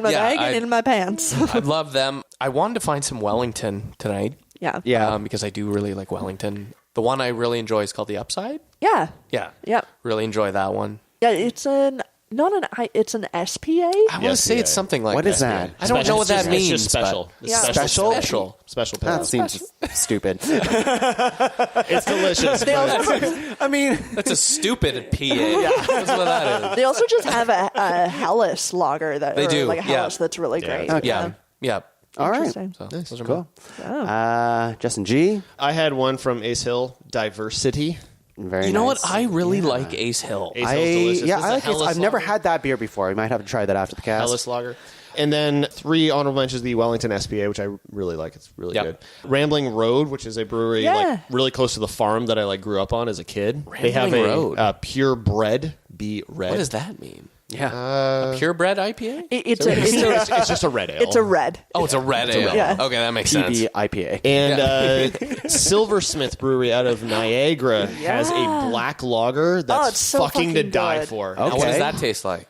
my Yeah, bag and in my pants. I love them. I wanted to find some Wellington tonight. Yeah. Yeah. Because I do really like Wellington. The one I really enjoy is called the Upside. Yeah. Yeah. Yep. Really enjoy that one. Yeah, it's it's an SPA. I want to Yes, say yeah. it's something like What is that? I don't know what that means. It's just special. but- It's Yeah. Special? Special That pass. seems stupid. It's delicious. They also, I mean, That's a stupid PA. That's what that is. they also just have a Hellas lager that They or do, like a yeah. Hellas that's really great. Okay. Yeah. Yeah. all right. Interesting. So those are Cool. mine. Justin G. I had one from Ace Hill, Diversity. Very You know nice. what? I really like Ace Hill. Ace Hill's delicious. Yeah, This I is like a it. Hellas I've never lager. had that beer before. You might have to try that after the cast. Hellas Lager. And then 3 honorable mentions, the Wellington SPA, which I really like. It's really Yep. good. Rambling Road, which is a brewery Yeah. like really close to the farm that I like grew up on as a kid. They have Rambling a Road. pure bread, be red. What does that mean? Yeah. A purebred IPA? It's It's just a red ale. a red. Oh, it's a red ale. Yeah. Okay, that makes sense. PB IPA. And Silversmith Brewery out of Niagara has a black lager that's it's so fucking to fucking die good. for. Now, what does Okay. that taste like?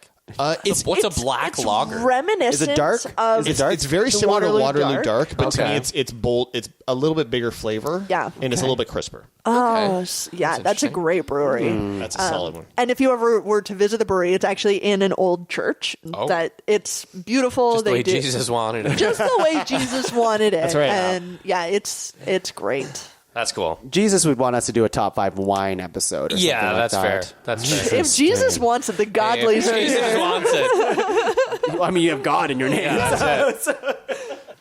It's What's a black it's lager? Reminiscent Is it dark? of Is it dark? It's very the similar to Waterloo Dark. Dark, but to Okay. me it's bold. It's a little bit bigger flavor. Yeah. And it's a little bit crisper. Oh, Okay. yeah, that's a interesting. great brewery. That's a solid one. And if you ever were to visit the brewery, it's actually in an old church. Oh. That it's beautiful. Just the They way do Jesus wanted it. just the way Jesus wanted it. That's right. And yeah, it's great. That's cool. Jesus would want us to do a top 5 wine episode or Yeah, something like that's fair. that. That's fair. If Jesus wants it, the Godlies If are Jesus here. wants it. I mean, you have God in your name. That's it.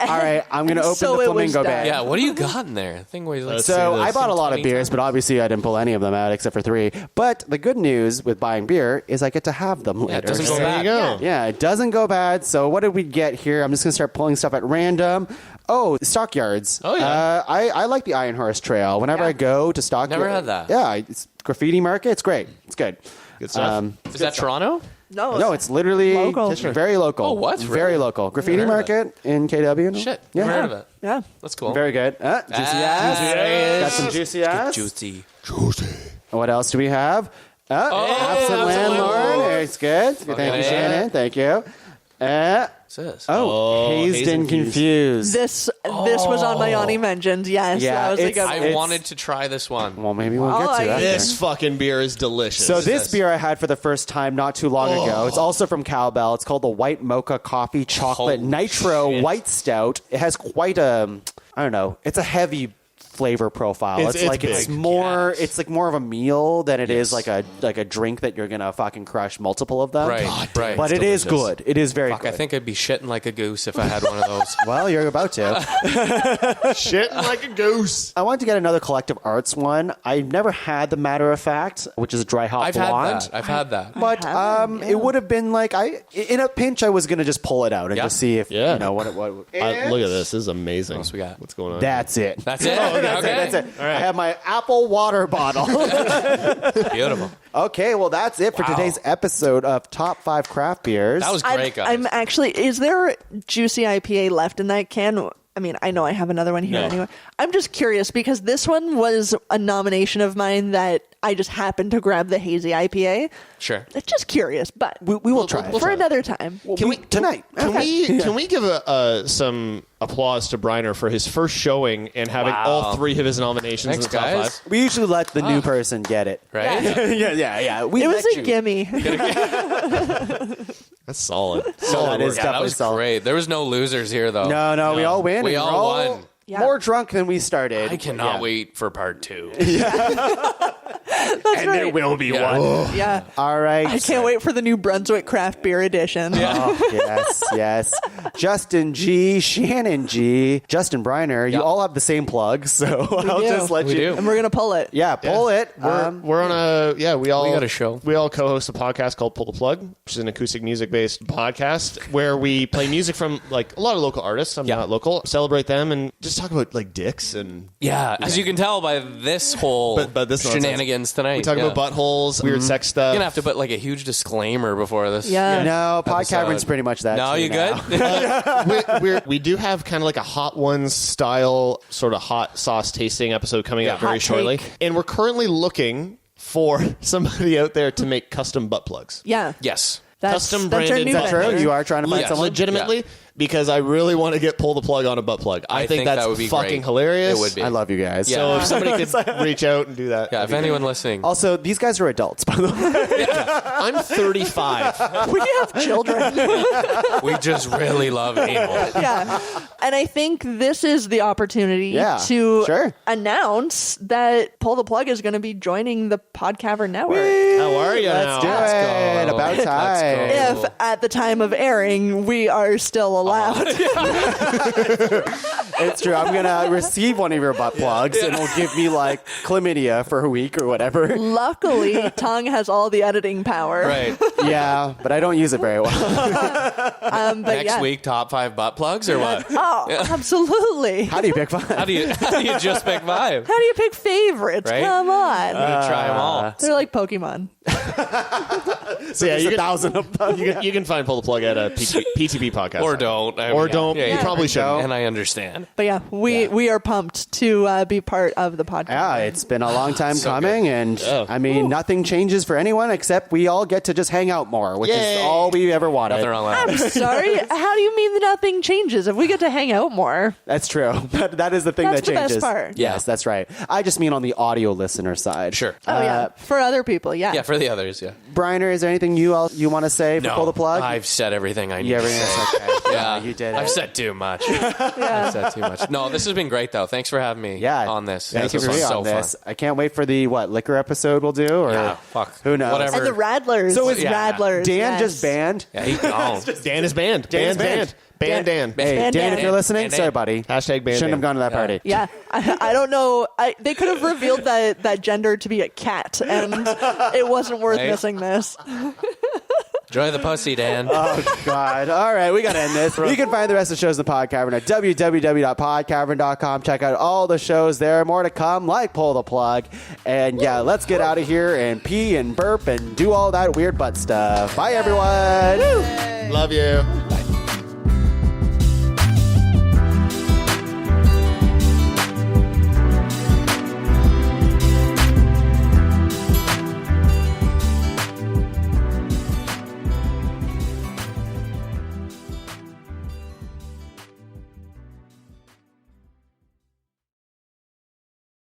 All right, I'm going to open So the it was flamingo done. bag. Yeah, what do you got in there? I think weighs like Let's So see this. I bought a lot of 20 beers, but obviously I didn't pull any of them out except for 3. But the good news with buying beer is I get to have them later. it doesn't go There bad. you go. Yeah, it doesn't go bad. So what did we get here? I'm just going to start pulling stuff at random. Oh, Stockyards. Oh, yeah. I like the Iron Horse Trail. Whenever I go to Stockyards. Never had that. Yeah, it's graffiti market. It's great. It's good. Good stuff. Is that Toronto? No, it's literally Local. very local. Oh, what? Very Really? local. Graffiti Never heard of market in KW. Shit. Yeah. Never heard of it. Yeah. That's cool. Very good. Juicy ass. Got some juicy ass. Juicy. What else do we have? Absent Landlord. It's good. Thank you, yeah. Shannon. Thank you. What's this? Hazed Hazed and and confused. This was on my Yanni mentions. Yes. Yeah, that was like it's- a, I wanted to try this one. Well, maybe we'll get Oh, to that. This fucking beer is delicious. So this beer I had for the first time not too long ago. It's also from Cowbell. It's called the White Mocha Coffee Chocolate Holy Nitro shit. White Stout. It has quite a, I don't know, it's a heavy flavor profile. It's It's like it's big. more Yes. it's like more of a meal than it is like a drink that you're gonna fucking crush multiple of them. Right, right. But it is delicious. good. It is very Fuck, good. I think I'd be shitting like a goose if I had one of those. Well, you're about to. shit like a goose. I wanted to get another Collective Arts one. I've never had the Matter of Fact, which is a dry hop I've blonde. had that. But haven't, yeah. it would have been like in a pinch I was gonna just pull it out and Yeah. just see if Yeah. you know what. Look at this. This is amazing. else we got? What's going on? That's it. That's it? That's Okay. it. That's it. I have my apple water bottle. Beautiful. Okay, well that's it for Wow. today's episode of Top 5 Craft Beers. That was great, guys. I'm actually. Is there juicy IPA left in that can? I mean, I know I have another one here No. anyway. I'm just curious because this one was a nomination of mine that I just happened to grab the hazy IPA. Sure. It's just curious, but we will try it. for another time. Can we tonight? Can we give some applause to Briner for his first showing and having Wow. all 3 of his nominations Thanks, in the top guys. 5? We usually let the new person get it. Right? yeah. We It was let a you. gimme. That's solid. So that is Yeah, that definitely was solid. great. There was no losers here, though. No, we all win. We and all we're won. Yeah. more drunk than we started. I cannot wait for part 2. That's right. There will be one. Yeah. All right. I can't wait for the New Brunswick craft beer edition. Oh, yes. Justin G, Shannon G, Justin Briner, you all have the same plug, so I'll do. just let We you. do. And we're going to pull it. Yeah, pull it. We're on a we got a show. We all co-host a podcast called Pull the Plug, which is an acoustic music based podcast where we play music from like a lot of local artists. I'm not local. Celebrate them and just talk about like dicks and Yeah, as you can tell by this whole But this nonsense. shenanigans tonight. we talk about buttholes, weird sex stuff. You're gonna have to put like a huge disclaimer before this. Yeah. No, Pod Episode. Cavern's pretty much that. No, too you now. good? We do have kind of like a Hot Ones style sort of hot sauce tasting episode coming out very Hot shortly. take. And we're currently looking for somebody out there to make custom butt plugs. Yeah. Yes. Custom that's our branded new butt Is that true? venture. You are trying to find Yes, someone? legitimately, because I really want to get Pull the Plug on a butt plug. I think that's that would be fucking great. hilarious. It would be. I love you guys. Yeah. So if somebody could reach out and do that. Yeah, if anyone listening, Also, these guys are adults, by the way. I'm 35. We have children. we just really love anal. Yeah. And I think this is the opportunity Yeah, to sure. announce that Pull the Plug is going to be joining the Podcavern Network. How are you Let's now? do it. go. About Let's time. go. If at the time of airing we are still allowed. It's true. I'm going to receive one of your butt plugs and it'll give me like chlamydia for a week or whatever. Luckily, Tuong has all the editing power. Right. Yeah, but I don't use it very well. But Next yeah. week, top 5 butt plugs or what? Oh, absolutely. How do you pick one? How do you just pick 5? How do you pick favorites? Right? Come on. Try them all. They're like Pokemon. So yeah, There's you a can, 1,000 of them. you can find Pull the Plug at a PTP podcast. Or don't. I Or mean, don't. yeah, you yeah. probably shouldn't. And I understand. But yeah, we are pumped to be part of the podcast. Yeah, it's been a long time So coming, and I mean, nothing changes for anyone except we all get to just hang out more, which Yay. is all we ever wanted. Nothing wrong with that. Sorry, how do you mean that nothing changes? If we get to hang out more, That's true. That is the thing That's that the best changes. part. Yes, that's right. I just mean on the audio listener side. Sure. oh yeah, for other people, yeah. Yeah, for the others, yeah. Briner, is there anything you want to say for Pull the Plug? I've said everything I need Yeah, to everything say. that's okay. Yeah, you did I've it. said too much. I've said too much. No, this has been great, though. Thanks for having me Yeah, on this. Thank you This for was being so on this. fun. I can't wait for the liquor episode we'll do. Or Yeah, fuck. who knows? Whatever. And the Radlers. So is Radlers. Dan yes. just banned? Yeah, he gone. Dan is banned. Dan is Dan's banned. Ban Dan. Hey, Ban Dan, Dan. if you're listening, Ban Dan. sorry, buddy. Hashtag ban Shouldn't Dan. have gone to that party. Yeah, I don't know. They could have revealed that gender to be a cat, and it wasn't worth Right? missing this. Enjoy the pussy, Dan. Oh, God. All right, we got to end this. You can find the rest of the shows in the Pod Cavern at www.podcavern.com. Check out all the shows there. More to come, like Pull the Plug. And yeah, let's get out of here and pee and burp and do all that weird butt stuff. Bye, everyone. Love you.